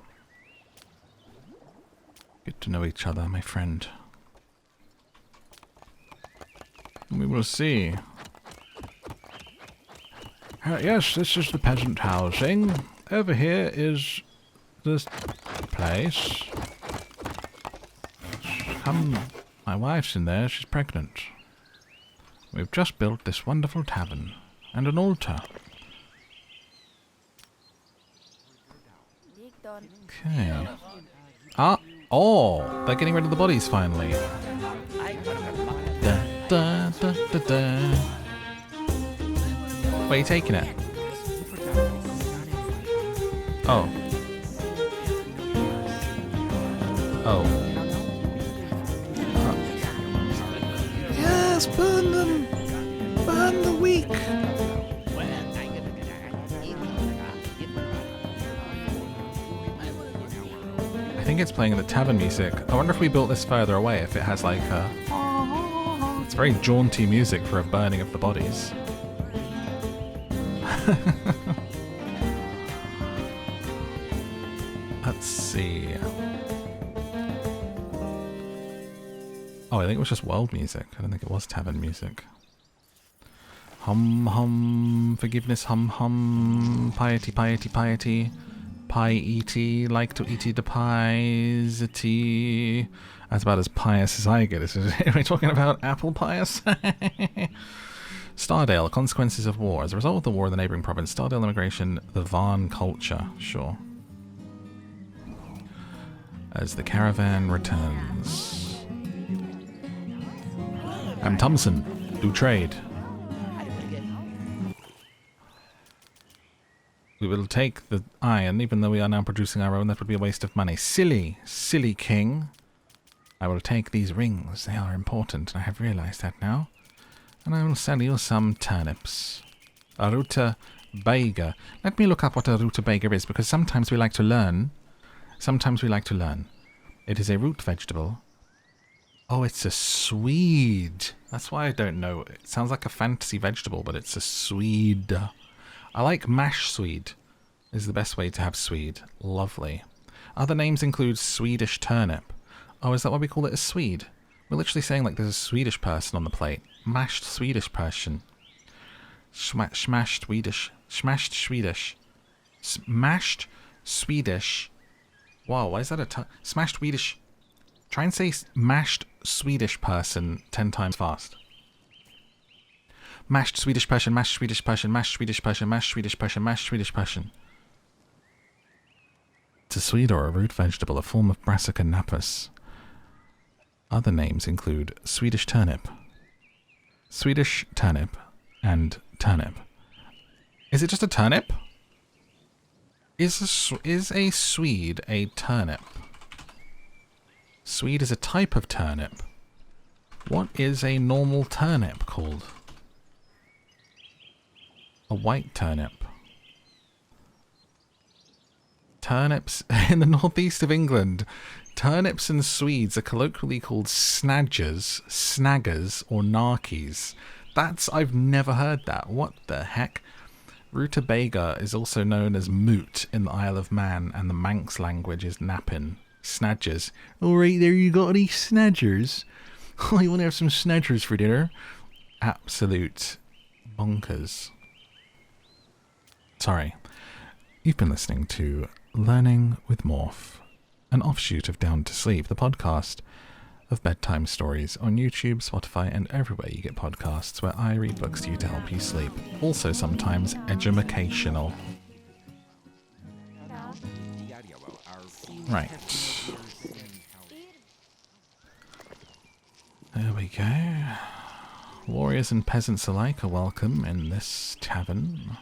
Get to know each other, my friend. We will see. Yes, this is the peasant housing. Over here is this place. My wife's in there, she's pregnant. We've just built this wonderful tavern and an altar. Okay. Oh, they're getting rid of the bodies finally. Da, da, da, da, da. Where are you taking it? Oh. Oh. Yes, burn them! Burn the weak! I think it's playing the tavern music. I wonder if we built this further away, if it has like a... It's very jaunty music for a burning of the bodies. Let's see. Oh, I think it was just world music. I don't think it was tavern music. Hum hum, forgiveness, hum hum, piety, piety, piety, piety, like to eat the piety. That's about as pious as I get. Are we talking about apple pious? Stardale, consequences of war. As a result of the war in the neighbouring province, Stardale immigration, the Varn culture. Sure. As the caravan returns. I'm Thompson. Do trade. We will take the iron, even though we are now producing our own. That would be a waste of money. Silly, silly king. I will take these rings. They are important. I have realized that now. And I will sell you some turnips. A rutabaga. Let me look up what a rutabaga is, because sometimes we like to learn. Sometimes we like to learn. It is a root vegetable. Oh, it's a swede. That's why I don't know. It sounds like a fantasy vegetable, but it's a swede. I like mash swede. Is the best way to have swede. Lovely. Other names include Swedish turnip. Oh, is that why we call it a swede? We're literally saying like there's a Swedish person on the plate. Mashed Swedish person. Smashed Swedish. Smashed Swedish. Smashed Swedish. Wow, why is that a smashed Swedish? Try and say mashed Swedish person 10 times fast. Mashed Swedish person, mashed Swedish person, mashed Swedish person, mashed Swedish person, mashed Swedish person. It's a swede or a root vegetable, a form of Brassica napus. Other names include Swedish turnip, and turnip. Is it just a turnip? Is a swede a turnip? Swede is a type of turnip. What is a normal turnip called? A white turnip. Turnips in the northeast of England. Turnips and Swedes are colloquially called snaggers, or narkies. I've never heard that. What the heck? Rutabaga is also known as moot in the Isle of Man, and the Manx language is nappin. Snadgers. Alright, there you got any snadgers? Oh, you want to have some snadgers for dinner? Absolute bonkers. Sorry. You've been listening to Learning with Morph, an offshoot of Down to Sleep, the podcast of bedtime stories on YouTube, Spotify, and everywhere you get podcasts, where I read books to you to help you sleep. Also sometimes educational. Right. There we go. Warriors and peasants alike are welcome in this tavern.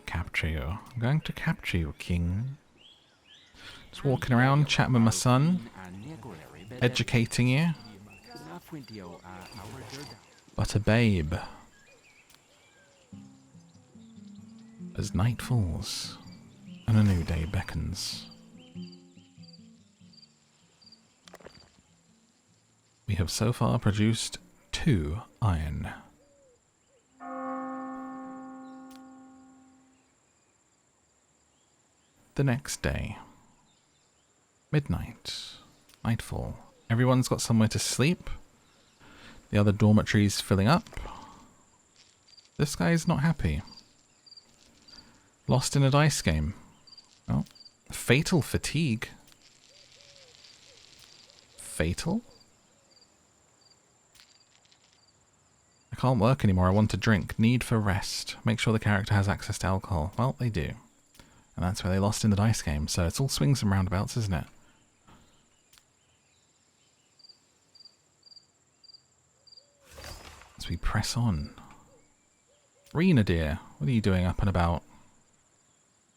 Capture you. I'm going to capture you, king. Just walking around, chatting with my son, educating you. But a babe. As night falls, and a new day beckons. We have so far produced 2 iron. The next day. Midnight. Nightfall. Everyone's got somewhere to sleep. The other dormitory's filling up. This guy's not happy. Lost in a dice game. Oh. Fatal fatigue. Fatal? I can't work anymore. I want to drink. Need for rest. Make sure the character has access to alcohol. Well, they do. And that's where they lost in the dice game. So it's all swings and roundabouts, isn't it? As we press on. Rena, dear. What are you doing up and about?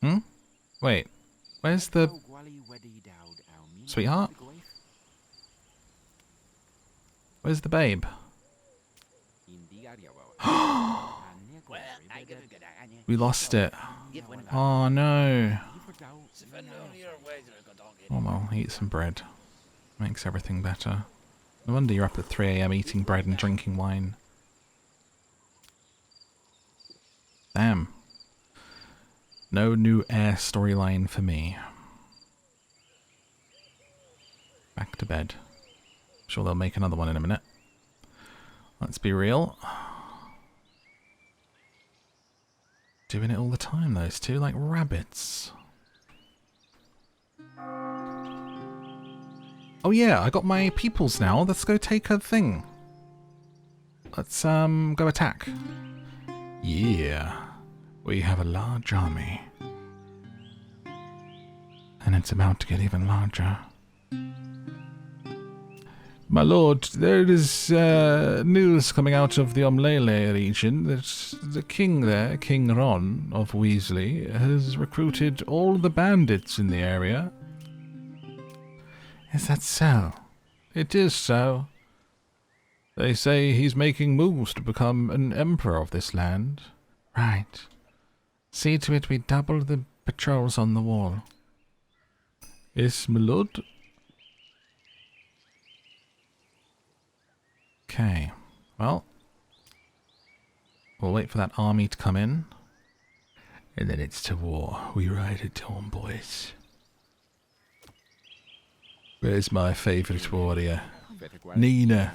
Hmm? Wait. Where's the... Sweetheart? Where's the babe? We lost it. Oh no. Oh well, eat some bread. Makes everything better. No wonder you're up at 3 AM eating bread and drinking wine. Damn. No new heir storyline for me. Back to bed. Sure they'll make another one in a minute. Let's be real. Doing it all the time, those two, like rabbits. Oh yeah, I got my peoples now. Let's go take a thing. Let's go attack. Yeah. We have a large army. And it's about to get even larger. My lord, there is news coming out of the Omlele region that the king there, King Ron of Weasley, has recruited all the bandits in the area. Is that so? It is so. They say he's making moves to become an emperor of this land. Right. See to it we double the patrols on the wall. Yes, my lord. Okay, well, we'll wait for that army to come in, and then it's to war. We ride it on, boys. Where's my favourite warrior? Nina,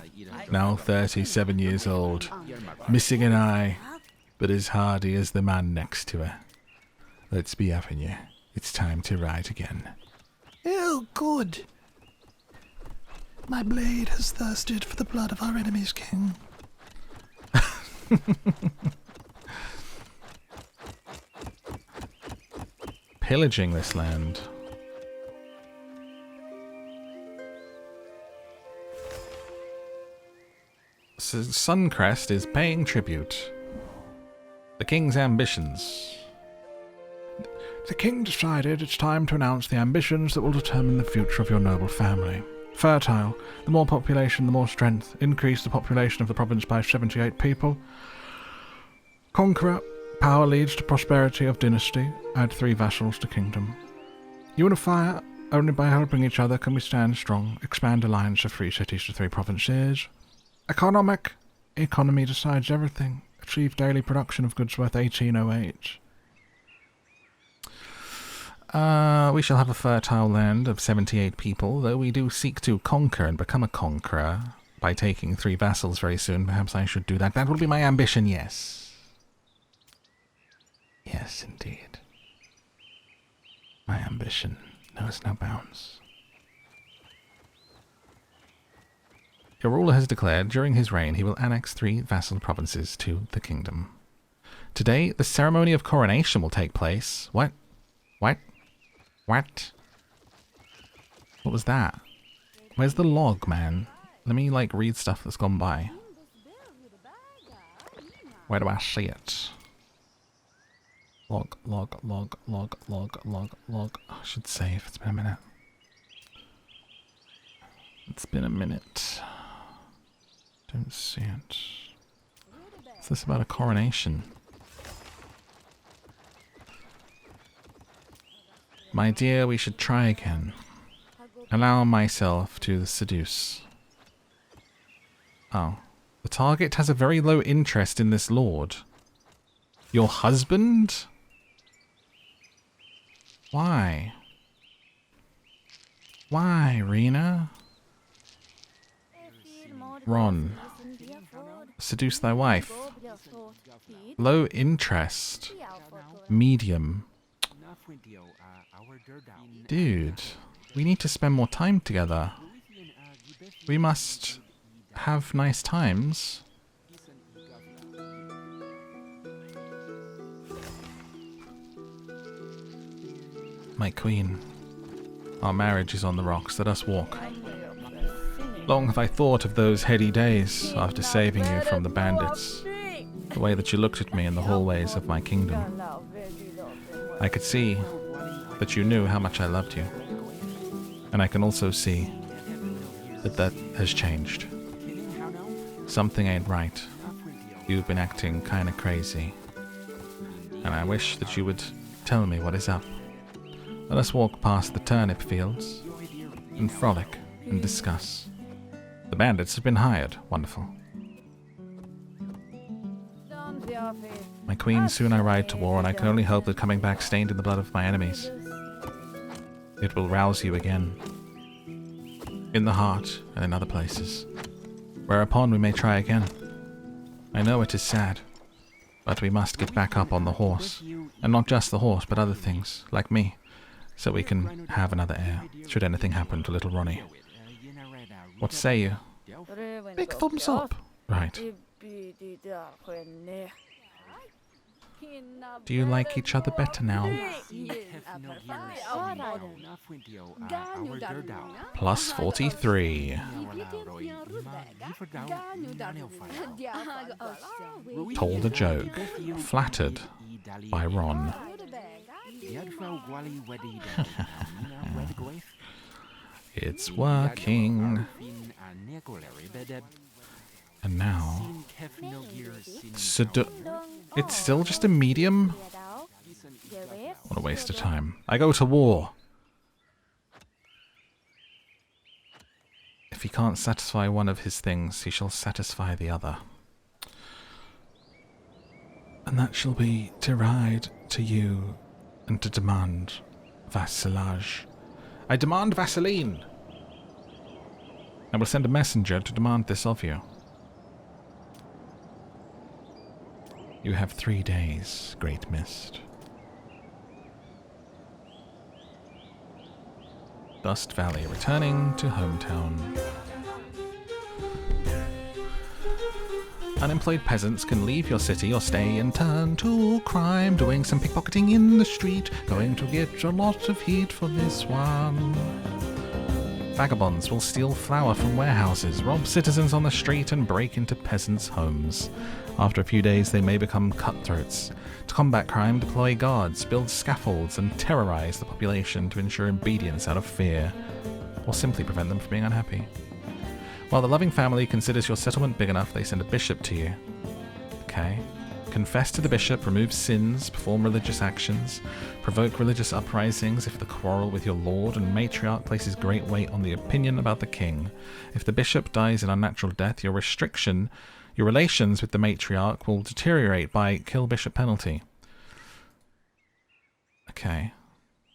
now 37 years old, missing an eye, but as hardy as the man next to her. Let's be having you. It's time to ride again. Oh, good. My blade has thirsted for the blood of our enemy's king. Pillaging this land. Suncrest is paying tribute. The king's ambitions. The king decided it's time to announce the ambitions that will determine the future of your noble family. Fertile. The more population, the more strength. Increase the population of the province by 78 people. Conqueror. Power leads to prosperity of dynasty. Add 3 vassals to kingdom. Unifier. Only by helping each other can we stand strong. Expand alliance of 3 cities to 3 provinces. Economic. Economy decides everything. Achieve daily production of goods worth 1808. We shall have a fertile land of 78 people, though we do seek to conquer and become a conqueror by taking 3 vassals very soon. Perhaps I should do that. That will be my ambition, yes. Yes, indeed. My ambition knows no bounds. Your ruler has declared during his reign he will annex 3 vassal provinces to the kingdom. Today, the ceremony of coronation will take place. What? What? What? What was that? Where's the log, man? Let me, like, read stuff that's gone by. Where do I see it? Log. I should save. It's been a minute. It's been a minute. Don't see it. What's this about a coronation? My dear, we should try again. Allow myself to seduce. Oh. The target has a very low interest in this lord. Your husband? Why? Why, Rena? Ron. Seduce thy wife. Low interest. Medium. Dude, we need to spend more time together. We must have nice times. My queen, our marriage is on the rocks. Let us walk. Long have I thought of those heady days after saving you from the bandits. The way that you looked at me in the hallways of my kingdom. I could see that you knew how much I loved you. And I can also see that that has changed. Something ain't right. You've been acting kinda crazy. And I wish that you would tell me what is up. Let us walk past the turnip fields and frolic and discuss. The bandits have been hired. Wonderful. My queen, soon I ride to war, and I can only hope that coming back stained in the blood of my enemies, it will rouse you again. in the heart, and in other places. Whereupon we may try again. I know it is sad, but we must get back up on the horse. And not just the horse, but other things, like me, so we can have another heir, should anything happen to little Ronnie. What say you? Big thumbs up. Right. Do you like each other better now? Plus 43. Told a joke. Flattered by Ron. It's working. And now... It's still just a medium? What a waste of time. I go to war. If he can't satisfy one of his things, he shall satisfy the other. And that shall be to ride to you and to demand vassalage. I demand Vaseline! I will send a messenger to demand this of you. You have 3 days, Great Mist. Dust Valley, returning to hometown. Unemployed peasants can leave your city or stay and turn to crime, doing some pickpocketing in the street, going to get a lot of heat for this one. Vagabonds will steal flour from warehouses, rob citizens on the street, and break into peasants' homes. After a few days, they may become cutthroats. To combat crime, deploy guards, build scaffolds, and terrorize the population to ensure obedience out of fear, or simply prevent them from being unhappy. While the loving family considers your settlement big enough, they send a bishop to you. Okay. Confess to the bishop, remove sins, perform religious actions, provoke religious uprisings if the quarrel with your lord and matriarch places great weight on the opinion about the king. If the bishop dies an unnatural death, your relations with the matriarch will deteriorate by kill bishop penalty. Okay.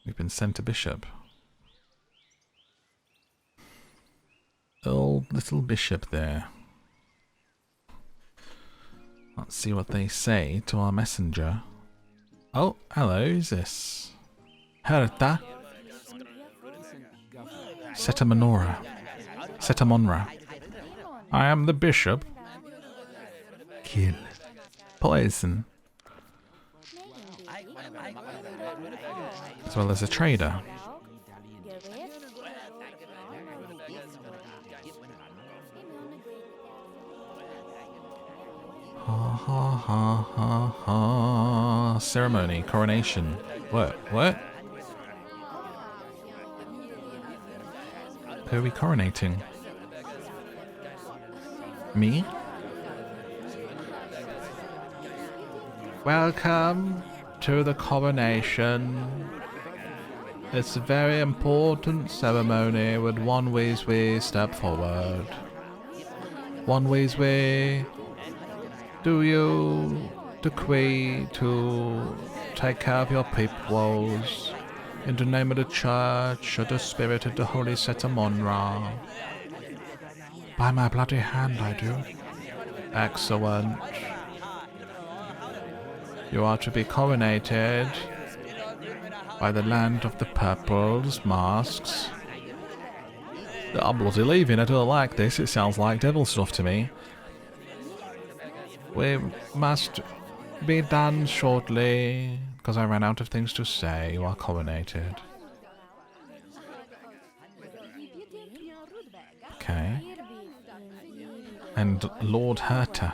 We've been sent a bishop. Old little bishop there. Let's see what they say to our messenger. Oh, hello, who's this? Herta? Setamonra. I am the bishop. Kill. Poison. As well as a trader. Ha ha ha ha ha. Ceremony, coronation. What? Who are we coronating? Me? Welcome to the coronation. It's a very important ceremony. Would one Weasley step forward? One Weasley, do you decree to take care of your peoples in the name of the church or the spirit of the holy Setamonra? By my bloody hand, I do. Excellent. You are to be coronated by the land of the purples, masks. I'm bloody leaving, I don't like this, it sounds like devil stuff to me. We must be done shortly, because I ran out of things to say. You are coronated. Okay. And Lord Herta.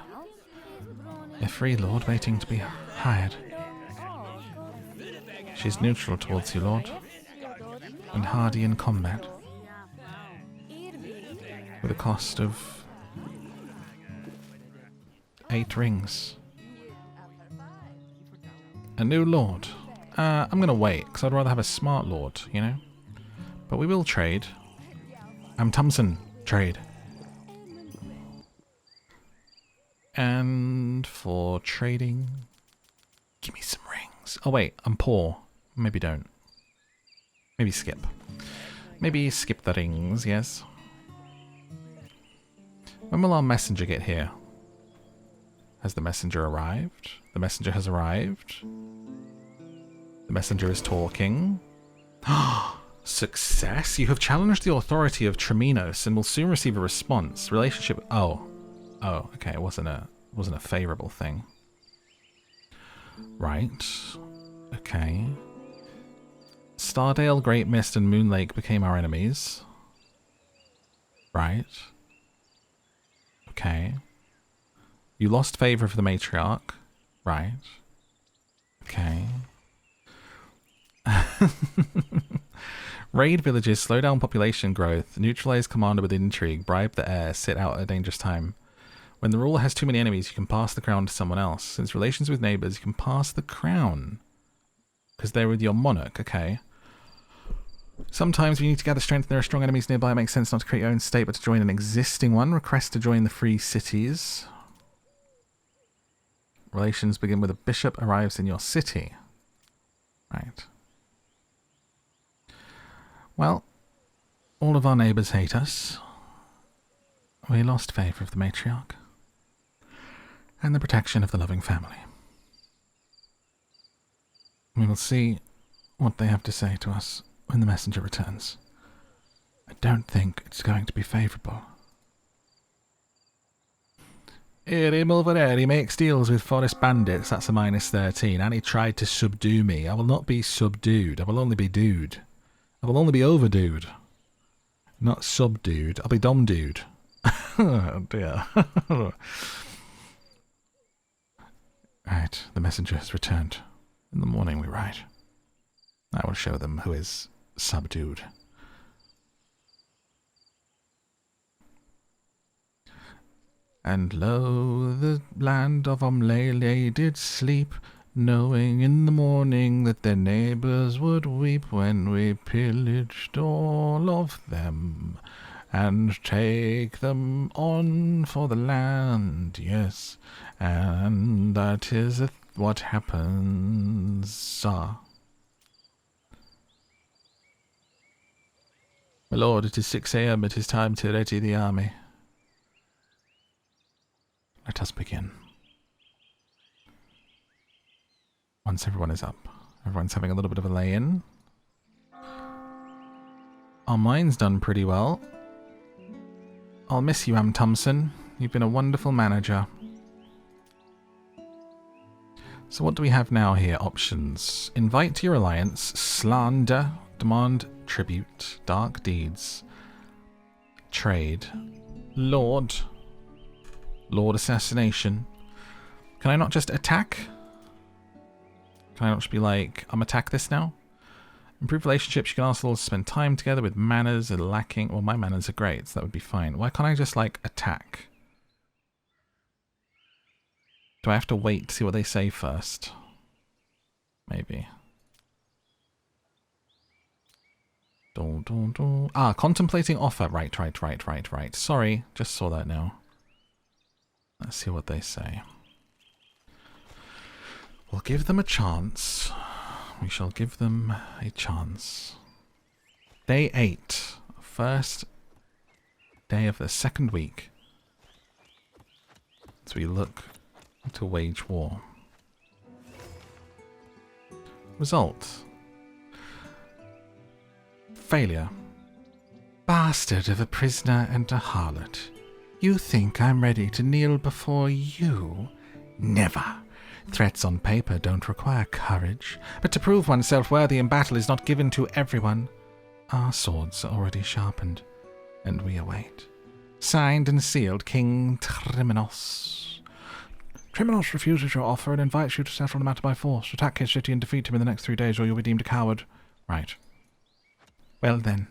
A free lord waiting to be hired. She's neutral towards you, Lord. And hardy in combat. With a cost of 8 rings. A new lord. I'm gonna wait, because I'd rather have a smart lord, you know? But we will trade. I'm Thompson. Trade. And for trading... Give me some rings. Oh wait, I'm poor. Maybe don't. Maybe skip. Maybe skip the rings, yes? When will our messenger get here? Has the messenger arrived? The messenger has arrived. The messenger is talking. Success! You have challenged the authority of Treminos and will soon receive a response. Relationship... Oh, okay. It wasn't a favorable thing. Right. Okay. Stardale, Great Mist, and Moon Lake became our enemies. Right. Okay. You lost favor for the matriarch. Right. Okay. Raid villages, slow down population growth, neutralize commander with intrigue, bribe the heir, sit out at a dangerous time. When the ruler has too many enemies, you can pass the crown to someone else. Since relations with neighbors, you can pass the crown. Because they're with your monarch, okay. Sometimes you need to gather strength and there are strong enemies nearby. It makes sense not to create your own state, but to join an existing one. Request to join the free cities. Relations begin with a bishop arrives in your city. Right. Well, all of our neighbours hate us. We lost favour of the matriarch. And the protection of the loving family. We will see what they have to say to us when the messenger returns. I don't think it's going to be favourable. Rimworld over there, he makes deals with forest bandits, that's a -13, and he tried to subdue me. I will not be subdued, I will only be dude. I will only be overdude. Not subdued, I'll be dom-dude. Oh dear. Right, the messenger has returned. In the morning we ride. I will show them who is subdued. And lo, the land of Umlele did sleep, knowing in the morning that their neighbours would weep when we pillaged all of them and take them on for the land, yes, and that is what happens. My lord, it is 6 a.m. It is time to ready the army. Let us begin. Once everyone is up, everyone's having a little bit of a lay-in. Our mine's done pretty well. I'll miss you, Thompson. You've been a wonderful manager. So what do we have now here? Options. Invite to your alliance. Slander. Demand tribute. Dark deeds. Trade. Lord. Lord assassination. Can I not just attack? Can I not just be like, I'm attack this now? Improve relationships. You can ask the Lords to spend time together with manners are lacking. Well, my manners are great, so that would be fine. Why can't I just, like, attack? Do I have to wait to see what they say first? Maybe. Ah, contemplating offer. Right. Sorry, just saw that now. Let's see what they say. We'll give them a chance. We shall give them a chance. Day 8. First day of the second week. As we look to wage war. Result. Failure. Bastard of a prisoner and a harlot. You think I'm ready to kneel before you? Never. Threats on paper don't require courage, but to prove oneself worthy in battle is not given to everyone. Our swords are already sharpened, and we await. Signed and sealed, King Treminos. Treminos refuses your offer and invites you to settle the matter by force. Attack his city and defeat him in the next 3 days, or you'll be deemed a coward. Right. Well then.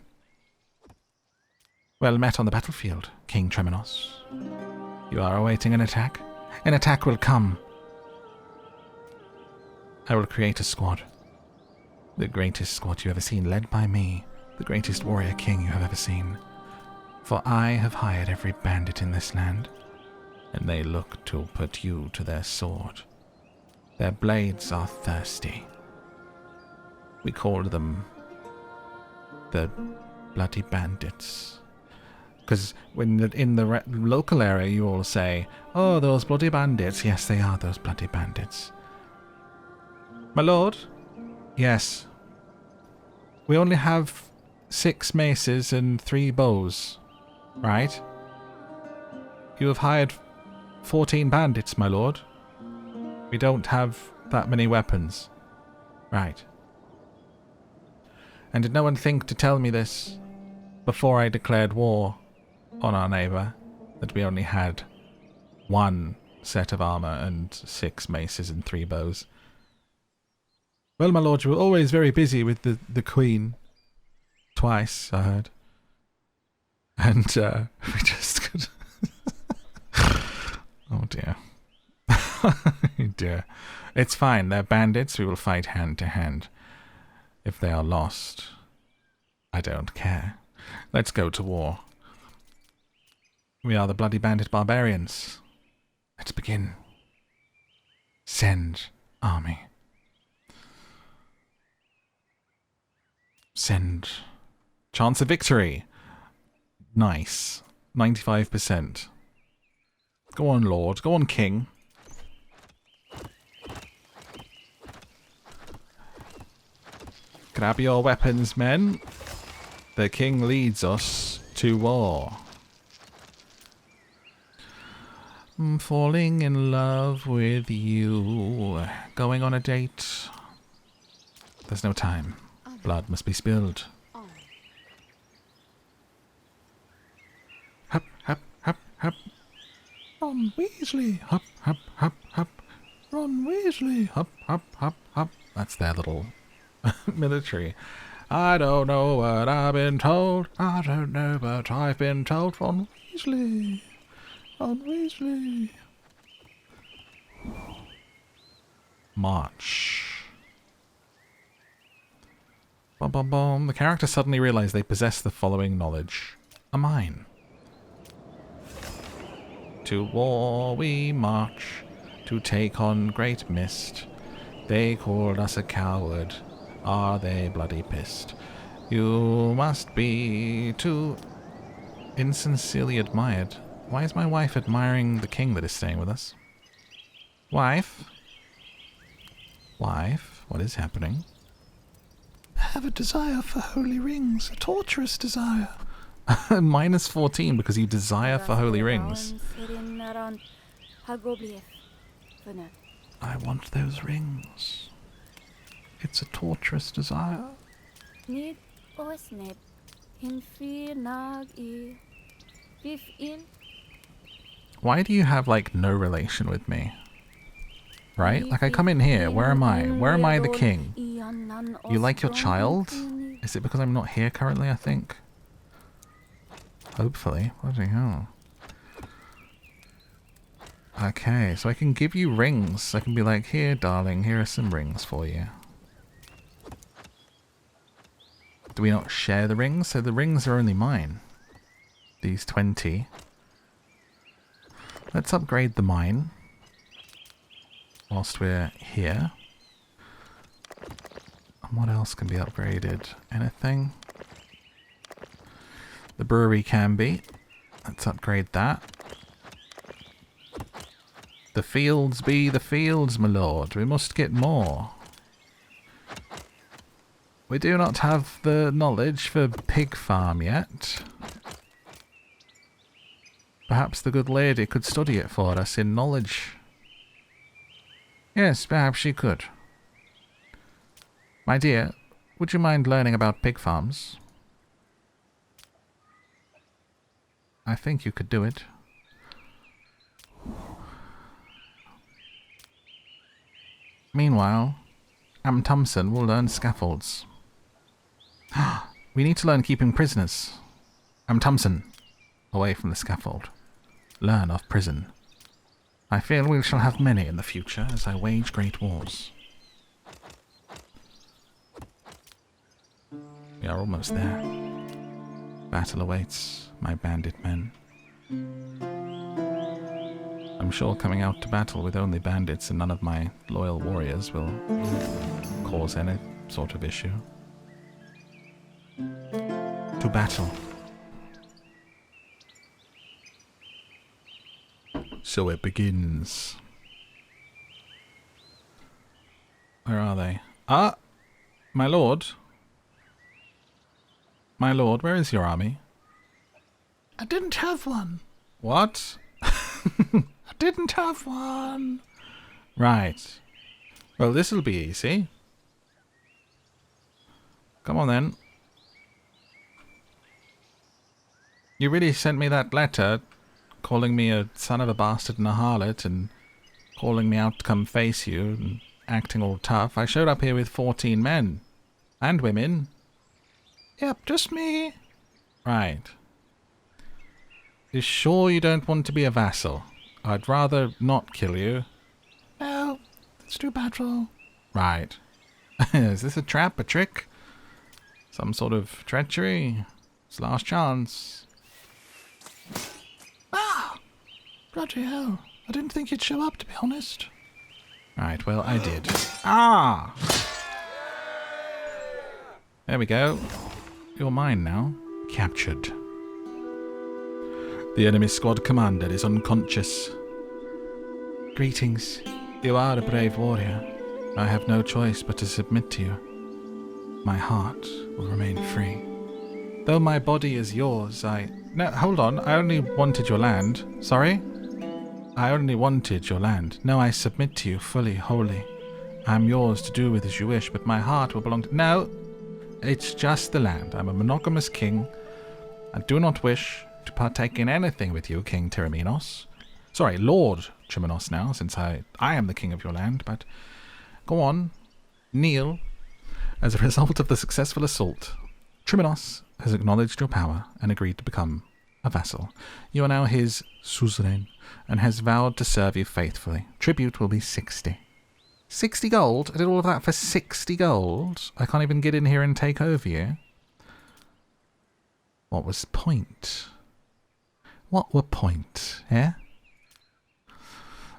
Well met on the battlefield, King Treminos. You are awaiting an attack? An attack will come. I will create a squad. The greatest squad you ever seen, led by me. The greatest warrior king you have ever seen. For I have hired every bandit in this land, and they look to put you to their sword. Their blades are thirsty. We called them the Bloody Bandits. Because in the local area you all say, oh, those bloody bandits. Yes, they are those bloody bandits. My lord? Yes. We only have 6 maces and 3 bows, right? You have hired 14 bandits, my lord. We don't have that many weapons. Right. And did no one think to tell me this before I declared war on our neighbour, that we only had 1 set of armour and 6 maces and 3 bows? Well, my lord, you were always very busy with the Queen. Twice, I heard. And we just could... Oh dear. Oh dear. It's fine, they're bandits, we will fight hand to hand. If they are lost, I don't care. Let's go to war. We are the bloody bandit barbarians. Let's begin. Send army. Send. Chance of victory. Nice. 95%. Go on, Lord. Go on, King. Grab your weapons, men. The King leads us to war. I'm falling in love with you. Going on a date. There's no time. Blood must be spilled. Hup, hup, hup, hup. Ron Weasley. Hup, hup, hup, hup. Ron Weasley. Hup, hup, hup, hup. That's their little military. I don't know what I've been told. I don't know, but I've been told. Ron Weasley. Ron Weasley. March. Bum, bum, bum. The character suddenly realized they possess the following knowledge. A mine. To war we march, to take on great mist. They called us a coward. Are they bloody pissed? You must be too insincerely admired. Why is my wife admiring the king that is staying with us? Wife? Wife? What is happening? I have a desire for holy rings. A torturous desire. Minus 14 because you desire for holy rings. I want those rings. It's a torturous desire. Why do you have, like, no relation with me? Right? Like, I come in here. Where am I? Where am I the king? You like your child? Is it because I'm not here currently, I think? Hopefully. Bloody hell. Okay, so I can give you rings. I can be like, here, darling, here are some rings for you. Do we not share the rings? So the rings are only mine. These 20. Let's upgrade the mine. Whilst we're here. And what else can be upgraded? Anything? The brewery can be. Let's upgrade that. The fields be the fields, my lord. We must get more. We do not have the knowledge for pig farm yet. Perhaps the good lady could study it for us in knowledge. Yes, perhaps she could. My dear, would you mind learning about pig farms? I think you could do it. Meanwhile, Thompson will learn scaffolds. We need to learn keeping prisoners. Thompson, away from the scaffold. Learn of prison. I feel we shall have many in the future as I wage great wars. We are almost there. Battle awaits, my bandit men. I'm sure coming out to battle with only bandits and none of my loyal warriors will cause any sort of issue. To battle. So it begins. Where are they? Ah! My lord. My lord, where is your army? I didn't have one. What? I didn't have one. Right. Well, this'll be easy. Come on then. You really sent me that letter calling me a son of a bastard and a harlot and calling me out to come face you and acting all tough. I showed up here with 14 men. And women. Yep, just me. Right. You sure you don't want to be a vassal? I'd rather not kill you. No, it's too bad for... Right. Is this a trap, a trick? Some sort of treachery? It's last chance. Ah! Bloody hell. I didn't think you'd show up, to be honest. Right, well, I did. Ah! There we go. You're mine now. Captured. The enemy squad commander is unconscious. Greetings. You are a brave warrior. I have no choice but to submit to you. My heart will remain free. Though my body is yours, No, hold on. I only wanted your land. Sorry? I only wanted your land. No, I submit to you fully, wholly. I am yours to do with as you wish, but my heart will belong to... No! It's just the land. I'm a monogamous king. I do not wish to partake in anything with you, King Terminos. Sorry, Lord Terminos now, since I am the king of your land, but... Go on. Kneel. As a result of the successful assault, Terminos has acknowledged your power and agreed to become a vassal. You are now his suzerain and has vowed to serve you faithfully. Tribute will be 60. 60 gold? I did all of that for 60 gold? I can't even get in here and take over you. What was the point? What were point, eh?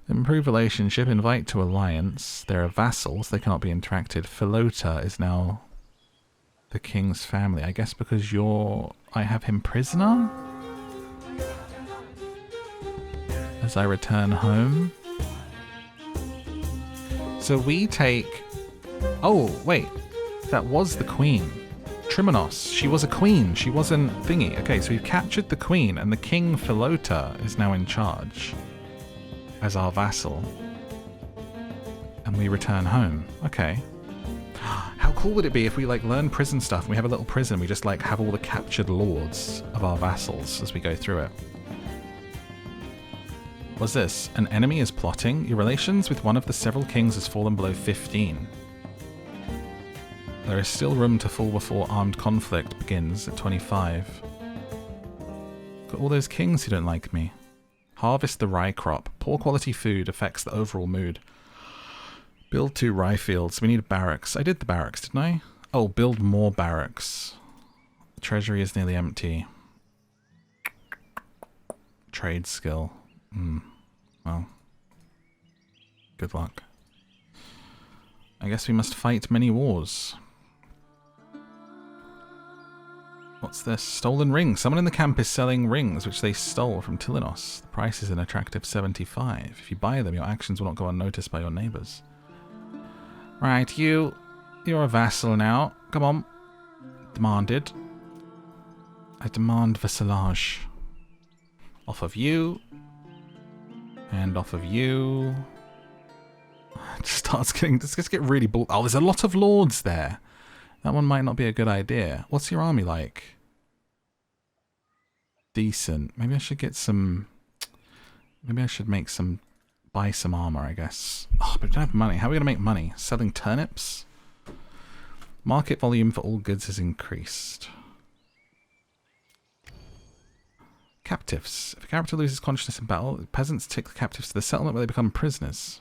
Improve relationship, invite to alliance. There are vassals, they cannot be interacted. Philota is now the king's family. I guess because I have him prisoner? As I return home. So we take... Oh, wait. That was the queen. Trimonos. She was a queen. She wasn't thingy. Okay, so we've captured the queen, and the king Philota is now in charge as our vassal. And we return home. Okay. How cool would it be if we, like, learn prison stuff and we have a little prison, we just, like, have all the captured lords of our vassals as we go through it. What's this? An enemy is plotting. Your relations with one of the several kings has fallen below 15. There is still room to fall before armed conflict begins at 25. Got all those kings who don't like me. Harvest the rye crop. Poor quality food affects the overall mood. Build 2 rye fields. We need barracks. I did the barracks, didn't I? Oh, build more barracks. The treasury is nearly empty. Trade skill. Well. Good luck. I guess we must fight many wars. What's this? Stolen rings. Someone in the camp is selling rings which they stole from Tilinos. The price is an attractive 75. If you buy them, your actions will not go unnoticed by your neighbours. Right, you're a vassal now. Come on. Demanded. I demand vassalage. Off of you. And off of you. It just starts getting... This gets really bull... Oh, there's a lot of lords there. That one might not be a good idea. What's your army like? Decent. Maybe I should get some... Maybe I should make some... Buy some armor, I guess. Oh, but I don't have money. How are we going to make money? Selling turnips? Market volume for all goods has increased. Captives. If a character loses consciousness in battle, peasants take the captives to the settlement where they become prisoners.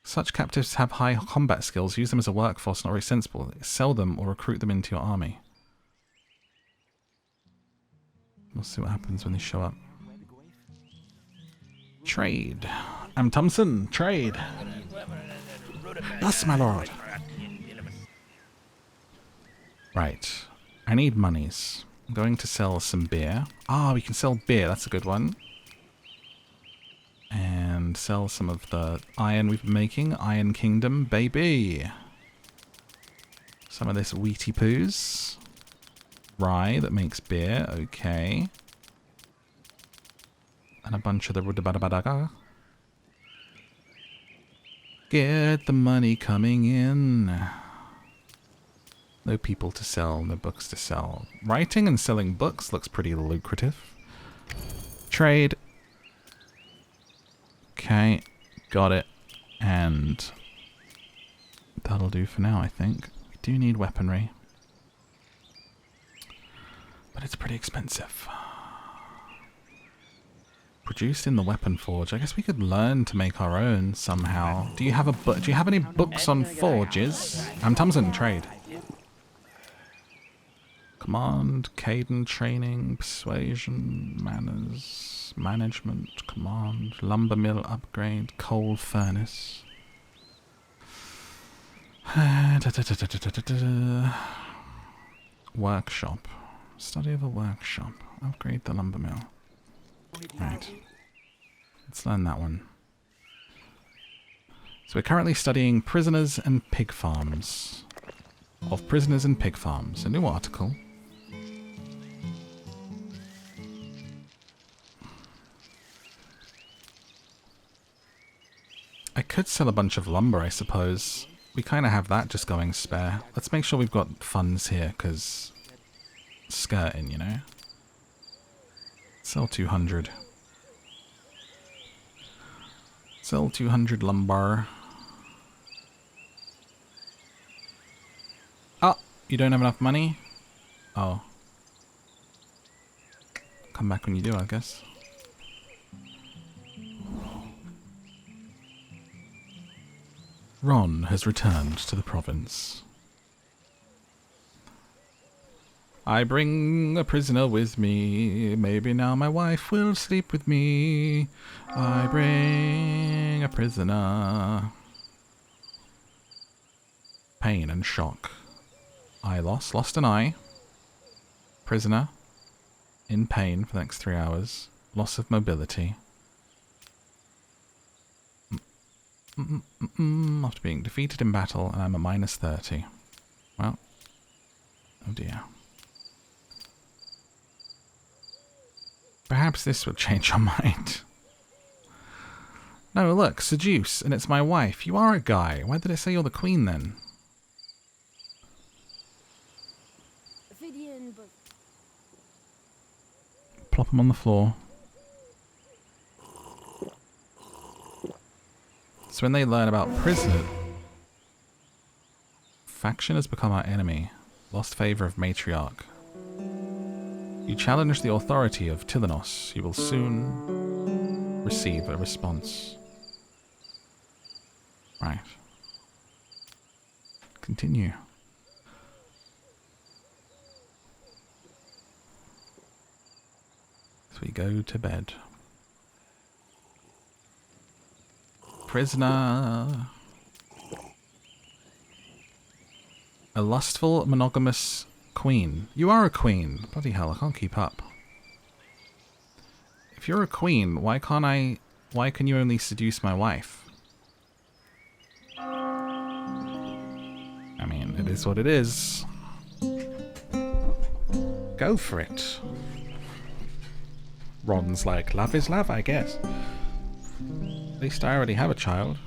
Such captives have high combat skills. Use them as a workforce, not very sensible. Sell them or recruit them into your army. We'll see what happens when they show up. Trade. I'm Thompson. Trade. Yes, my lord. Right. I need monies. I'm going to sell some beer. Ah, we can sell beer. That's a good one. sell some of the iron we've been making. Iron Kingdom, baby. Some of this wheaty poos. Rye that makes beer, okay. And a bunch of the rudabadabadaga. Get the money coming in. No people to sell, no books to sell. Writing and selling books looks pretty lucrative. Trade. Okay, got it. And that'll do for now, I think. We do need weaponry. But it's pretty expensive. Produced in the weapon forge. I guess we could learn to make our own somehow. Do you have a book? Do you have any books on forges? Thompson, trade. Command, Caden, training, persuasion, manners, management, command, lumber mill upgrade, coal furnace. Workshop. Study of a workshop. Upgrade the lumber mill. Right. Let's learn that one. So we're currently studying prisoners and pig farms. Of prisoners and pig farms. A new article. I could sell a bunch of lumber, I suppose. We kind of have that just going spare. Let's make sure we've got funds here, because skirting, you know. Sell 200. Sell 200 lumber. Oh, you don't have enough money? Oh. Come back when you do, I guess. Ron has returned to the province. I bring a prisoner with me. Maybe now my wife will sleep with me. I bring a prisoner. Pain and shock. Eye loss. Lost an eye. Prisoner. In pain for the next 3 hours. Loss of mobility. After being defeated in battle, and I'm a minus 30. Well. Oh dear. Perhaps this will change your mind. No, look, seduce, and it's my wife. You are a guy. Why did it say you're the queen then? Plop him on the floor. So when they learn about prisoner... Faction has become our enemy. Lost favor of matriarch. You challenge the authority of Tylanos. You will soon receive a response. Right. Continue. So we go to bed. Prisoner. A lustful, monogamous queen. You are a queen. Bloody hell, I can't keep up. If you're a queen, why can you only seduce my wife? I mean, it is what it is. Go for it. Ron's like, love is love, I guess. At least I already have a child.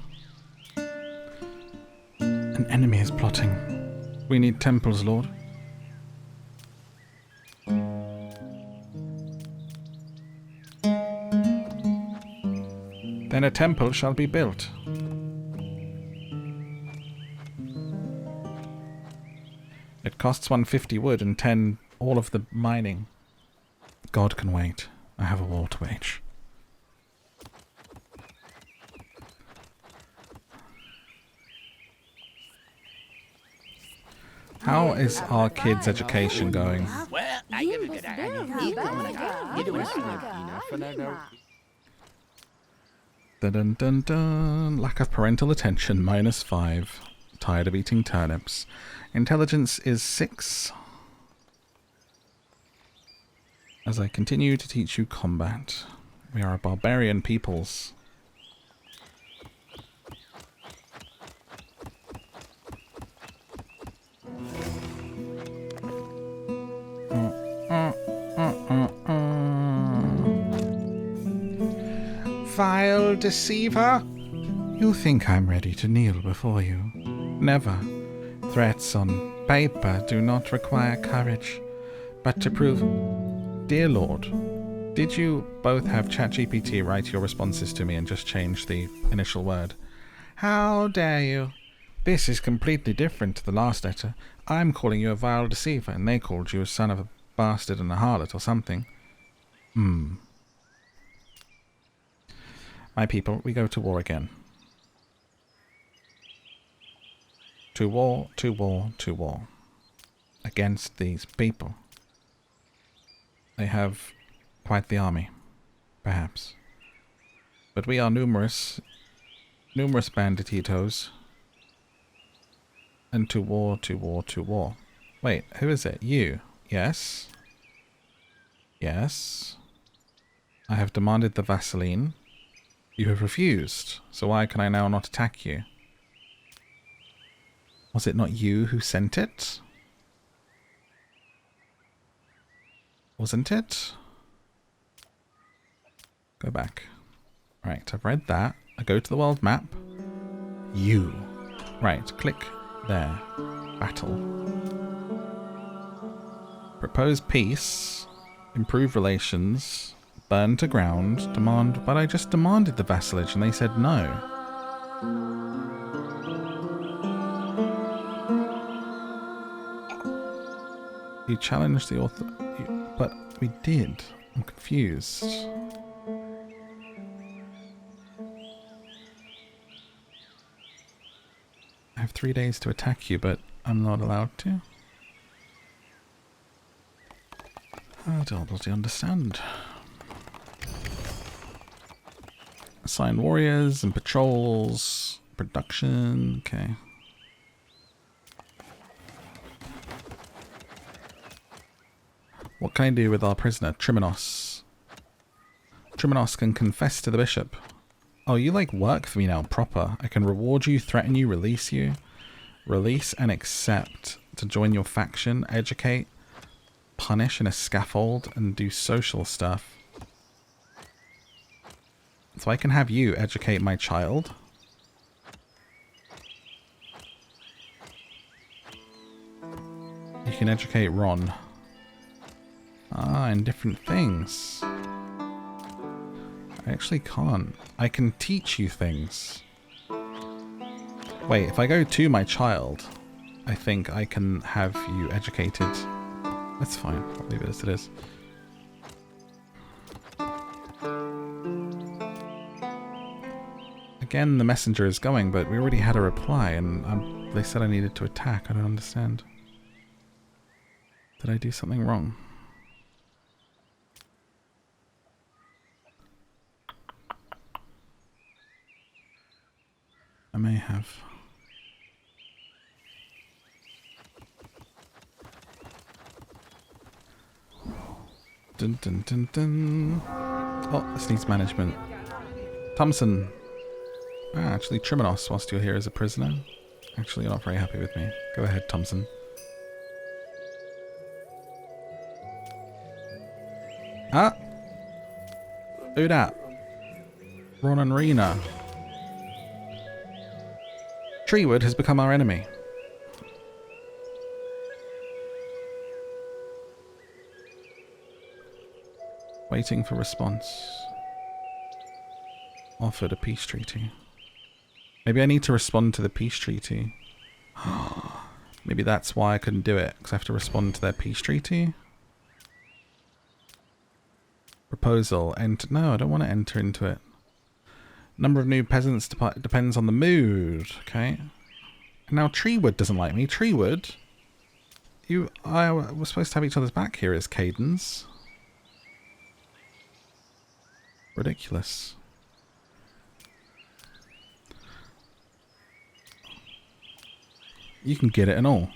An enemy is plotting. We need temples, Lord. Then a temple shall be built. It costs 150 wood and 10 all of the mining. God can wait. I have a war to wage. How is our kids' education going? Dun dun dun dun. Lack of parental attention, -5. Tired of eating turnips. Intelligence is 6. As I continue to teach you combat. We are a barbarian peoples. vile deceiver! You think I'm ready to kneel before you? Never. Threats on paper do not require courage, but to prove... Dear Lord, did you both have ChatGPT write your responses to me and just change the initial word? How dare you? This is completely different to the last letter. I'm calling you a vile deceiver, and they called you a son of a bastard and a harlot or something. My people, we go to war again. To war, to war, to war. Against these people. They have quite the army, perhaps. But we are numerous bandititos. And to war, to war, to war. Wait, who is it? You? Yes? Yes? I have demanded the Vassalage. You have refused, so why can I now not attack you? Was it not you who sent it? Wasn't it? Go back. Right, I've read that. I go to the world map. You. Right, click there. Battle. Propose peace. Improve relations. Burn to ground. Demand. But I just demanded the vassalage and they said no. You challenged the author. But we did. I'm confused. I have 3 days to attack you, but I'm not allowed to? I don't bloody understand. Assign warriors and patrols. Production. Okay. What can I do with our prisoner, Triminos? Triminos can confess to the bishop. Oh, you like work for me now, proper. I can reward you, threaten you, release you. Release and accept to join your faction, educate, punish in a scaffold, and do social stuff. So I can have you educate my child. You can educate Ron. Ah, in different things. I actually can't. I can teach you things. Wait, if I go to my child, I think I can have you educated. That's fine. I'll leave it as it is. Again, the messenger is going, but we already had a reply, and they said I needed to attack. I don't understand. Did I do something wrong? I may have. Dun dun dun dun. Oh, this needs management. Thompson. Ah, actually, Triminos, whilst you're here as a prisoner. Actually, you're not very happy with me. Go ahead, Thompson. Ah! Who dat? Ron and Rena. Treewood has become our enemy. Waiting for response. Offered a peace treaty. Maybe I need to respond to the peace treaty. Maybe that's why I couldn't do it, because I have to respond to their peace treaty. Proposal. No, I don't want to enter into it. Number of new peasants depends on the mood. Okay. And now Treewood doesn't like me. Treewood? We're supposed to have each other's back here as Cadence. Ridiculous. You can get it and all.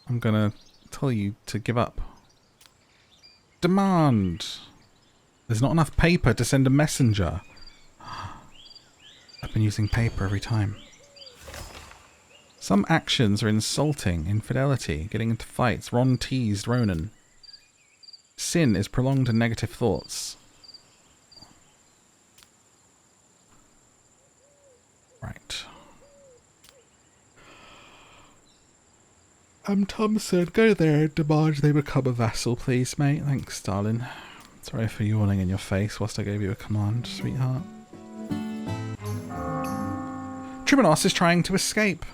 I'm gonna tell you to give up. Demand! There's not enough paper to send a messenger. I've been using paper every time. Some actions are insulting, infidelity, getting into fights. Ron teased Ronan. Sin is prolonged and negative thoughts. Thompson, go there and demand they become a vassal, please, mate. Thanks, darling. Sorry for yawning in your face whilst I gave you a command, sweetheart. Trimonos is trying to escape.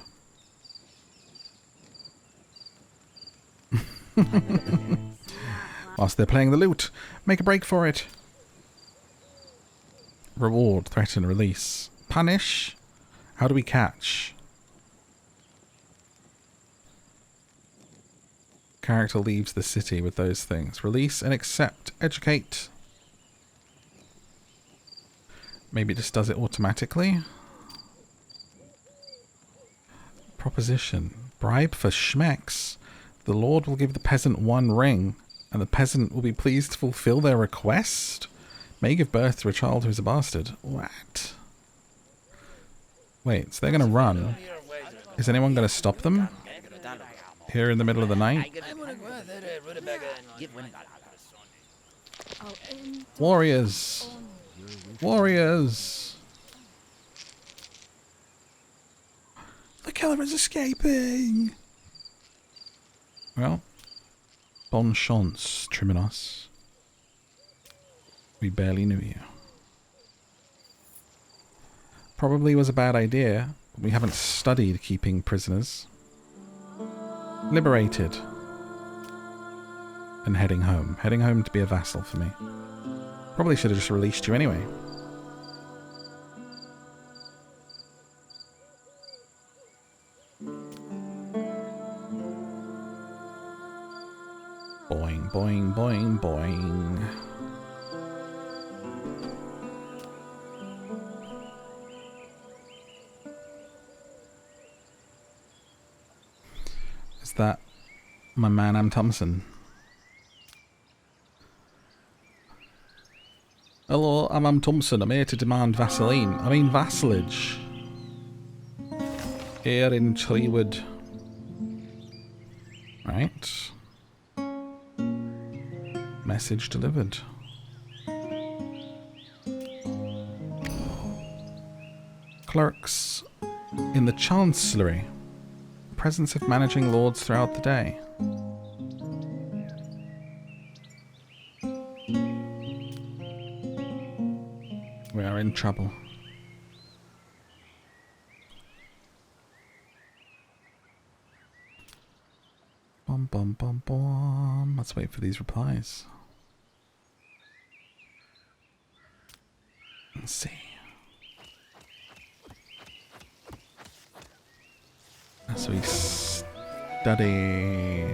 Whilst they're playing the lute, make a break for it. Reward, threaten, release. Punish. How do we catch? Character leaves the city with those things. Release and accept. Educate. Maybe it just does it automatically. Proposition. Bribe for schmecks. The Lord will give the peasant 1 ring, and the peasant will be pleased to fulfill their request. May give birth to a child who is a bastard. What? Wait, so they're going to run. Is anyone going to stop them? Here in the middle of the night? Warriors! Warriors! The killer is escaping! Well, bon chance, Trimonos. We barely knew you. Probably was a bad idea, but we haven't studied keeping prisoners. Liberated. And heading home. Heading home to be a vassal for me. Probably should have just released you anyway. Boing, boing, boing, boing. Is that my man, Thompson? Hello, I'm Thompson. I'm here to demand vassalage. Here in Treewood. Right. Message delivered. Clerks in the Chancellery. Presence of managing lords throughout the day. We are in trouble. Bum bum bum bum. Let's wait for these replies. Let's see. As we study.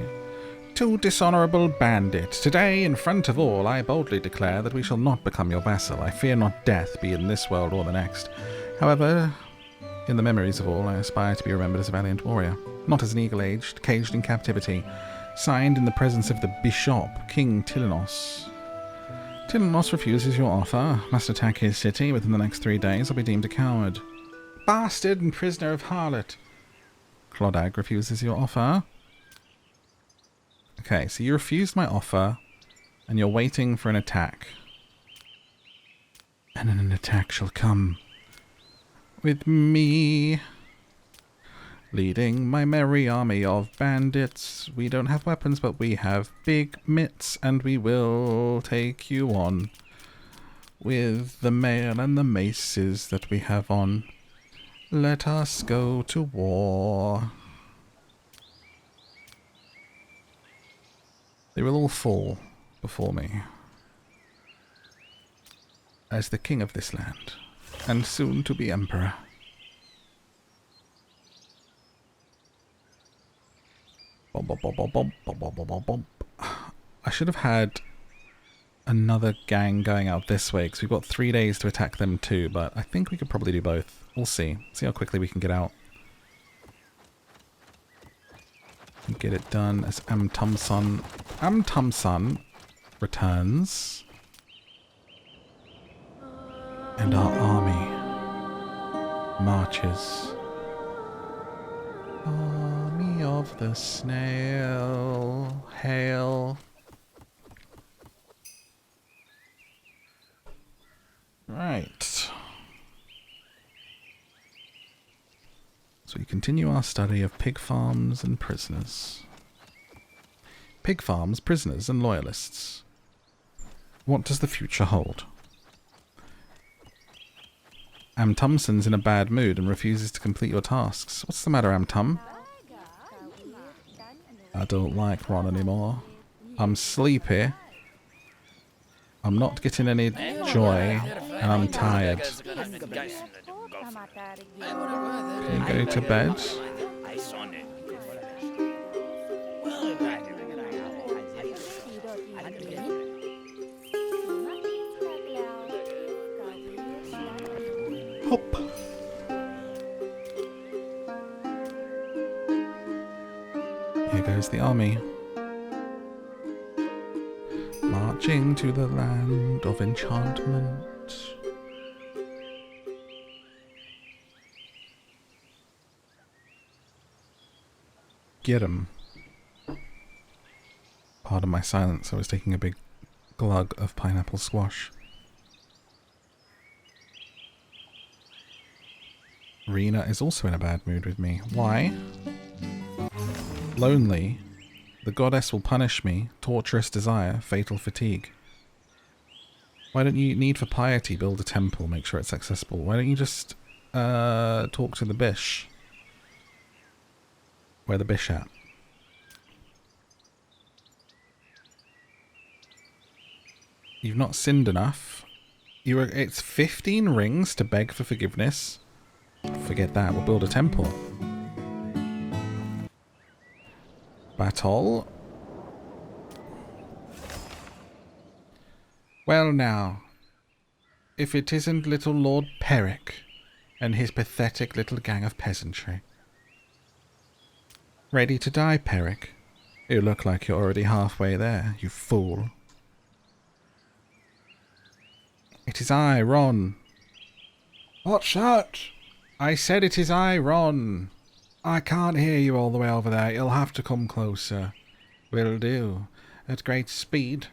To dishonourable bandit, today in front of all I boldly declare that we shall not become your vassal. I fear not death, be it in this world or the next. However, in the memories of all, I aspire to be remembered as a valiant warrior, not as an eagle-aged, caged in captivity, signed in the presence of the Bishop, King Tilenos. Tilenos refuses your offer, must attack his city within the next 3 days, or be deemed a coward. Bastard and prisoner of harlot. Clodag refuses your offer. Okay, so you refused my offer, and you're waiting for an attack. And an attack shall come. With me. Leading my merry army of bandits. We don't have weapons, but we have big mitts, and we will take you on. With the mail and the maces that we have on. Let us go to war. They will all fall before me. As the king of this land, and soon to be emperor. I should have had another gang going out this way, because we've got 3 days to attack them too, but I think we could probably do both. We'll see. See how quickly we can get out. Get it done as Thompson returns. And our army marches. Army of the snail, hail. Right. So we continue our study of pig farms and prisoners. pig farms, prisoners, and loyalists. What does the future hold? Thompson's in a bad mood and refuses to complete your tasks. What's the matter, Tom? I don't like Ron anymore. I'm sleepy. I'm not getting any joy, and I'm tired. Can you go to bed? Hop. Here goes the army. Marching to the land of enchantment. Get 'em. Pardon my silence, I was taking a big glug of pineapple squash. Rena is also in a bad mood with me. Why? Lonely. The goddess will punish me. Torturous desire. Fatal fatigue. Why don't you need for piety? Build a temple. Make sure it's accessible. Why don't you just talk to the bish? Where the bish at? You've not sinned enough. It's 15 rings to beg for forgiveness. Forget that. We'll build a temple. Battle. Well now, if it isn't little Lord Peric and his pathetic little gang of peasantry. Ready to die, Peric? You look like you're already halfway there, you fool. It is I, Ron. What's that? I said it is I, Ron. I can't hear you all the way over there. You'll have to come closer. Will do. At great speed.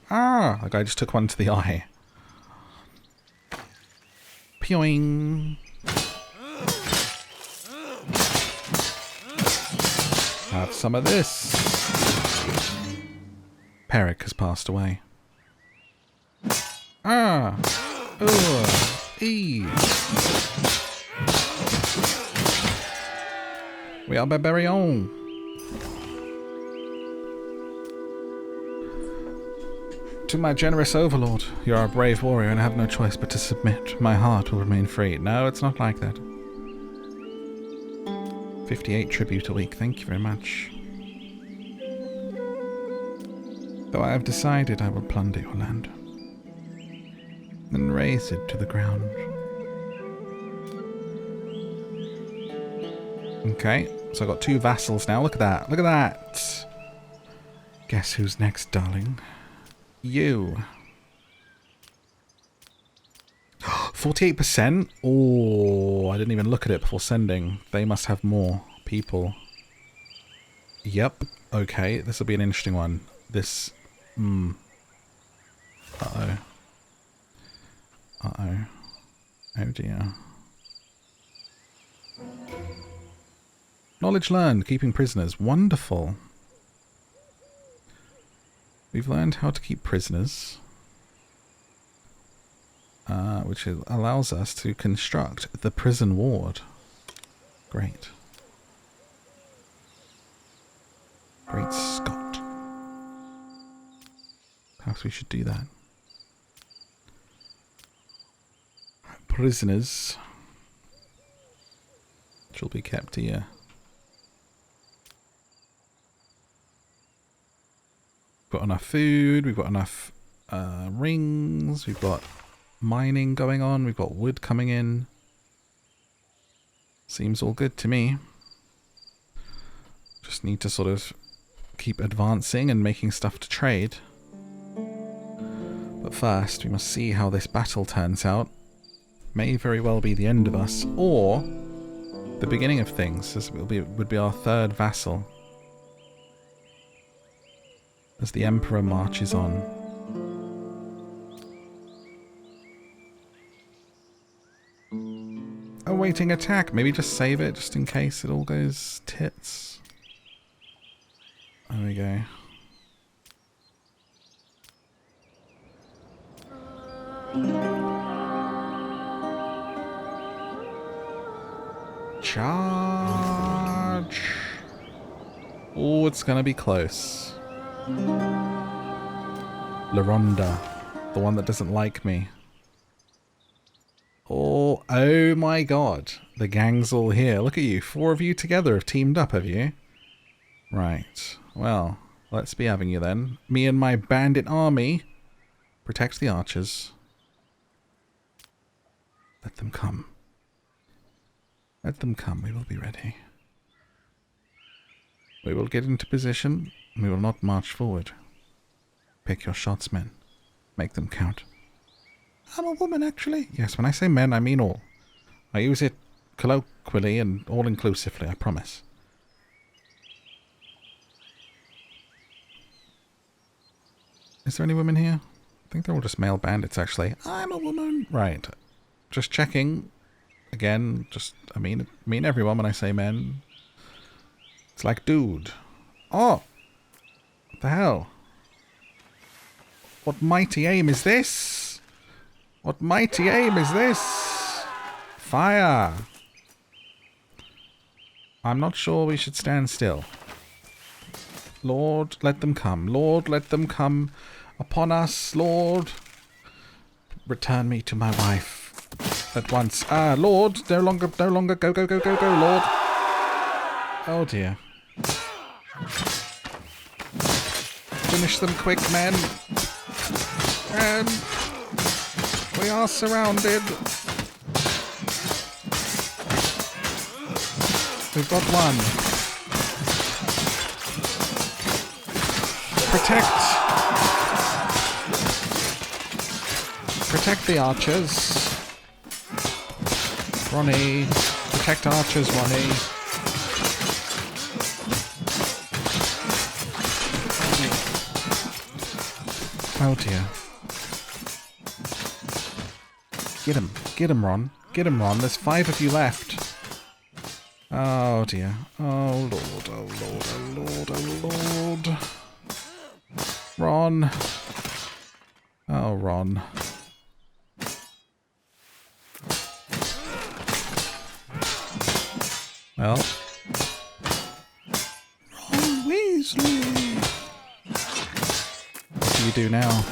Ah, the guy just took one to the eye. Peoing. Have some of this. Peric has passed away. Ah! Ugh! Eee! We are barbarian. To my generous overlord, you are a brave warrior and I have no choice but to submit. My heart will remain free. No, it's not like that. 58 tribute a week, thank you very much. Though I have decided I will plunder your land and raze it to the ground. Okay, so I've got 2 vassals now. Look at that. Look at that. Guess who's next, darling? You. 48%? Oh, I didn't even look at it before sending. They must have more people. Yep. Okay, this will be an interesting one. This... Uh-oh. Uh-oh. Oh dear. Knowledge learned. Keeping prisoners. Wonderful. We've learned how to keep prisoners. Which allows us to construct the prison ward. Great. Great Scott. Perhaps we should do that. Prisoners shall be kept here. We've got enough food, we've got enough rings, we've got mining going on, we've got wood coming in. Seems all good to me. Just need to sort of keep advancing and making stuff to trade. But first, we must see how this battle turns out. May very well be the end of us, or the beginning of things. This would be our 3rd vassal. As the Emperor marches on. awaiting attack. Maybe just save it, just in case it all goes tits. There we go. Charge! Oh, it's gonna be close. LaRonda, the one that doesn't like me. Oh my god. The gang's all here. Look at you. 4 of you together have teamed up, have you? Right. Well, let's be having you then. Me and my bandit army. Protect the archers. Let them come. Let them come. We will be ready. We will get into position. We will not march forward. Pick your shots, men. Make them count. I'm a woman, actually. Yes, when I say men, I mean all. I use it colloquially and all-inclusively, I promise. Is there any women here? I think they're all just male bandits, actually. I'm a woman. Right. Just checking. Again, I mean everyone when I say men. It's like, dude. Oh! What the hell? What mighty aim is this? What mighty aim is this? Fire! I'm not sure we should stand still. Lord, let them come. Lord, let them come upon us. Lord, return me to my wife at once. Lord, no longer, go, Lord. Oh dear. Finish them quick, men. And we are surrounded. We've got one. Protect the archers. Ronnie. Protect archers, Ronnie. Oh dear. Get him, Ron. Get him, Ron. There's 5 of you left. Oh dear. Oh lord, oh lord, oh lord, oh lord. Ron. Oh, Ron. Well. Ron Weasley. What do you do now?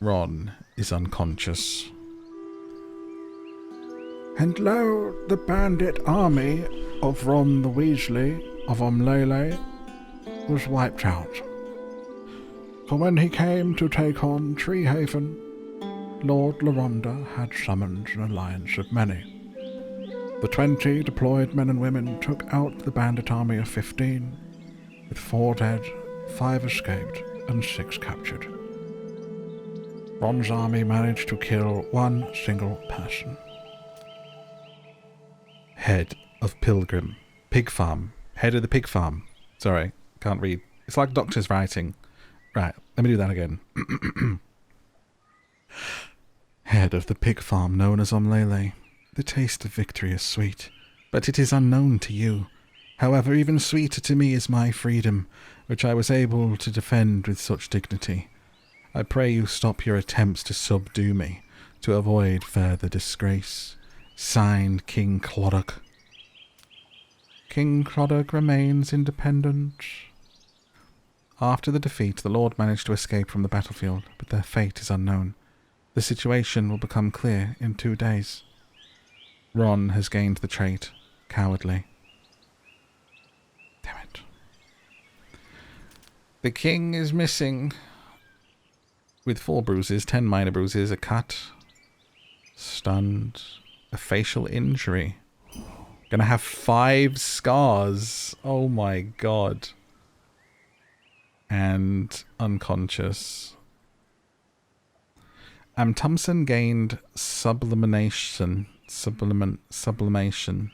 Ron is unconscious. And lo, the bandit army of Ron the Weasley of Omlele was wiped out. For when he came to take on Treehaven, Lord LaRonda had summoned an alliance of many. The 20 deployed men and women took out the bandit army of 15, with 4 dead, 5 escaped, and 6 captured. Ron's army managed to kill 1 single person. Head of Pilgrim. Pig farm. Head of the pig farm. Sorry, can't read. It's like doctor's writing. Right, let me do that again. Head of the pig farm known as Omlele. The taste of victory is sweet, but it is unknown to you. However, even sweeter to me is my freedom, which I was able to defend with such dignity. I pray you stop your attempts to subdue me, to avoid further disgrace. Signed, King Clodagh. King Clodagh remains independent. After the defeat, the Lord managed to escape from the battlefield, but their fate is unknown. The situation will become clear in 2 days. Ron has gained the trait, Cowardly. Damn it. The king is missing. With 4 bruises, 10 minor bruises, a cut, stunned, a facial injury. Gonna have 5 scars. Oh my god. And unconscious. Thompson gained sublimation. Sublimation.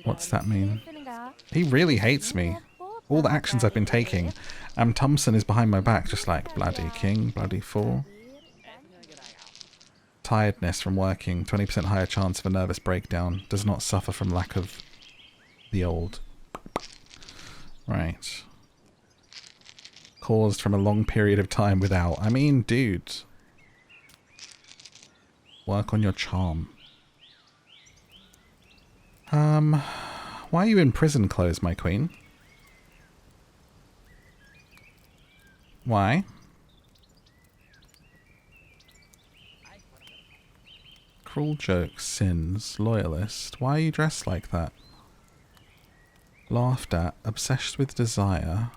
What's that mean? He really hates me. All the actions I've been taking. Thompson is behind my back, just like bloody king, bloody fool. tiredness from working. 20% higher chance of a nervous breakdown. Does not suffer from lack of the old. Right. Caused from a long period of time without. I mean, dude. Work on your charm. Why are you in prison clothes, my queen? Why? Cruel jokes, sins, loyalist. Why are you dressed like that? Laughed at, obsessed with desire.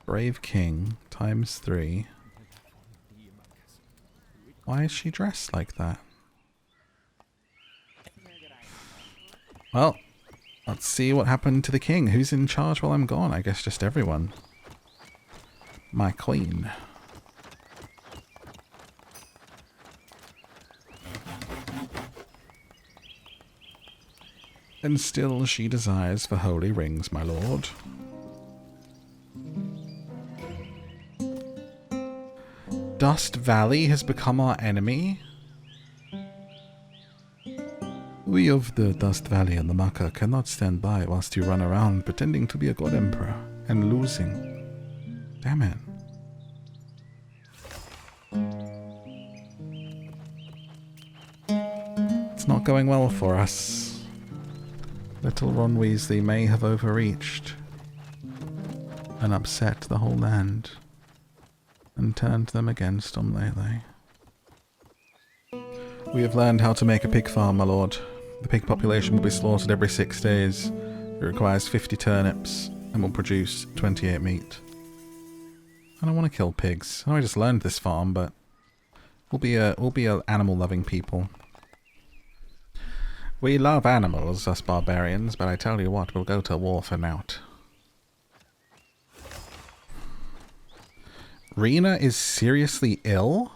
Brave king, ×3. Why is she dressed like that? Well, let's see what happened to the king. Who's in charge while I'm gone? I guess just everyone. My queen. And still she desires for holy rings, my lord. Dust Valley has become our enemy? We of the Dust Valley and the Maka cannot stand by whilst you run around pretending to be a god emperor and losing. Damn it. It's not going well for us. Little Ron Weasley may have overreached and upset the whole land and turned them against Omlele. We have learned how to make a pig farm, my lord. The pig population will be slaughtered every 6 days. It requires 50 turnips and will produce 28 meat. I don't want to kill pigs. I just learned this farm, but we'll be a animal-loving people. We love animals, us barbarians, but I tell you what, we'll go to war for naught. Rena is seriously ill?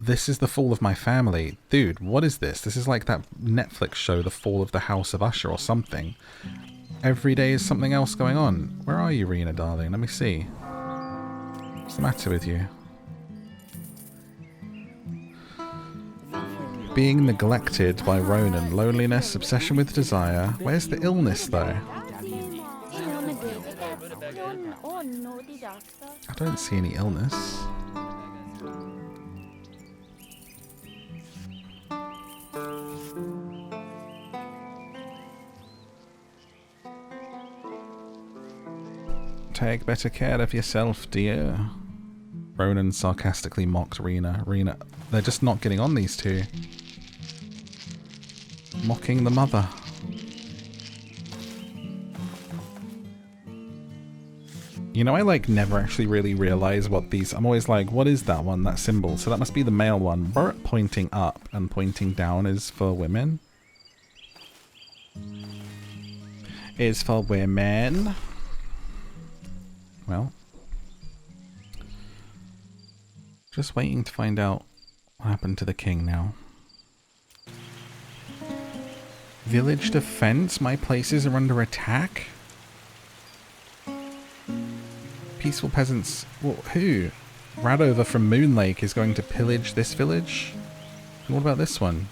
This is the fall of my family. Dude, what is this? This is like that Netflix show, The Fall of the House of Usher or something. Every day is something else going on. Where are you, Rena, darling? Let me see. What's the matter with you? Being neglected by Ronan. Loneliness, obsession with desire. Where's the illness, though? I don't see any illness. Take better care of yourself, dear. Ronan sarcastically mocked Rena. Rena, they're just not getting on, these two. Mocking the mother. You know, I like never actually really realize what these... I'm always like, what is that one, that symbol? So that must be the male one. Bert pointing up and pointing down is for women. Is for women. Well. Just waiting to find out what happened to the king now. Village defense? My places are under attack? Peaceful peasants... Well, who? Radover from Moonlake is going to pillage this village? And what about this one?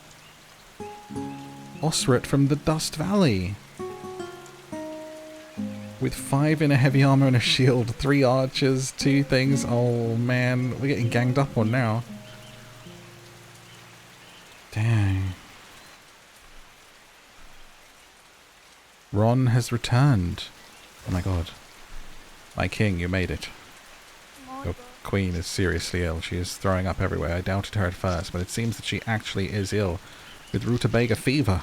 Osrit from the Dust Valley. With 5 in a heavy armor and a shield, 3 archers, 2 things. Oh man, we're getting ganged up on now. Dang. Ron has returned. Oh my god. My king, you made it. Your queen is seriously ill. She is throwing up everywhere. I doubted her at first, but it seems that she actually is ill. With rutabaga fever.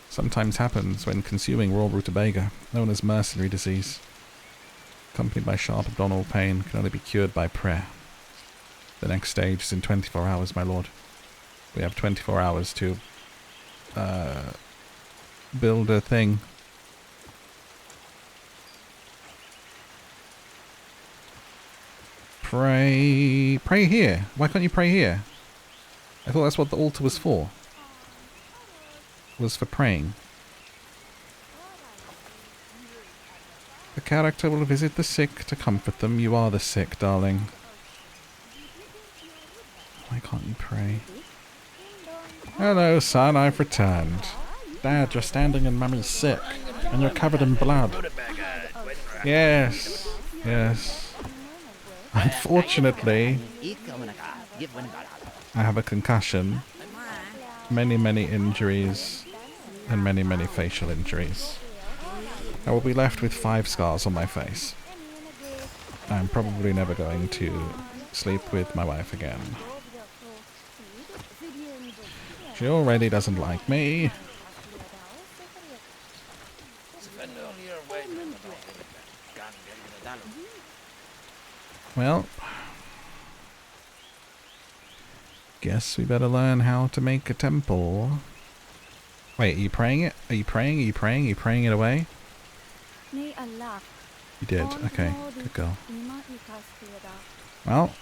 Sometimes happens when consuming raw rutabaga, known as mercenary disease. Accompanied by sharp abdominal pain, can only be cured by prayer. The next stage is in 24 hours, my lord. We have 24 hours to build a thing. Pray... Pray here. Why can't you pray here? I thought that's what the altar was for. Was for praying. The character will visit the sick to comfort them. You are the sick, darling. Oh my Why can't you pray? Hello, son, I've returned. Dad, you're standing in Mummy's sick, and you're covered in blood. Yes, yes. Unfortunately, I have a concussion, many injuries, and many facial injuries. I will be left with 5 scars on my face. I'm probably never going to sleep with my wife again. She already doesn't like me. Well, guess we better learn how to make a temple. Wait, are you praying it? Are you praying? Are you praying? Are you praying it away? You did. Okay, good girl. Well,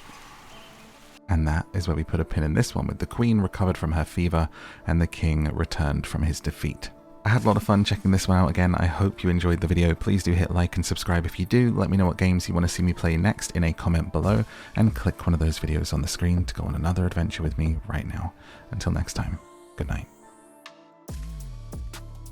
and that is where we put a pin in this one, with the Queen recovered from her fever and the King returned from his defeat. I had a lot of fun checking this one out again. I hope you enjoyed the video. Please do hit like and subscribe if you do. Let me know what games you want to see me play next in a comment below, and click one of those videos on the screen to go on another adventure with me right now. Until next time, good night.